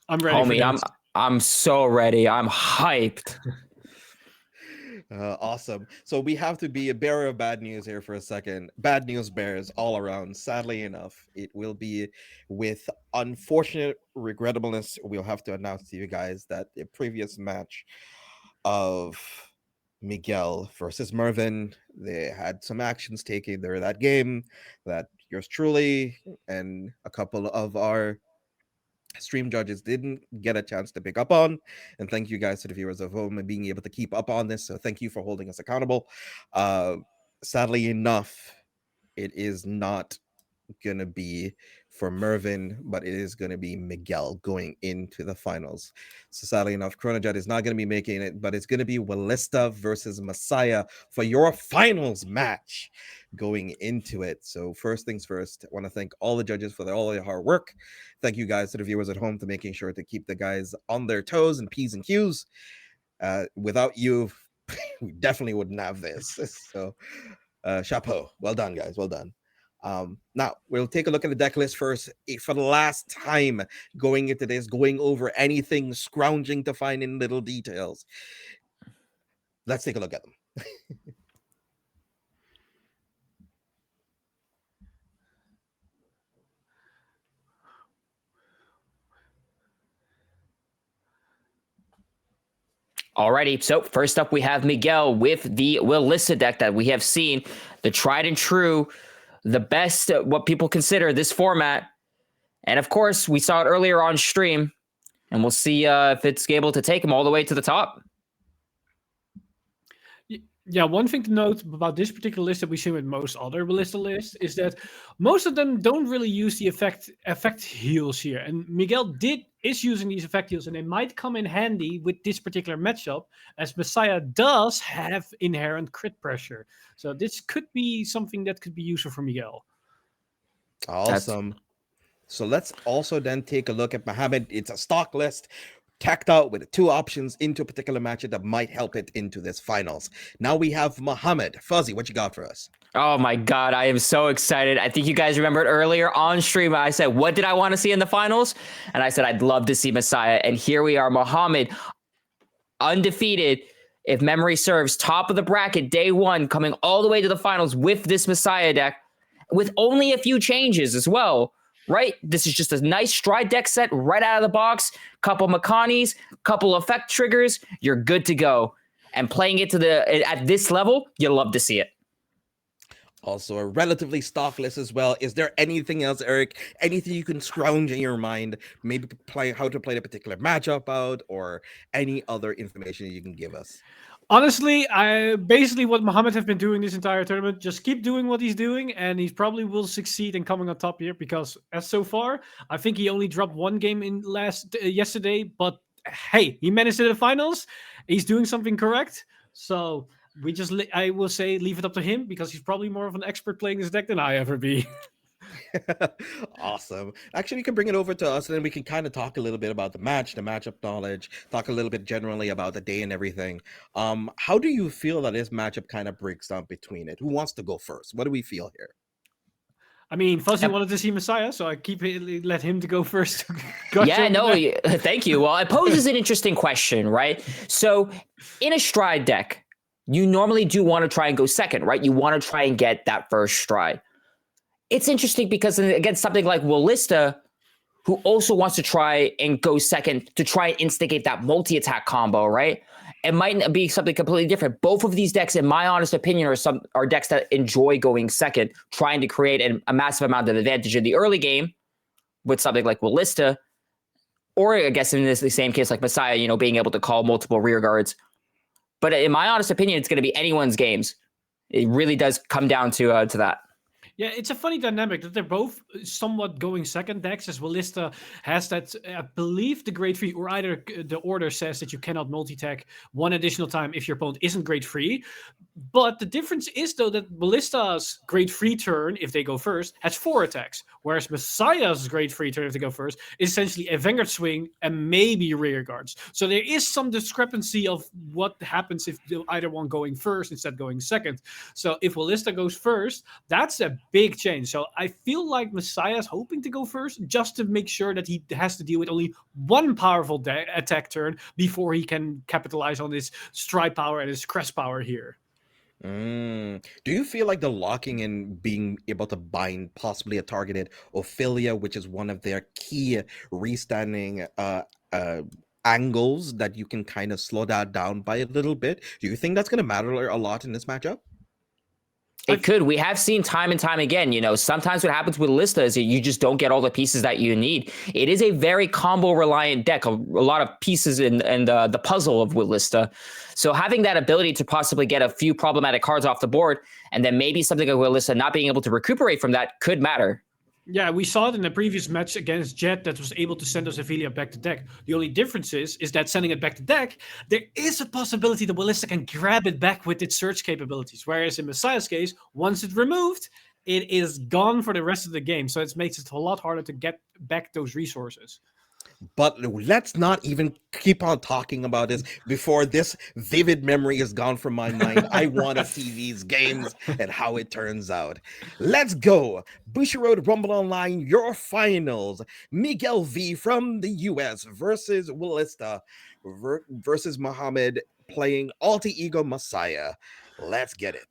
I'm ready. Homie, I'm so ready. I'm hyped. Awesome. So we have to be a bearer of bad news here for a second. Bad news bears all around. Sadly enough, it will be with unfortunate regrettableness. We'll have to announce to you guys that the previous match of Miguel versus Mervin, they had some actions taken during that game that yours truly and a couple of our stream judges didn't get a chance to pick up on. And thank you guys to the viewers of home and being able to keep up on this. So thank you for holding us accountable. Sadly enough, it is not gonna be for Mervin, but it is gonna be Miguel going into the finals. So sadly enough, Chronojet is not gonna be making it, but it's gonna be Wallista versus Messiah for your finals match going into it. So first things first, I want to thank all the judges for all their hard work. Thank you guys to the viewers at home for making sure to keep the guys on their toes and P's and Q's. Without you, we definitely wouldn't have this. So chapeau. Well done, guys. Well done. Now we'll take a look at the deck list first. For the last time going into this, going over anything, scrounging to find in little details. Let's take a look at them. Alrighty, so first up we have Miguel with the Wallista deck that we have seen, the tried and true, the best, what people consider this format. And of course, we saw it earlier on stream, and we'll see if it's able to take him all the way to the top. Yeah, one thing to note about this particular list that we see with most other Ballista lists is that most of them don't really use the effect heals here. And Miguel is using these effect heals, and they might come in handy with this particular matchup, as Messiah does have inherent crit pressure. So this could be something that could be useful for Miguel. Awesome. So let's also then take a look at Mohammed. It's a stock list tacked out with 2 options into a particular matchup that might help it into this finals. Now we have Mohammed. Fuzzy, what you got for us? Oh my God, I am so excited. I think you guys remembered earlier on stream, I said, what did I want to see in the finals? And I said, I'd love to see Messiah. And here we are, Mohammed, undefeated, if memory serves, top of the bracket, day 1, coming all the way to the finals with this Messiah deck, with only a few changes as well. Right? This is just a nice stride deck set right out of the box. Couple Makanis, couple effect triggers. You're good to go. And playing it to at this level, you'll love to see it. Also, a relatively stock list as well. Is there anything else, Eric? Anything you can scrounge in your mind? Maybe play how to play the particular matchup out, or any other information you can give us? Honestly, I basically what Mohammed have been doing this entire tournament. Just keep doing what he's doing, and he probably will succeed in coming on top here. Because as so far, I think he only dropped one game in yesterday, but hey, he managed to the finals. He's doing something correct. So we just, I will say, leave it up to him because he's probably more of an expert playing this deck than I ever be. Awesome. Actually, you can bring it over to us, and then we can kind of talk a little bit about the matchup knowledge, talk a little bit generally about the day and everything. How do you feel that this matchup kind of breaks down between it? Who wants to go first? What do we feel here? I mean, Fuzzy wanted to see Messiah, so I let him to go first. Thank you. Well, it poses an interesting question, right? So in a stride deck, you normally do want to try and go second, right? You want to try and get that first stride. It's interesting because against something like Willista, who also wants to try and go second to try and instigate that multi-attack combo, right? It might be something completely different. Both of these decks, in my honest opinion, are decks that enjoy going second, trying to create a massive amount of advantage in the early game with something like Willista, or I guess in the same case like Messiah, being able to call multiple rear guards. But in my honest opinion, it's going to be anyone's games. It really does come down to that. Yeah, it's a funny dynamic that they're both somewhat going second decks, as Willista has that, I believe, the grade 3, or either the order says that you cannot multi-tag one additional time if your opponent isn't grade 3. But the difference is, though, that Ballista's grade 3 turn, if they go first, has 4 attacks, whereas Messiah's grade 3 turn, if they go first, is essentially a Vanguard swing and maybe rear guards. So there is some discrepancy of what happens if either one going first instead of going second. So if Willista goes first, that's a big change. So I feel like Messiah's hoping to go first just to make sure that he has to deal with only one powerful attack turn before he can capitalize on his stride power and his crest power here. Do you feel like the locking and being able to bind possibly a targeted Ophelia, which is one of their key restanding angles, that you can kind of slow that down by a little bit? Do you think that's going to matter a lot in this matchup? It could. We have seen time and time again, sometimes what happens with Lista is that you just don't get all the pieces that you need. It is a very combo reliant deck, a lot of pieces in the puzzle of Willista. So having that ability to possibly get a few problematic cards off the board, and then maybe something like Willista not being able to recuperate from that could matter. Yeah, we saw it in the previous match against Jet that was able to send us Ophelia back to deck. The only difference is that sending it back to deck, there is a possibility that Willista can grab it back with its search capabilities. Whereas in Messiah's case, once it's removed, it is gone for the rest of the game. So it makes it a lot harder to get back those resources. But let's not even keep on talking about this before this vivid memory is gone from my mind. I want to see these games and how it turns out. Let's go. Bushiroad Rumble Online, your finals. Miguel V from the US versus Willista versus Mohammed playing Alter Ego Messiah. Let's get it.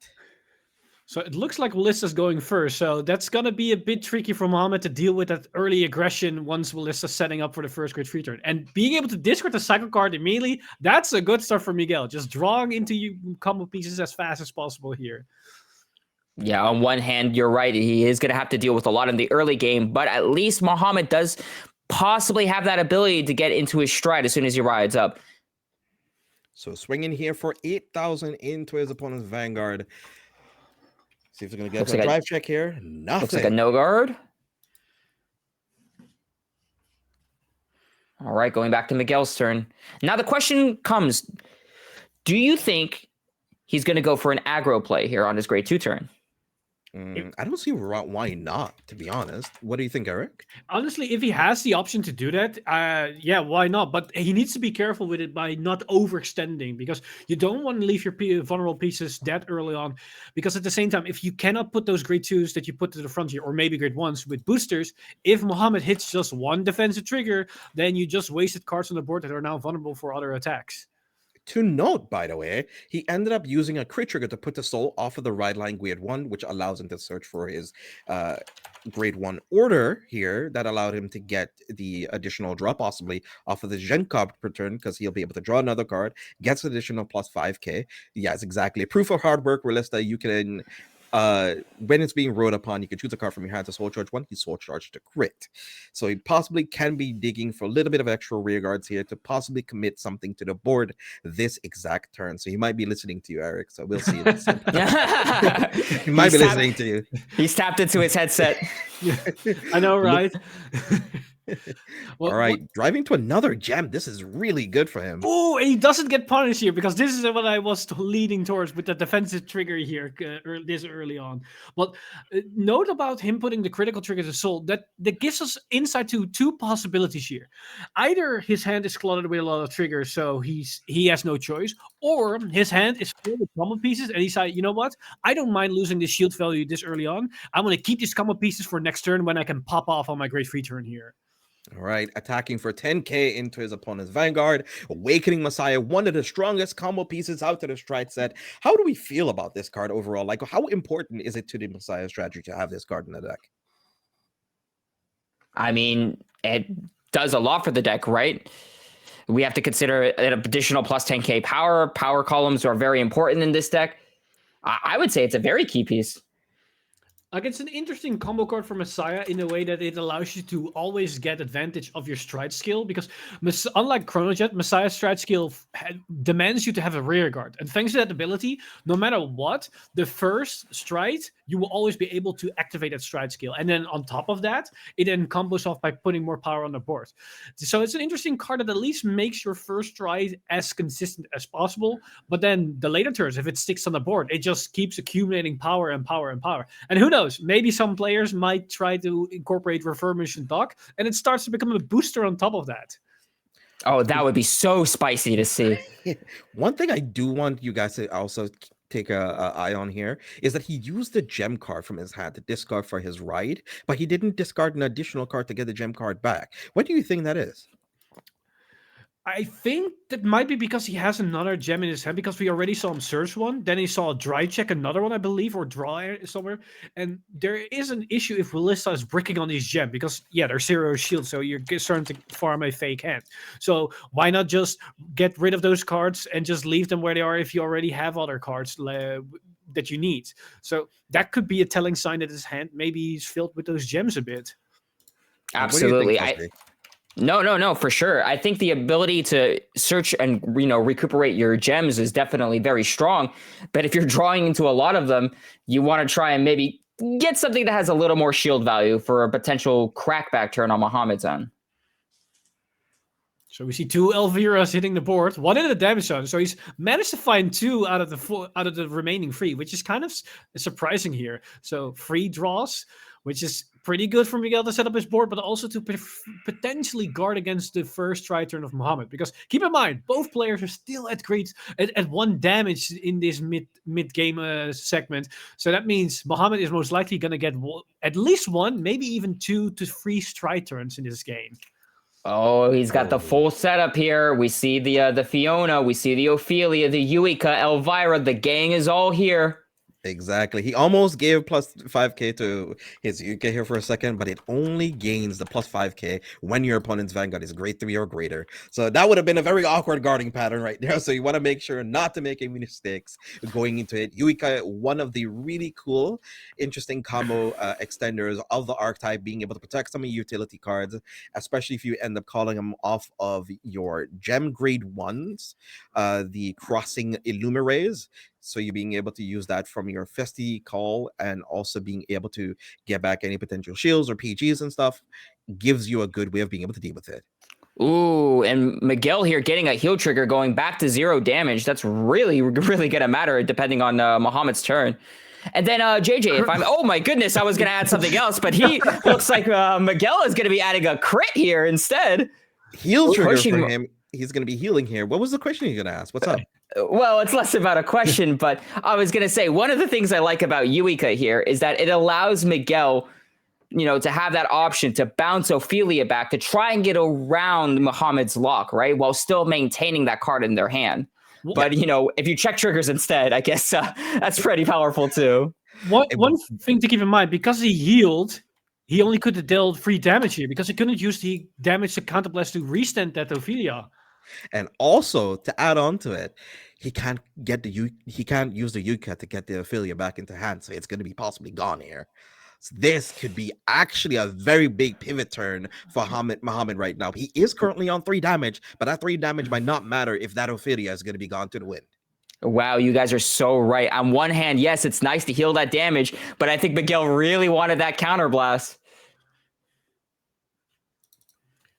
So it looks like Willista's going first, so that's going to be a bit tricky for Mohammed to deal with that early aggression once Willista's setting up for the first grade 3 turn. And being able to discard the cycle card immediately, that's a good start for Miguel. Just drawing into combo pieces as fast as possible here. Yeah, on one hand, you're right. He is going to have to deal with a lot in the early game, but at least Mohammed does possibly have that ability to get into his stride as soon as he rides up. So swinging here for 8,000 into his opponent's Vanguard. See if they're going to get a drive check here. Nothing. Looks like a no guard. All right, going back to Miguel's turn. Now the question comes, do you think he's going to go for an aggro play here on his grade 2 turn? I don't see why not, to be honest. What do you think, Eric? Honestly, if he has the option to do that, yeah, why not? But he needs to be careful with it by not overextending, because you don't want to leave your vulnerable pieces that early on. Because at the same time, if you cannot put those grade 2s that you put to the front here, or maybe grade 1s with boosters, if Mohammed hits just one defensive trigger, then you just wasted cards on the board that are now vulnerable for other attacks. To note, by the way, he ended up using a crit trigger to put the soul off of the ride line grade 1, which allows him to search for his grade 1 order here. That allowed him to get the additional draw possibly off of the Genkop per turn, because he'll be able to draw another card, gets additional plus 5k. Yes, exactly. Proof of hard work, Willista. You can when it's being rode upon, you can choose a card from your hand to soul charge 1. He soul charged to crit. So he possibly can be digging for a little bit of extra rear guards here to possibly commit something to the board this exact turn. So he might be listening to you, Eric. So we'll see. He might be listening to you. He's tapped into his headset. I know, right? All right, driving to another gem. This is really good for him. Oh, and he doesn't get punished here because this is what I was leading towards with the defensive trigger here this early on. But note about him putting the critical trigger to soul, that gives us insight to two possibilities here. Either his hand is cluttered with a lot of triggers, so he has no choice, or his hand is full with combo pieces, and he's like, you know what? I don't mind losing the shield value this early on. I'm going to keep these combo pieces for next turn when I can pop off on my great free turn here. All right, attacking for 10k into his opponent's Vanguard. Awakening Messiah, one of the strongest combo pieces out to the stride set. How do we feel about this card overall? Like, how important is it to the Messiah strategy to have this card in the deck? I mean, it does a lot for the deck, right? We have to consider an additional plus 10k power. Power columns are very important in this deck. I would say it's a very key piece. Like, it's an interesting combo card for Messiah in a way that it allows you to always get advantage of your stride skill, because unlike Chronojet, Messiah's stride skill demands you to have a rear guard. And thanks to that ability, no matter what, the first stride, you will always be able to activate that stride skill. And then on top of that, it then combos off by putting more power on the board. So it's an interesting card that at least makes your first stride as consistent as possible. But then the later turns, if it sticks on the board, it just keeps accumulating power and power and power. And who knows? Maybe some players might try to incorporate Refurbishment Dock, and it starts to become a booster on top of that. Oh, that would be so spicy to see. One thing I do want you guys to also take a eye on here is that he used the gem card from his hand to discard for his ride, but he didn't discard an additional card to get the gem card back. What do you think that is? I think that might be because he has another gem in his hand, because we already saw him search one. Then he saw dry check another one, I believe, or draw somewhere. And there is an issue if Willista is bricking on these gems, because, yeah, they're 0 shield, so you're starting to farm a fake hand. So why not just get rid of those cards and just leave them where they are if you already have other cards that you need? So that could be a telling sign that his hand maybe he's filled with those gems a bit. Absolutely. No, for sure. I think the ability to search and, recuperate your gems is definitely very strong. But if you're drawing into a lot of them, you want to try and maybe get something that has a little more shield value for a potential crackback turn on Muhammad's end. So we see 2 Elviras hitting the board, 1 in the damage zone. So he's managed to find 2 out of the remaining 3, which is kind of surprising here. So 3 draws, which is pretty good for Miguel to set up his board, but also to potentially guard against the first try turn of Muhammad. Because keep in mind, both players are still at 1 damage in this mid game segment. So that means Muhammad is most likely going to get at least 1, maybe even 2 to 3 stride turns in this game. Oh, he's got the full setup here. We see the Fiona, we see the Ophelia, the Yuika, Elvira. The gang is all here. Exactly. He almost gave plus 5k to his Yuka here for a second, but it only gains the plus 5k when your opponent's Vanguard is grade 3 or greater. So that would have been a very awkward guarding pattern right there. So you want to make sure not to make any mistakes going into it. Yuika, one of the really cool, interesting combo extenders of the archetype, being able to protect some of your utility cards, especially if you end up calling them off of your gem grade 1s, the crossing Illumirays. So you're being able to use that from your Festi call, and also being able to get back any potential shields or PGs and stuff gives you a good way of being able to deal with it. Ooh, and Miguel here getting a heal trigger going back to 0 damage. That's really, really going to matter depending on Muhammad's turn. And then JJ, oh my goodness, I was going to add something else, but he looks like Miguel is going to be adding a crit here instead. Heal trigger for him. He's going to be healing here. What was the question you're going to ask? What's up? Well, it's less about a question, but I was going to say, one of the things I like about Yuika here is that it allows Miguel, to have that option to bounce Ophelia back to try and get around Muhammad's lock, right? While still maintaining that card in their hand. Yeah. But, if you check triggers instead, I guess that's pretty powerful too. One thing to keep in mind, because he healed, he only could have dealt 3 damage here because he couldn't use the damage to counterblast to restand that Ophelia. And also, to add on to it, he can't get he can't use the Yuka to get the Ophelia back into hand, so it's going to be possibly gone here. So this could be actually a very big pivot turn for Muhammad right now. He is currently on 3 damage, but that 3 damage might not matter if that Ophelia is going to be gone to the wind. Wow, you guys are so right. On one hand, yes, it's nice to heal that damage, but I think Miguel really wanted that counterblast.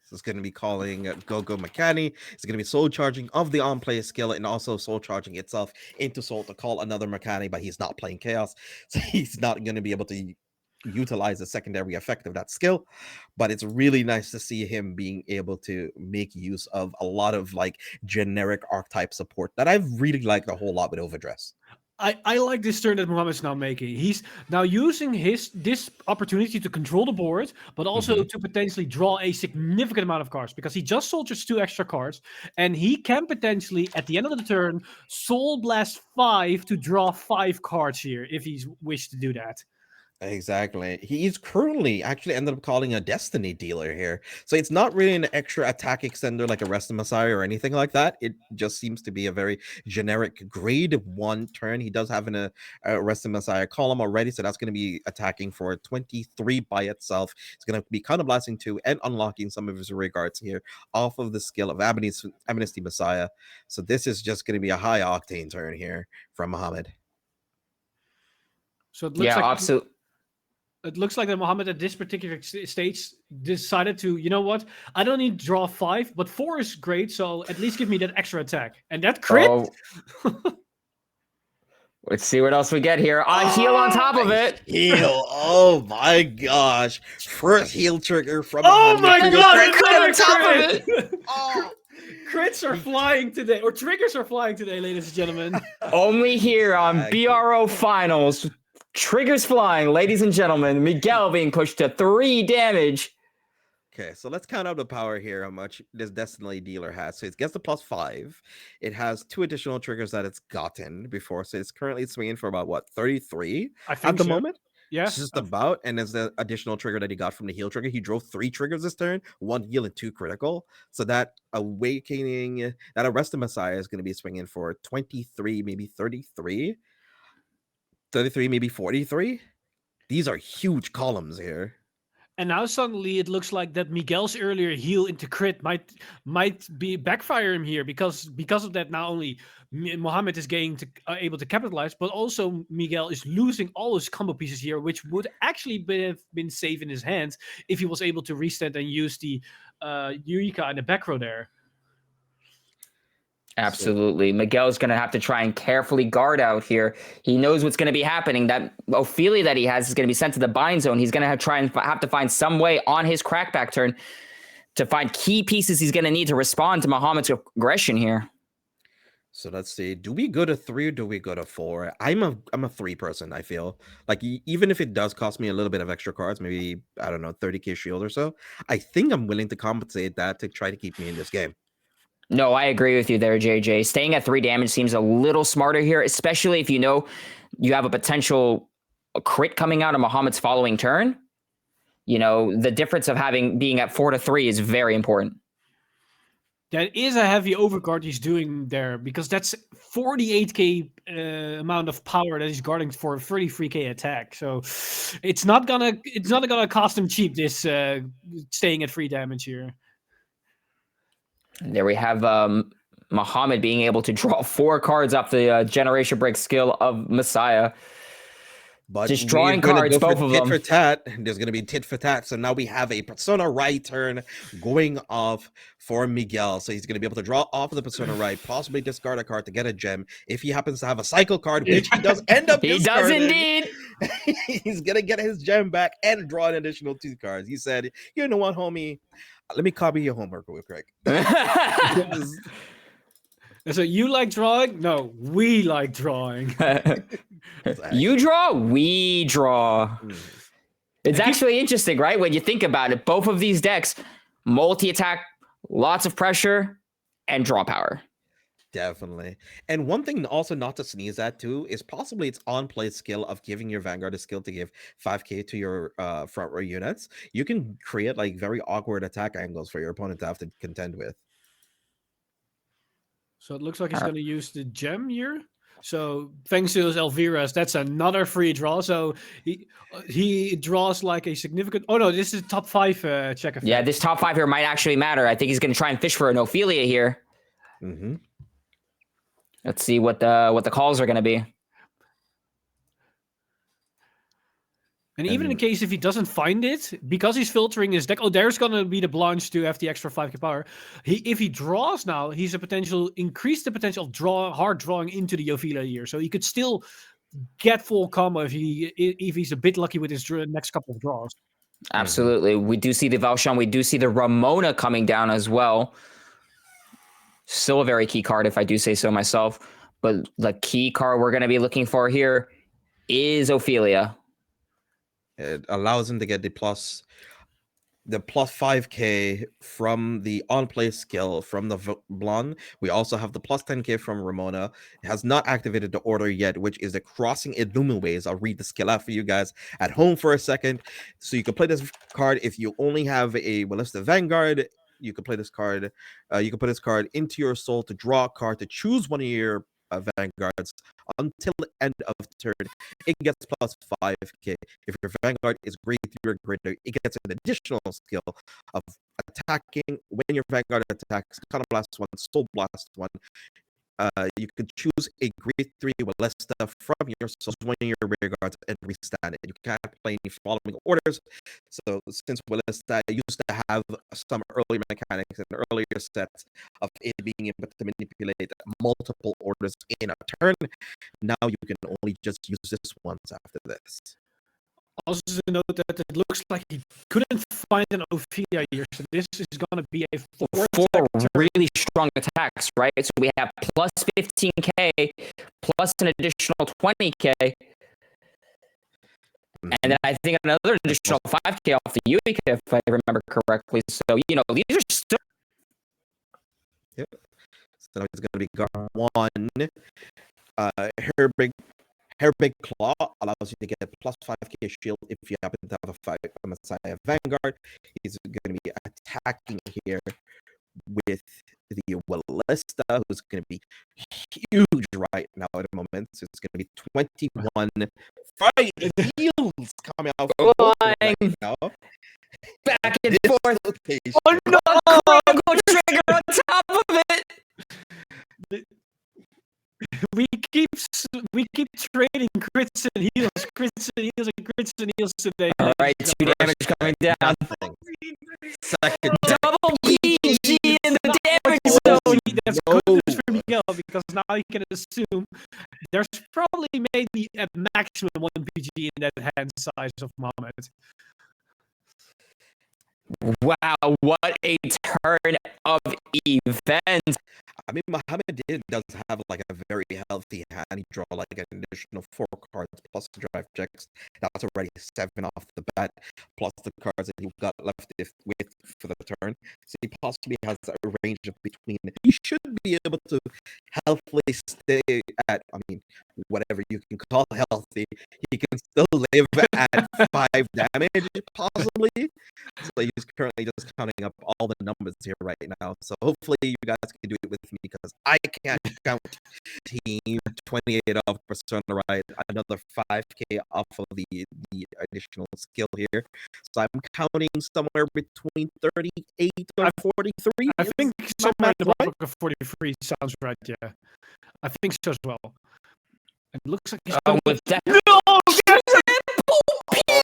So it's going to be calling Gogo Makani. It's going to be soul charging of the on-play skill and also soul charging itself into soul to call another Makani, but he's not playing Chaos, so he's not going to be able to utilize the secondary effect of that skill. But it's really nice to see him being able to make use of a lot of like generic archetype support that I've really liked a whole lot with Overdress. I like this turn that Mohamed's now making. He's now using this opportunity to control the board, but also to potentially draw a significant amount of cards, because he just soldiers 2 extra cards, and he can potentially, at the end of the turn, Soul Blast 5 to draw 5 cards here, if he's wished to do that. Exactly. He's currently actually ended up calling a Destiny dealer here. So it's not really an extra attack extender like a Rest of Messiah or anything like that. It just seems to be a very generic grade 1 turn. He does have a Rest of Messiah column already, so that's going to be attacking for 23 by itself. It's going to be kind of blasting 2 and unlocking some of his regards here off of the skill of Amnesty Messiah. So this is just going to be a high octane turn here from Muhammad. So it looks like absolutely. It looks like that Muhammad at this particular stage decided to, you know what? I don't need to draw 5, but 4 is great. So at least give me that extra attack. And that crit. Oh. Let's see what else we get here. Heal on top of it. Heal. Oh my gosh. First heal trigger from Muhammad. my God, Crit on top of it. Oh. Crits are flying today, or triggers are flying today, ladies and gentlemen. Only here on BRO Finals. Triggers flying, ladies and gentlemen. Miguel being pushed to 3 damage. Okay, so let's count out the power here, how much this Destiny dealer has. So it gets the +5. It has 2 additional triggers that it's gotten before. So it's currently swinging for about, what, 33 at the moment? Yeah. It's just about. And there's the additional trigger that he got from the heal trigger. He drove 3 triggers this turn, 1 heal and 2 critical. So that awakening, that Arrested Messiah is going to be swinging for 23, maybe 33. 33, maybe 43. These are huge columns here. And now suddenly it looks like that Miguel's earlier heal into crit might be backfire him here, because of that, not only Muhammad is getting able to capitalize, but also Miguel is losing all his combo pieces here, which would actually have been safe in his hands if he was able to restand and use the Eureka in the back row there. Absolutely. Miguel's going to have to try and carefully guard out here. He knows what's going to be happening. That Ophelia that he has is going to be sent to the bind zone. He's going to have to find some way on his crackback turn to find key pieces he's going to need to respond to Muhammad's aggression here. So let's see. Do we go to 3 or do we go to 4? I'm a 3 person, I feel. Like, even if it does cost me a little bit of extra cards, maybe, I don't know, 30k shield or so, I think I'm willing to compensate that to try to keep me in this game. No, I agree with you there, JJ. Staying at 3 damage seems a little smarter here, especially if you know you have a potential crit coming out of Muhammad's following turn. You know, the difference of being at 4 to 3 is very important. That is a heavy overguard he's doing there, because that's 48k amount of power that he's guarding for a 33k attack. So it's not gonna cost him cheap, this staying at 3 damage here. There we have Muhammad being able to draw 4 cards off the Generation Break skill of Messiah. But just drawing cards, both of them. Tit for tat. There's going to be tit for tat. So now we have a Persona right turn going off for Miguel. So he's going to be able to draw off of the Persona right, possibly discard a card to get a gem. If he happens to have a cycle card, which he does end up discarding, he does indeed. He's going to get his gem back and draw an additional 2 cards. He said, you know what, homie? Let me copy your homework real quick. So you like drawing? No, we like drawing. You draw, we draw. It's actually interesting, right? When you think about it, both of these decks, multi-attack, lots of pressure, and draw power. Definitely. And one thing also not to sneeze at too is possibly its on-play skill of giving your Vanguard a skill to give 5k to your front row units. You can create like very awkward attack angles for your opponent to have to contend with. So it looks like he's going to use the gem here. So thanks to those Elvira's, that's another free draw. So he draws like a significant. Oh no, this is top 5 check effect. Yeah, this top 5 here might actually matter. I think he's going to try and fish for an Ophelia here. Mm-hmm. Let's see what the calls are going to be. And even in case if he doesn't find it, because he's filtering his deck, there's going to be the Blanche to have the extra 5k power. If he draws now, he's increase the potential of hard drawing into the Ophelia here. So he could still get full combo if he's a bit lucky with his next couple of draws. Absolutely. We do see the Valshan. We do see the Ramona coming down as well. Still a very key card, if I do say so myself. But the key card we're going to be looking for here is Ophelia. It allows him to get the plus 5k from the on-play skill from the Blonde. We also have the plus 10k from Ramona. It has not activated the order yet, which is the Crossing Illuminaways. I'll read the skill out for you guys at home for a second. So you can play this card if you only have a Ballista Vanguard. You can play this card. You can put this card into your soul to draw a card to choose one of your Vanguards until the end of the turn. It gets plus 5k. If your Vanguard is grade 3 or greater, it gets an additional skill of attacking when your Vanguard attacks. Counter blast 1, soul blast 1. You could choose a grade 3 Ballista from your soul, one of your rear guards, and restand it. You can't play any following orders. So since Ballista used to have some early mechanics and earlier sets of it being able to manipulate multiple orders in a turn, now you can only just use this once after this. Also to note that it looks like he couldn't find an Ophelia here, so this is going to be a 4 really strong attacks, right? So we have plus 15k, plus an additional 20k, and then I think another additional 5k off the Utica, if I remember correctly. So, these are still... Yep. So now it's going to be guard 1. Her big claw allows you to get a plus 5k shield if you happen to have a Messiah Vanguard. He's going to be attacking here with the Ballista, who's going to be huge right now at the moment. So it's going to be 21 fight heals coming out right now. Back and forth. Location. Oh no! Critical trigger on top of it. We keep trading crits and heals today. All right, 2 damage coming down. Second Double PG in the damage zone. That's good news for Miguel because now he can assume there's probably maybe at maximum 1 PG in that hand size of Mohammed. Wow, what a turn of events. I mean, Muhammad does have like a very healthy hand. He draw like an additional 4 cards plus drive checks. That's already 7 off the bat, plus the cards that you've got left with for the turn. So he possibly has a range of between. He should be able to healthily stay at, whatever you can call healthy. He can still live at 5 damage, possibly. So he's currently just counting up all the numbers here right now. So hopefully you guys can do it with me because I can't count. Team 28 off Persona Ride, another 5k off of the additional skill here. So I'm counting somewhere between 38 or 43. I think somewhere in the ballpark of 43 sounds right, yeah. I think so as well. It looks like he's going with that. No! PG!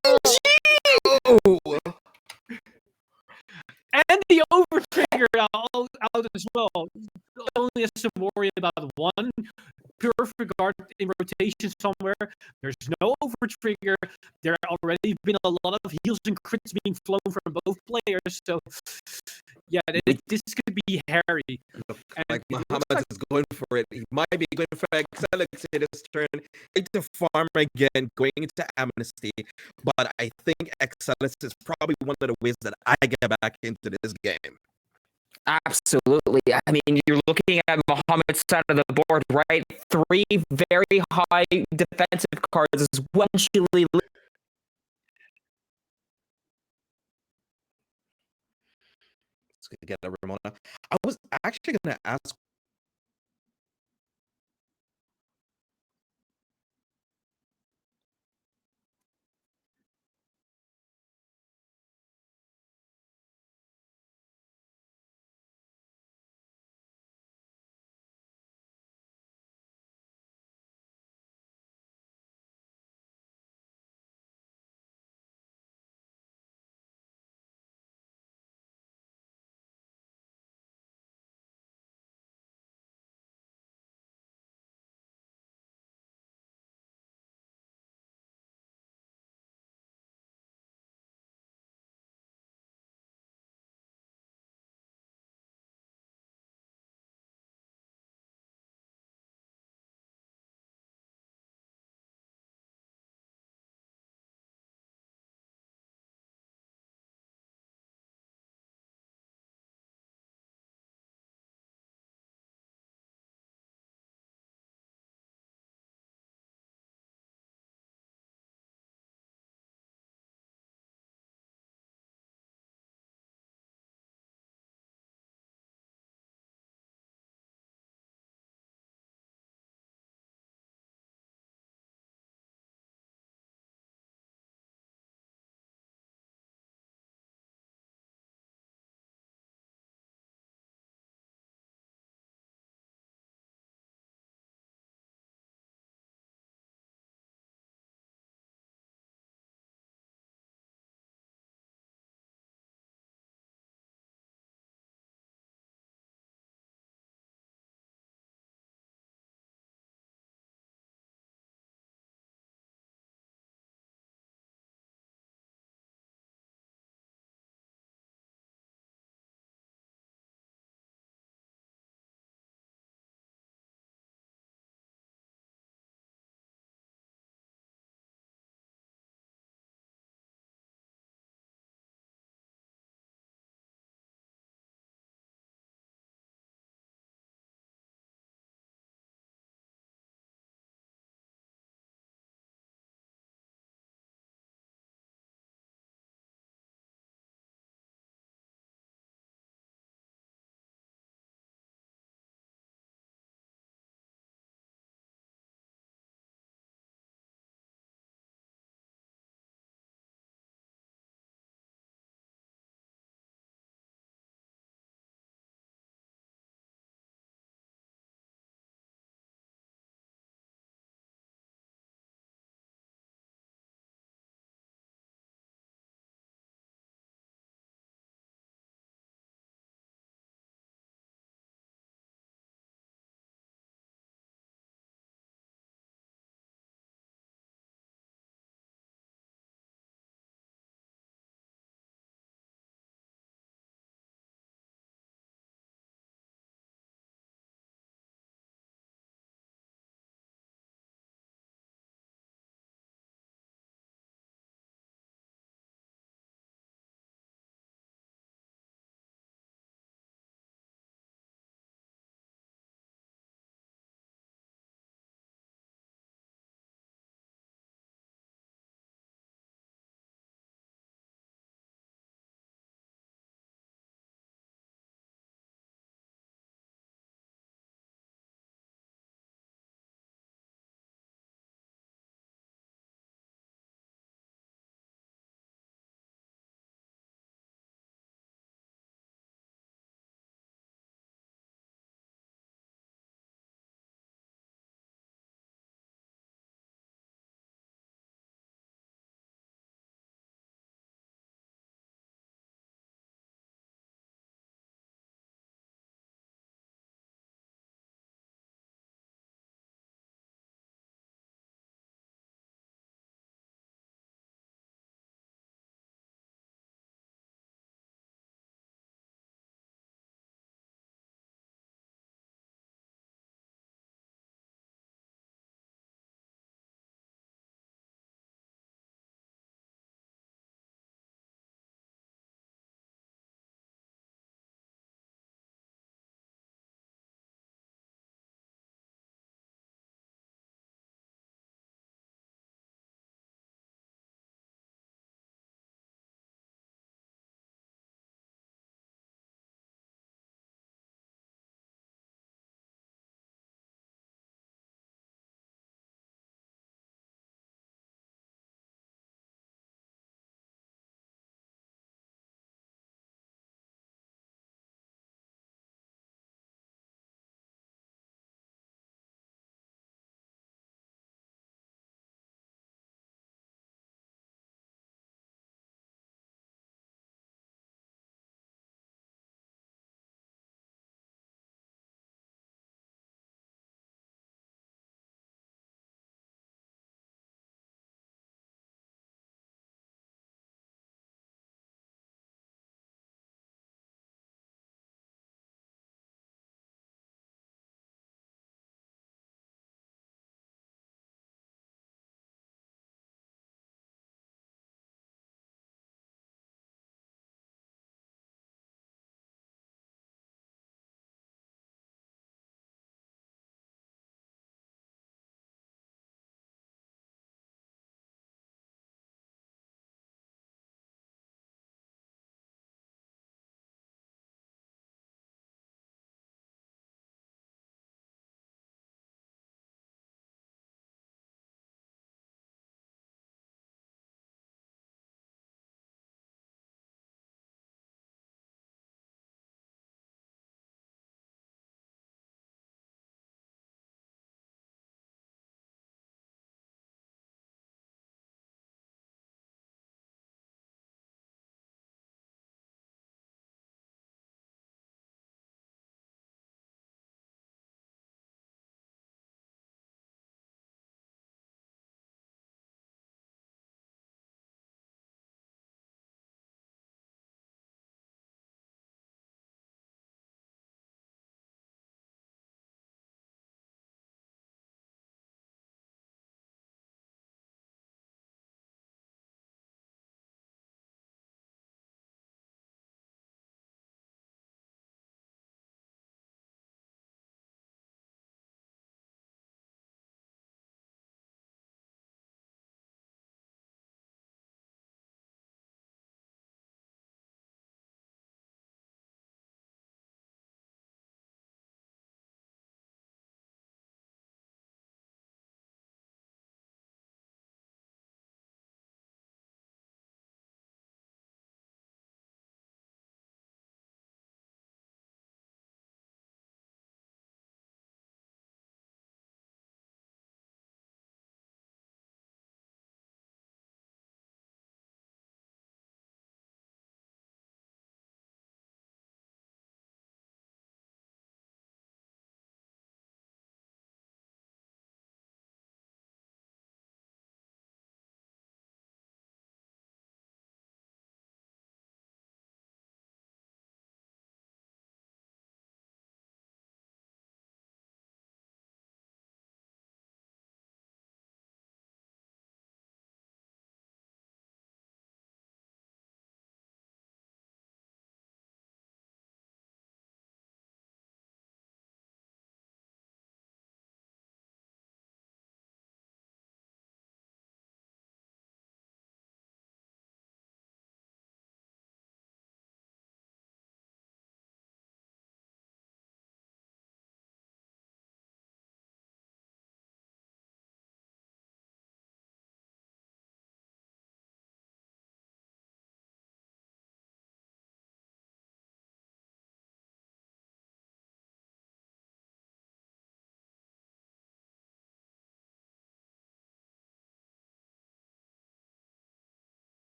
And the over trigger out as well. Only has to worry about 1 Purified Guard in rotation somewhere. There's no over trigger. There already been a lot of heals and crits being flown from both players. So yeah, this could be hairy. Like Muhammad is going for it. He might be going for Excellence this turn. Into farm again, going into Amnesty. But I think Excellence is probably one of the ways that I get back into this game. Absolutely. I mean, you're looking at Muhammad's side of the board, right? 3 very high defensive cards as well. Let's get a Ramona. I was actually going to ask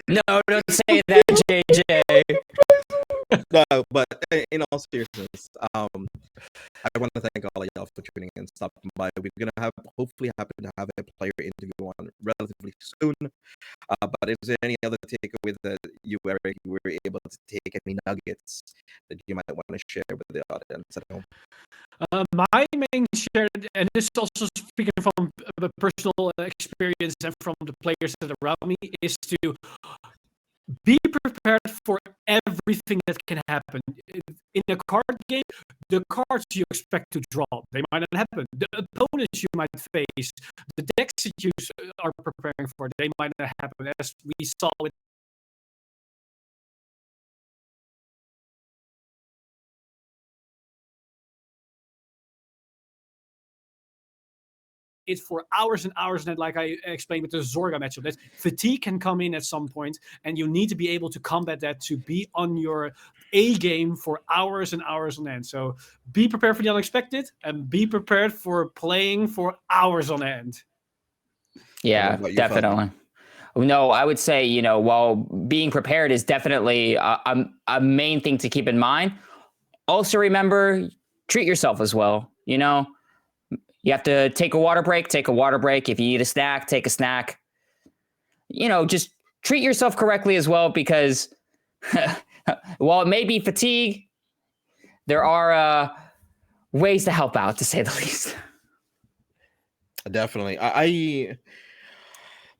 No, don't say that, JJ. No, but in all seriousness, I want to thank all of y'all for tuning in and stopping by. We're gonna hopefully happen to have a player interview on relatively soon. But is there any other takeaway that you, Eric, were able to take, any nuggets that you might want to share with the audience at home? My main share, and this is also speaking from a personal experience and from the players that are around me, is to be prepared for everything that can happen. In a card game, the cards you expect to draw, they might not happen. The opponents you might face, the decks that you are preparing for, they might not happen. As we saw with it for hours and hours, and like I explained with the Zorga matchup, that fatigue can come in at some point, and you need to be able to combat that to be on your A game for hours and hours on end. So be prepared for the unexpected, and be prepared for playing for hours on end. Yeah, definitely. No, I would say, while being prepared is definitely a main thing to keep in mind, also remember, treat yourself as well. You have to take a water break. If you eat a snack, take a snack. Just treat yourself correctly as well, because while it may be fatigue, there are ways to help out, to say the least. Definitely. I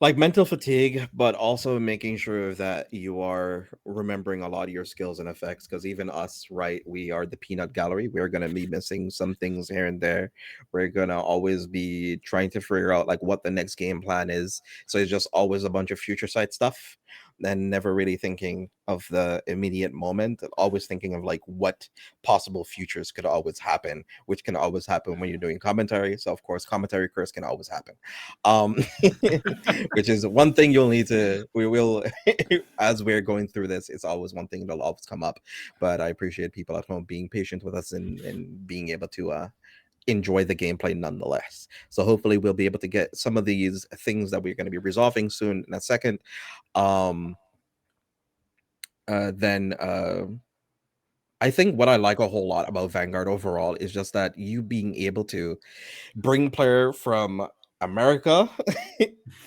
like mental fatigue, but also making sure that you are remembering a lot of your skills and effects, because even us, right, we are the peanut gallery. We're going to be missing some things here and there. We're going to always be trying to figure out like what the next game plan is. So it's just always a bunch of future sight stuff, and never really thinking of the immediate moment, always thinking of like what possible futures could always happen, which can always happen when you're doing commentary. So of course, commentary curse can always happen, which is one thing we will as we're going through this, it's always one thing that'll always come up. But I appreciate people at home being patient with us and being able to enjoy the gameplay nonetheless. So hopefully we'll be able to get some of these things that we're going to be resolving soon in a second. Then I think what I like a whole lot about Vanguard overall is just that you being able to bring player from America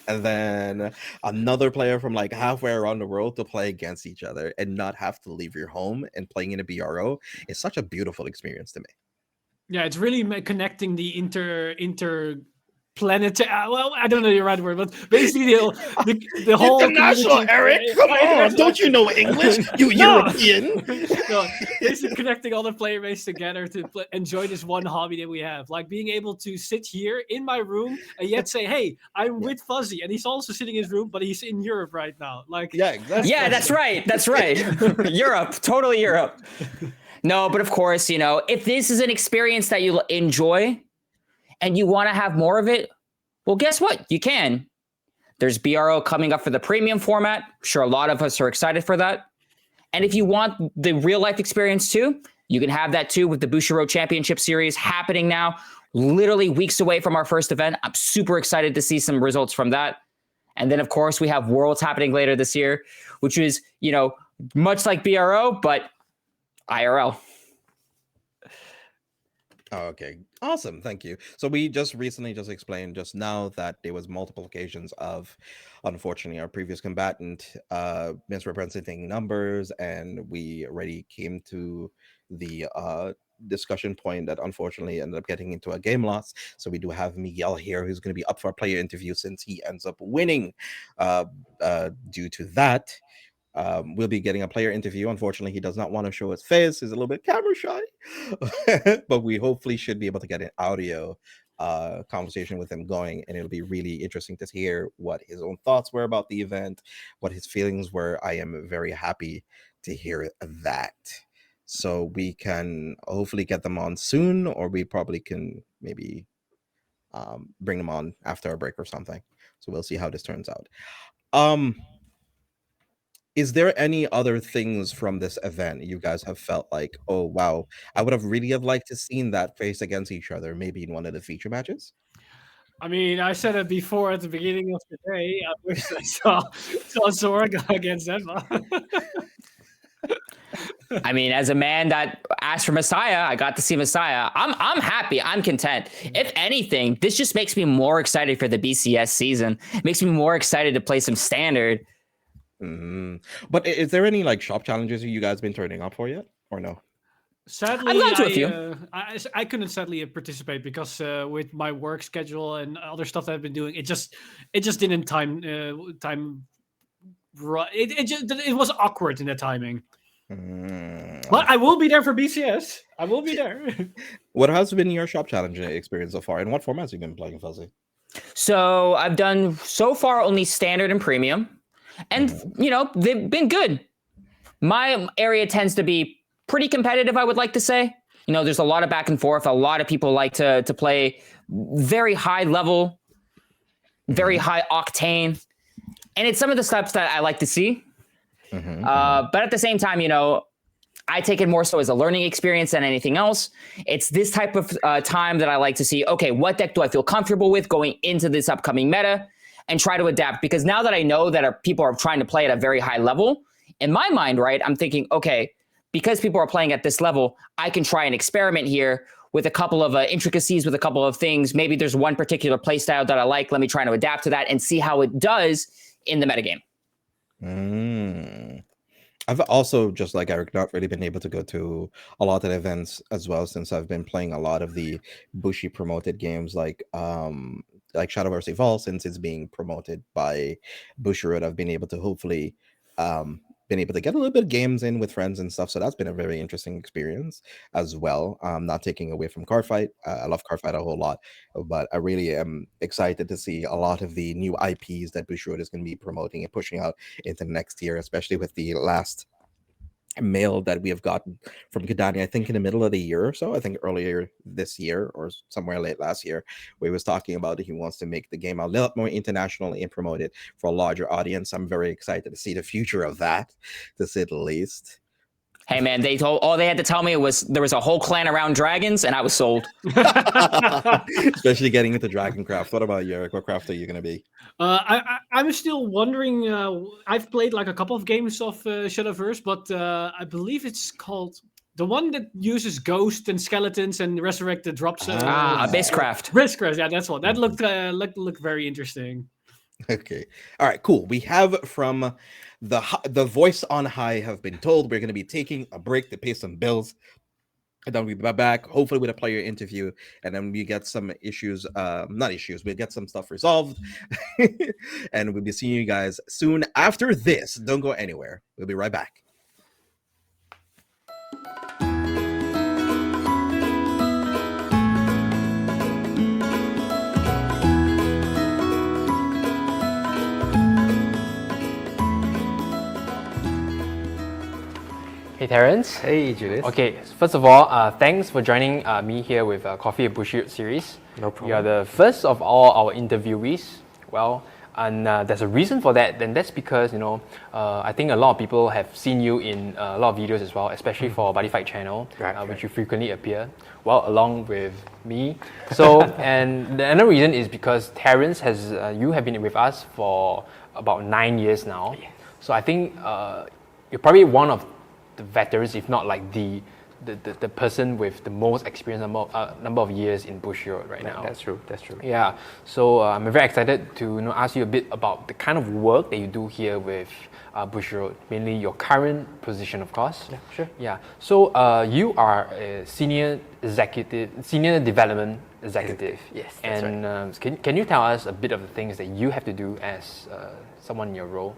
and then another player from like halfway around the world to play against each other and not have to leave your home, and playing in a BRO is such a beautiful experience to me. Yeah, it's really connecting the interplanetary. Well, I don't know the right word, but basically the whole international, Eric. Come on, don't you know English? You European. No, basically connecting all the player base together to enjoy this one hobby that we have, like being able to sit here in my room and yet say, "Hey, I'm with Fuzzy," and he's also sitting in his room, but he's in Europe right now. Like, yeah, exactly. Yeah, that's right. Europe, totally Europe. No, but of course, if this is an experience that you enjoy and you want to have more of it, well, guess what? You can. There's BRO coming up for the premium format. I'm sure a lot of us are excited for that. And if you want the real life experience too, you can have that too with the Bushiroad Championship Series happening now, literally weeks away from our first event. I'm super excited to see some results from that. And then, of course, we have Worlds happening later this year, which is, much like BRO, but IRL. Okay, awesome. Thank you. So we just recently explained just now that there was multiple occasions of, unfortunately, our previous combatant misrepresenting numbers, and we already came to the discussion point that unfortunately ended up getting into a game loss. So we do have Miguel here, who's going to be up for a player interview since he ends up winning due to that. We'll be getting a player interview. Unfortunately, he does not want to show his face. He's a little bit camera shy, but we hopefully should be able to get an audio conversation with him going, and it'll be really interesting to hear what his own thoughts were about the event, what his feelings were. I am very happy to hear that. So we can hopefully get them on soon, or we probably can maybe bring them on after a break or something. So we'll see how this turns out. Is there any other things from this event you guys have felt like, oh wow, I would have liked to seen that face against each other, maybe in one of the feature matches? I mean, I said it before at the beginning of the day. I wish I saw Sora go against Eva. I mean, as a man that asked for Messiah, I got to see Messiah. I'm happy. I'm content. If anything, this just makes me more excited for the BCS season. It makes me more excited to play some standard. But is there any like shop challenges you guys been turning up for yet, or no? Sadly, I've gone to a few. I couldn't sadly participate because with my work schedule and other stuff that I've been doing, it just didn't time. It was awkward in the timing. But I will be there for BCS. I will be there. What has been your shop challenge experience so far, and what formats have you been playing, Fuzzy? So I've done so far only standard and premium, and you know they've been good. My area tends to be pretty competitive, I would like to say. You know, there's a lot of back and forth. A lot of people like to play very high level, very high octane, and it's some of the steps that I like to see. But at the same time, you know, I take it more so as a learning experience than anything else. It's this type of time that I like to see, okay, what deck do I feel comfortable with going into this upcoming meta, and try to adapt. Because now that I know that people are trying to play at a very high level, in my mind, right, I'm thinking, okay, because people are playing at this level, I can try and experiment here with a couple of intricacies, with a couple of things. Maybe there's one particular playstyle that I like. Let me try to adapt to that and see how it does in the metagame. I've also, just like Eric, not really been able to go to a lot of events as well, since I've been playing a lot of the Bushi promoted games like Shadowverse Evolve. Since it's being promoted by Bushiroad, I've been able to hopefully get a little bit of games in with friends and stuff. So that's been a very interesting experience as well. Not taking away from Cardfight. I love Cardfight a whole lot, but I really am excited to see a lot of the new IPs that Bushiroad is going to be promoting and pushing out into next year, especially with the last mail that we have gotten from Kadani, I think in the middle of the year or so. I think earlier this year or somewhere late last year, where he was talking about it. He wants to make the game a little more internationally and promote it for a larger audience. I'm very excited to see the future of that, to say the least. Hey man, all they had to tell me was there was a whole clan around dragons, and I was sold. Especially getting into Dragoncraft. What about you, Eric? What craft are you going to be? I'm still wondering. I've played like a couple of games of Shadowverse, but I believe it's called the one that uses ghosts and skeletons and resurrected drops. Basecraft. Basecraft, yeah, that's one. That looked very interesting. Okay. All right, cool. We have from the voice on high have been told we're going to be taking a break to pay some bills. And then we'll be back, hopefully with a player interview, and then we get some issues, we'll get some stuff resolved. And we'll be seeing you guys soon after this. Don't go anywhere. We'll be right back. Hey Terrence. Hey Julius. Okay, first of all, thanks for joining me here with Coffee and Bushiroad series. No problem. You are the first of all our interviewees. Well, and there's a reason for that. And that's because, you know, I think a lot of people have seen you in a lot of videos as well, especially for Buddy Fight channel, which you frequently appear, well, along with me. So, and the other reason is because Terrence you have been with us for about 9 years now. Yes. So I think you're probably one of the veterans, if not like the person with the most experience number of years in Bushiroad right now. That's true. Yeah. So I'm very excited to ask you a bit about the kind of work that you do here with Bushiroad, mainly your current position, of course. Yeah, sure. Yeah. So you are a senior development executive. Yes, that's and can you tell us a bit of the things that you have to do as someone in your role?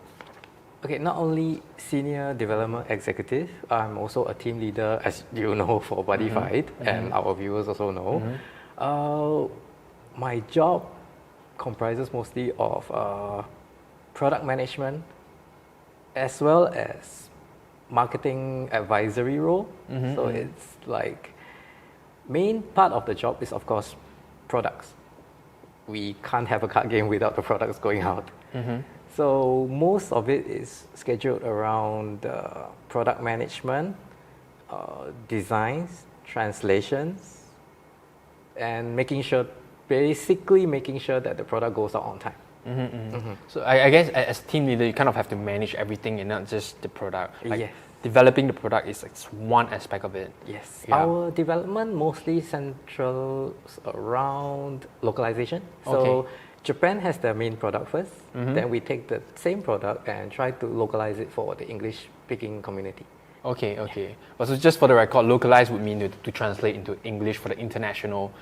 Okay, not only senior development executive, I'm also a team leader, as you know, for Buddy Fight, and our viewers also know. My job comprises mostly of product management, as well as marketing advisory role. So it's like, main part of the job is of course products. We can't have a card game without the products going out. So most of it is scheduled around product management, designs, translations, and making sure basically making sure that the product goes out on time. So I guess as team leader, you kind of have to manage everything and not just the product. Like Yes. developing the product is like one aspect of it. Yes, Yeah. our development mostly central around localization. So Okay. Japan has their main product first, then we take the same product and try to localize it for the English-speaking community. Okay. But so just for the record, localize would mean to translate into English for the international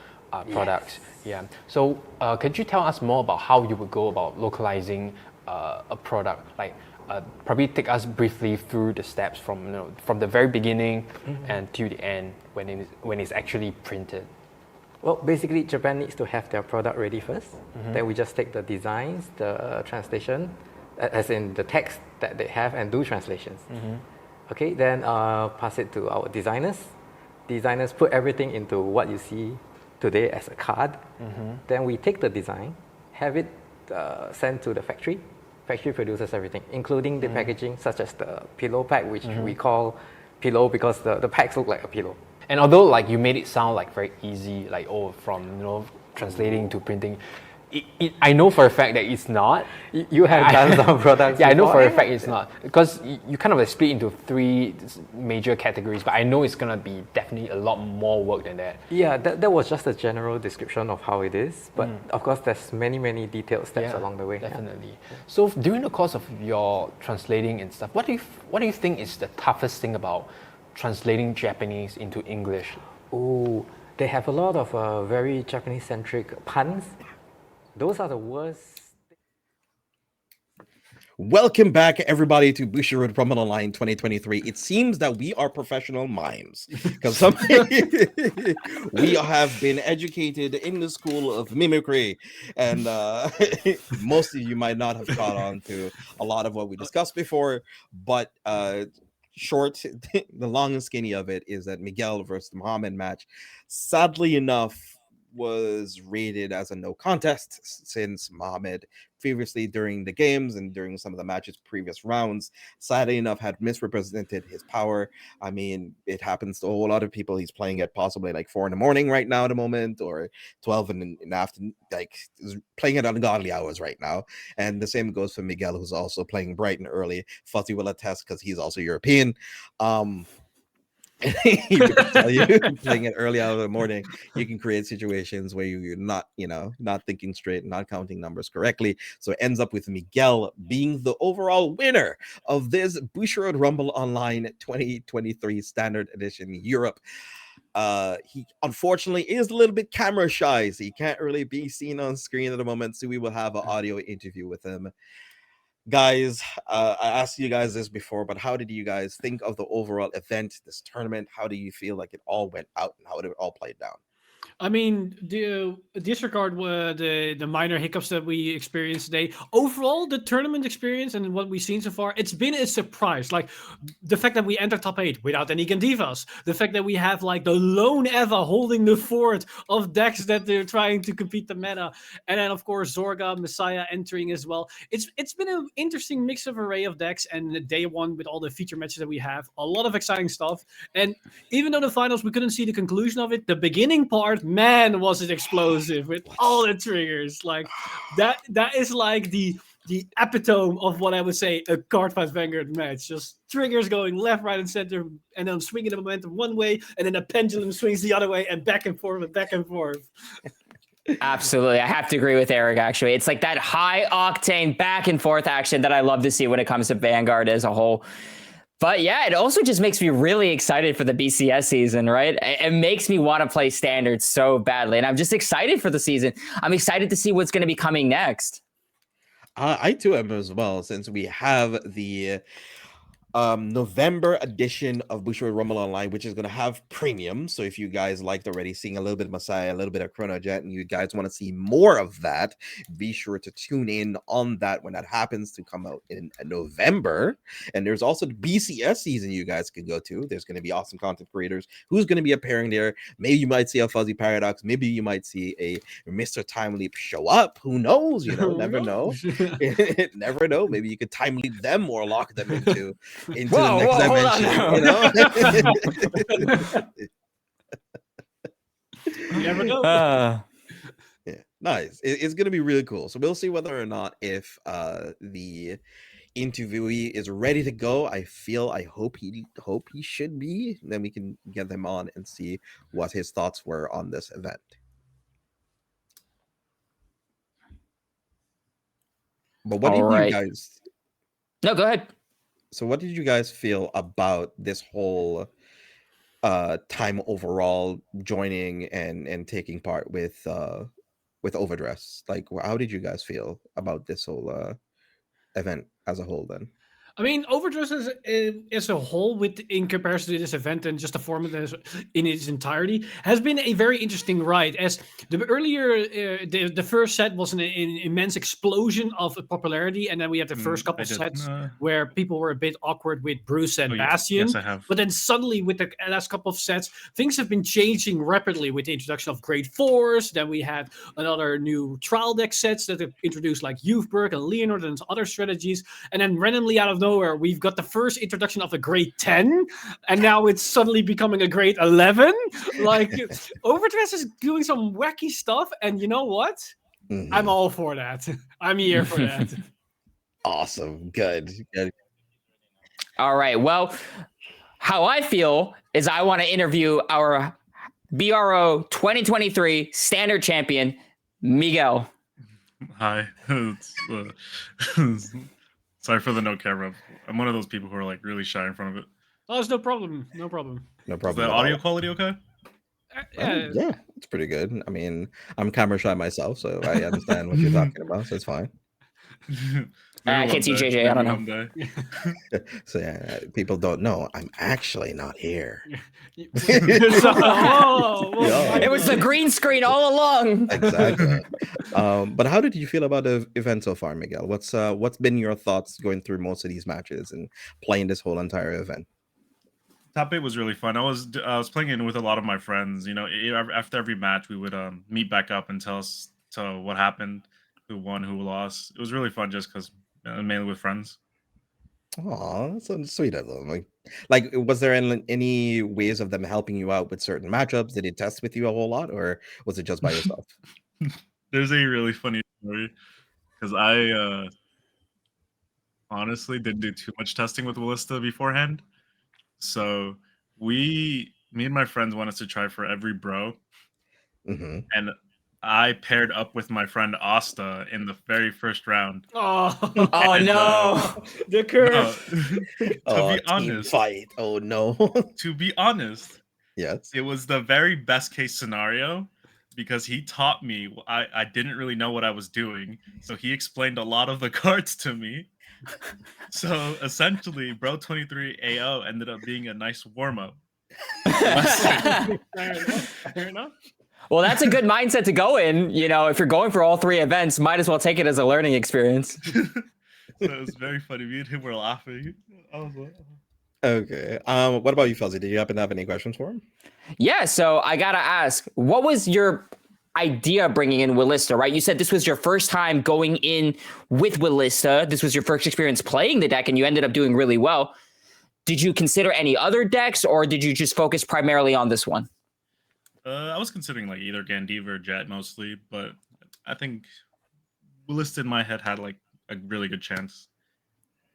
products. Yeah. So could you tell us more about how you would go about localizing a product? Like probably take us briefly through the steps from the very beginning and to the end when it's actually printed. Well, basically, Japan needs to have their product ready first. Then we just take the designs, the translation, as in the text that they have, and do translations. Okay, then pass it to our designers. Designers put everything into what you see today as a card. Then we take the design, have it sent to the factory. Factory produces everything, including the packaging, such as the pillow pack, which we call pillow because the packs look like a pillow. And although like you made it sound like very easy, like from translating to printing, I know for a fact that it's not. You have done some products. Yeah, I know before, for a eh? fact it's not because you kind of like split into 3 major categories. But I know it's gonna be definitely a lot more work than that. Yeah, that was just a general description of how it is. But of course, there's many detailed steps along the way. yeah. Definitely. So during the course of your translating and stuff, what do you think is the toughest thing about translating Japanese into English? Oh, they have a lot of very Japanese-centric puns. Those are the worst. Welcome back, everybody, to Bushiroad Rumble Online 2023. It seems that we are professional mimes because we have been educated in the school of mimicry, and most of you might not have caught on to a lot of what we discussed before. But short, the long and skinny of it is that Miguel versus Muhammad match, sadly enough, was rated as a no contest since Muhammad previously during the games and during some of the matches previous rounds, sadly enough, had misrepresented his power. I mean, it happens to a whole lot of people. He's playing at possibly like 4 a.m. right now at the moment, or 12 in the afternoon, like playing at ungodly hours right now. And the same goes for Miguel, who's also playing bright and early. Fuzzy will attest because he's also European. He can tell you playing it early out of the morning, you can create situations where you're not thinking straight, not counting numbers correctly. So it ends up with Miguel being the overall winner of this Bushiroad Rumble Online 2023 Standard Edition Europe. He unfortunately is a little bit camera shy, so he can't really be seen on screen at the moment. So we will have an audio interview with him. Guys, I asked you guys this before, but how did you guys think of the overall event, this tournament? How do you feel like it all went out and how did it all play down? I mean, disregard the minor hiccups that we experienced today. Overall, the tournament experience and what we've seen so far, it's been a surprise. Like the fact that we entered top 8 without any Gandivas, the fact that we have like the lone Eva holding the fort of decks that they're trying to compete the meta, and then of course Zorga, Messiah entering as well. It's been an interesting mix of array of decks, and day one with all the feature matches that we have, a lot of exciting stuff. And even though the finals we couldn't see the conclusion of it, the beginning part, man, was it explosive with all the triggers. Like that is like the epitome of what I would say a Cardfight Vanguard match. Just triggers going left, right, and center, and then swinging the momentum one way, and then the pendulum swings the other way, and back and forth and back and forth. Absolutely. I have to agree with Eric, actually. It's like that high octane back and forth action that I love to see when it comes to Vanguard as a whole. But yeah, it also just makes me really excited for the BCS season, right? It makes me want to play Standard so badly. And I'm just excited for the season. I'm excited to see what's going to be coming next. I too am as well, since we have the November edition of Bushiroad Rumble Online, which is going to have premium. So if you guys liked already seeing a little bit of Messiah, a little bit of Chrono Jet, and you guys want to see more of that, be sure to tune in on that when that happens to come out in November. And there's also the BCS season you guys can go to. There's going to be awesome content creators who's going to be appearing there. Maybe you might see a Fuzzy Paradox. Maybe you might see a Mr. Time Leap show up. Who knows? You know, never know. Never know. Maybe you could time leap them or lock them into the next dimension, you know? You never know. Yeah. Nice. It's gonna be really cool. So we'll see whether or not if the interviewee is ready to go. I hope he should be. Then we can get them on and see what his thoughts were on this event. But what did you guys? No, go ahead. So what did you guys feel about this whole time overall, joining and taking part with Overdress? Like, how did you guys feel about this whole event as a whole then? I mean, Overdress as a whole, in comparison to this event and just the format in its entirety, has been a very interesting ride. As the earlier, the first set was an immense explosion of popularity, and then we had the first couple sets where people were a bit awkward with Bruce and Bastion. Yes, I have. But then suddenly, with the last couple of sets, things have been changing rapidly with the introduction of Grade 4s. Then we had another new trial deck sets that have introduced like Youthberg and Leonard and other strategies, and then randomly out of nowhere, we've got the first introduction of a grade 10, and now it's suddenly becoming a grade 11. Like, Overdress is doing some wacky stuff, and you know what? Mhm. I'm all for that. I'm here for that. Awesome. Good. All right. Well, how I feel is I want to interview our BRO 2023 standard champion, Miguel. Hi. Sorry for the no camera. I'm one of those people who are like really shy in front of it. Oh, it's no problem. No problem. No Is problem. the at audio all. quality okay? Yeah, it's pretty good. I mean, I'm camera shy myself, so I understand what you're talking about, so it's fine. I can't see JJ. I don't know. So yeah, people don't know I'm actually not here. It It was the green screen all along. Exactly. But how did you feel about the event so far, Miguel? What's been your thoughts going through most of these matches and playing this whole entire event? Top 8 was really fun. I was playing it with a lot of my friends. You know, after every match, we would meet back up and tell what happened, who won, who lost. It was really fun just because mainly with friends. Oh, that's so sweet of them. Like, was there any ways of them helping you out with certain matchups? Did it test with you a whole lot, or was it just by yourself? There's a really funny story because I honestly didn't do too much testing with Willista beforehand. So me and my friends wanted to try for every bro, and I paired up with my friend Asta in the very first round. Oh no, the curse. To be honest, fight. Oh no. To be honest, yes, it was the very best case scenario because he taught me. I didn't really know what I was doing, so he explained a lot of the cards to me. So essentially, Bro 23 AO ended up being a nice warm up. Fair enough. Well, that's a good mindset to go in. You know, if you're going for all 3 events, might as well take it as a learning experience. So it was very funny. Me and him were laughing. I was like, okay. What about you, Fuzzy? Did you happen to have any questions for him? Yeah. So I gotta ask, what was your idea bringing in Willista, right? You said this was your first time going in with Willista. This was your first experience playing the deck, and you ended up doing really well. Did you consider any other decks, or did you just focus primarily on this one? I was considering like either Gandiva or Jet mostly, but I think Willista in my head had like a really good chance.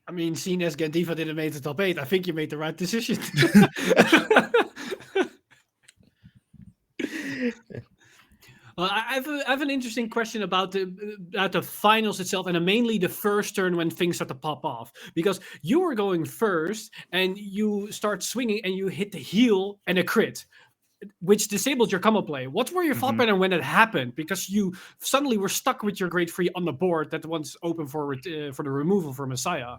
I mean, seeing as Gandiva didn't make the top 8, I think you made the right decision. I have an interesting question about the finals itself, and mainly the first turn when things start to pop off. Because you were going first, and you start swinging, and you hit the heel and a crit, which disabled your combo play. What were your thought pattern when it happened? Because you suddenly were stuck with your grade 3 on the board that was open for the removal for Messiah.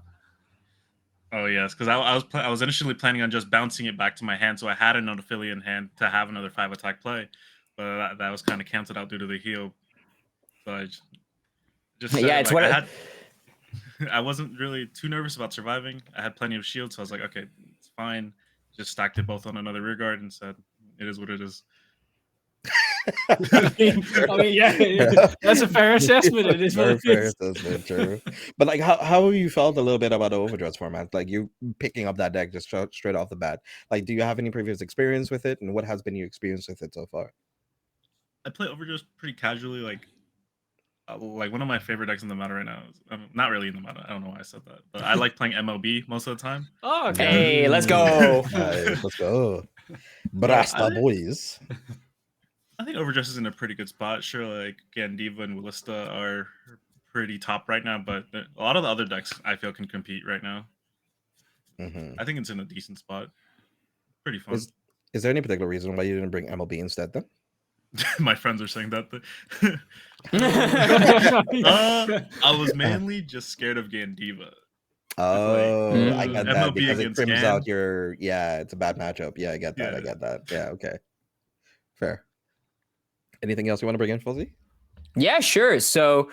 Oh yes, because I was initially planning on just bouncing it back to my hand, so I had an Ophelia in hand to have another 5 attack play. But that was kind of canceled out due to the heal. So I just yeah, it's like, I wasn't really too nervous about surviving. I had plenty of shields, so I was like, okay, it's fine. Just stacked it both on another rear guard and said, it is what it is. I mean, yeah, that's a fair assessment. It is what it is. Assessment, true. But like, how you felt a little bit about the Overdress format? Like, you picking up that deck just straight off the bat. Like, do you have any previous experience with it, and what has been your experience with it so far? I play Overdress pretty casually. Like, like one of my favorite decks in the meta right now is not really in the meta. I don't know why I said that, but I like playing MLB most of the time. Oh, okay. Hey, let's go. Nice, let's go. I Brasta think- boys. I think Overdress is in a pretty good spot. Sure, like Gandiva and Willista are pretty top right now, but a lot of the other decks I feel can compete right now. I think it's in a decent spot. Pretty fun. Is there any particular reason why you didn't bring MLB instead then? My friends are saying that. I was mainly just scared of Gandiva. Oh, I get that MLB because it against trims Gan. out your. Yeah, it's a bad matchup. Yeah, I get that. I Yeah. get that. Yeah, okay, fair. Anything else you want to bring in, Fuzzy? Yeah, sure. So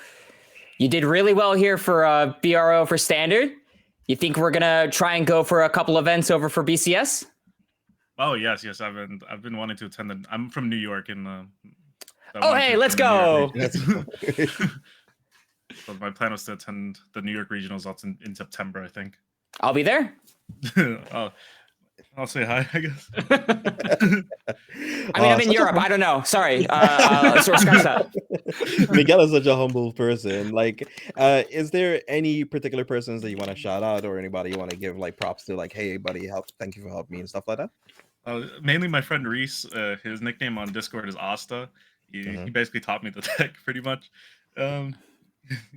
you did really well here for BRO for standard. You think we're gonna try and go for a couple events over for BCS? Oh yes. I've been wanting to attend. I'm from New York, and Oh, hey, let's go. So my plan was to attend the New York regionals also in September, I think. I'll be there. I'll say hi, I guess. I mean, I'm in Europe. I don't know. Sorry. So scratch that. Miguel is such a humble person. Like, is there any particular persons that you want to shout out, or anybody you want to give like props to? Like, hey, buddy, thank you for helping me and stuff like that. Mainly my friend Reese. His nickname on Discord is Asta. He basically taught me the deck pretty much.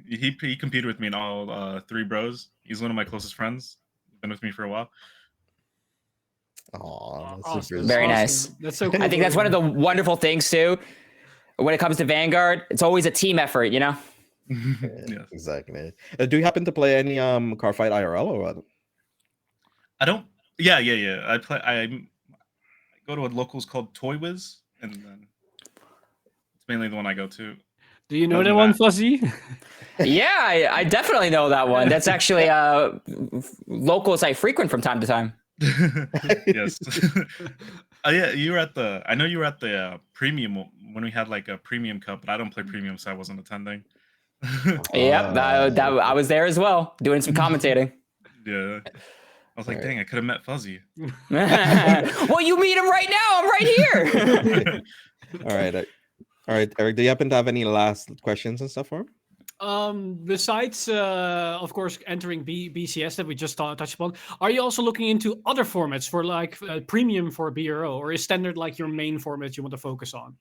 He competed with me in all 3 bros. He's one of my closest friends. Been with me for a while. Oh, Awesome. Very nice. That's so cool. I think that's one of the wonderful things too. When it comes to Vanguard, it's always a team effort, you know? Yes. Exactly. Do you happen to play any Cardfight IRL or what? I don't. Yeah. I go to a locals called Toy Wiz, and then it's mainly the one I go to. Do you know that one, Fuzzy? Yeah, I definitely know that one. That's actually locals I frequent from time to time. Yes. Yeah, you were at the. I know you were at the premium when we had like a premium cup, but I don't play premium, so I wasn't attending. Yep, I was there as well, doing some commentating. Yeah. I was like, dang, I could have met Fuzzy. Well, you meet him right now. I'm right here. All right, Eric. Do you happen to have any last questions and stuff for him? Besides, of course, entering BCS that we just touched upon, are you also looking into other formats for like premium for BRO, or is standard like your main format you want to focus on?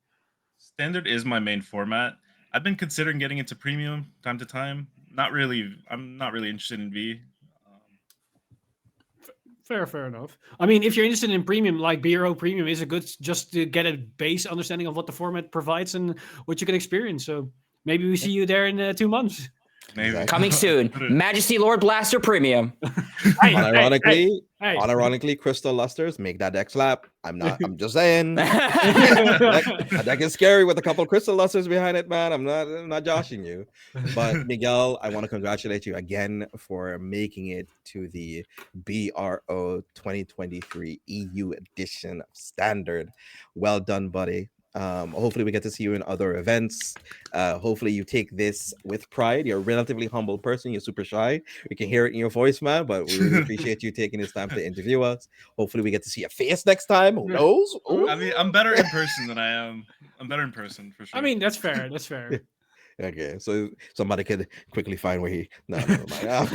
Standard is my main format. I've been considering getting into premium time to time. Not really. I'm not really interested in V. Fair enough. I mean, if you're interested in premium, like BRO premium is a good just to get a base understanding of what the format provides and what you can experience. So maybe we see you there in 2 months. Maybe. Coming soon, Majesty Lord Blaster Premium. Unironically, Crystal Lusters make that deck slap. I'm just saying. That deck is scary with a couple Crystal Lusters behind it, man. I'm not joshing you. But Miguel, I want to congratulate you again for making it to the BRO 2023 EU edition of Standard. Well done, buddy. Hopefully we get to see you in other events. Hopefully you take this with pride. You're a relatively humble person. You're super shy. We can hear it in your voice, man, but we really appreciate you taking this time to interview us. Hopefully we get to see your face next time. Who knows? Ooh. I mean, I'm better in person than I am. I'm better in person for sure. I mean, that's fair. That's fair. Okay, so somebody could quickly find where he. No, never mind.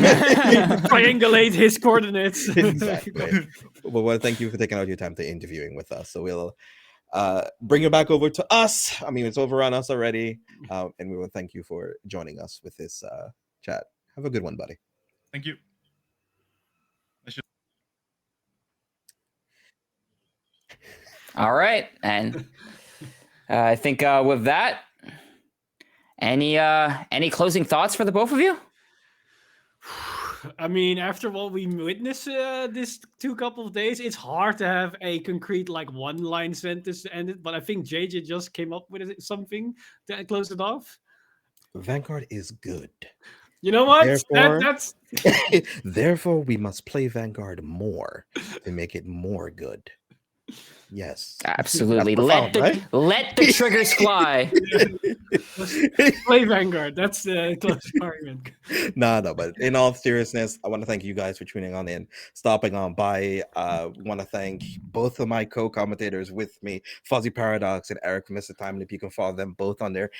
Triangulate his coordinates. Exactly. Well, thank you for taking out your time to interviewing with us. So we'll bring it back over to us. I mean, it's over on us already. And we will thank you for joining us with this chat. Have a good one, buddy. Thank you. All right, and I think with that, any closing thoughts for the both of you? I mean, after what we witnessed this couple of days, it's hard to have a concrete like one-line sentence to end it. But I think JJ just came up with something to close it off. Vanguard is good. You know what? Therefore, therefore, we must play Vanguard more to make it more good. Yes, absolutely. Let the triggers fly. Play Vanguard. That's the close argument. No, but in all seriousness, I want to thank you guys for tuning on in, stopping on by. Want to thank both of my co-commentators with me, Fuzzy Paradox and Eric from Mr. Time. And if you can follow them both on their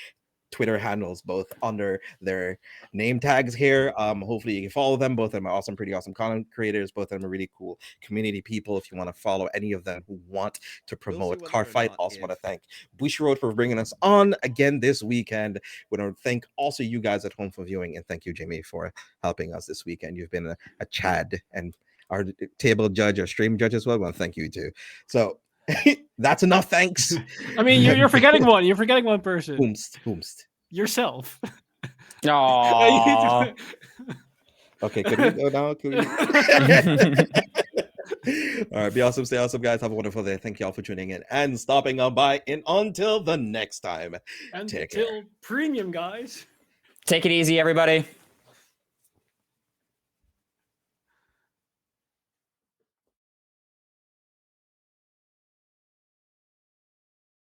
Twitter handles, both under their name tags here. Hopefully you can follow them. Both of them are awesome, pretty awesome content creators. Both of them are really cool community people. If you want to follow any of them who want to promote Cardfight, also want to thank Bushiroad for bringing us on again this weekend. We want to thank also you guys at home for viewing, and thank you, Jamie, for helping us this weekend. You've been a Chad and our table judge, our stream judge as well. Well, thank you too. So that's enough. Thanks. I mean, you're forgetting one. You're forgetting one person. Whomst. Yourself. Aww. Okay, could we go now? Could we? All right, be awesome, stay awesome, guys. Have a wonderful day. Thank you all for tuning in and stopping on by. And until the next time, take care. Until premium, guys. Take it easy, everybody.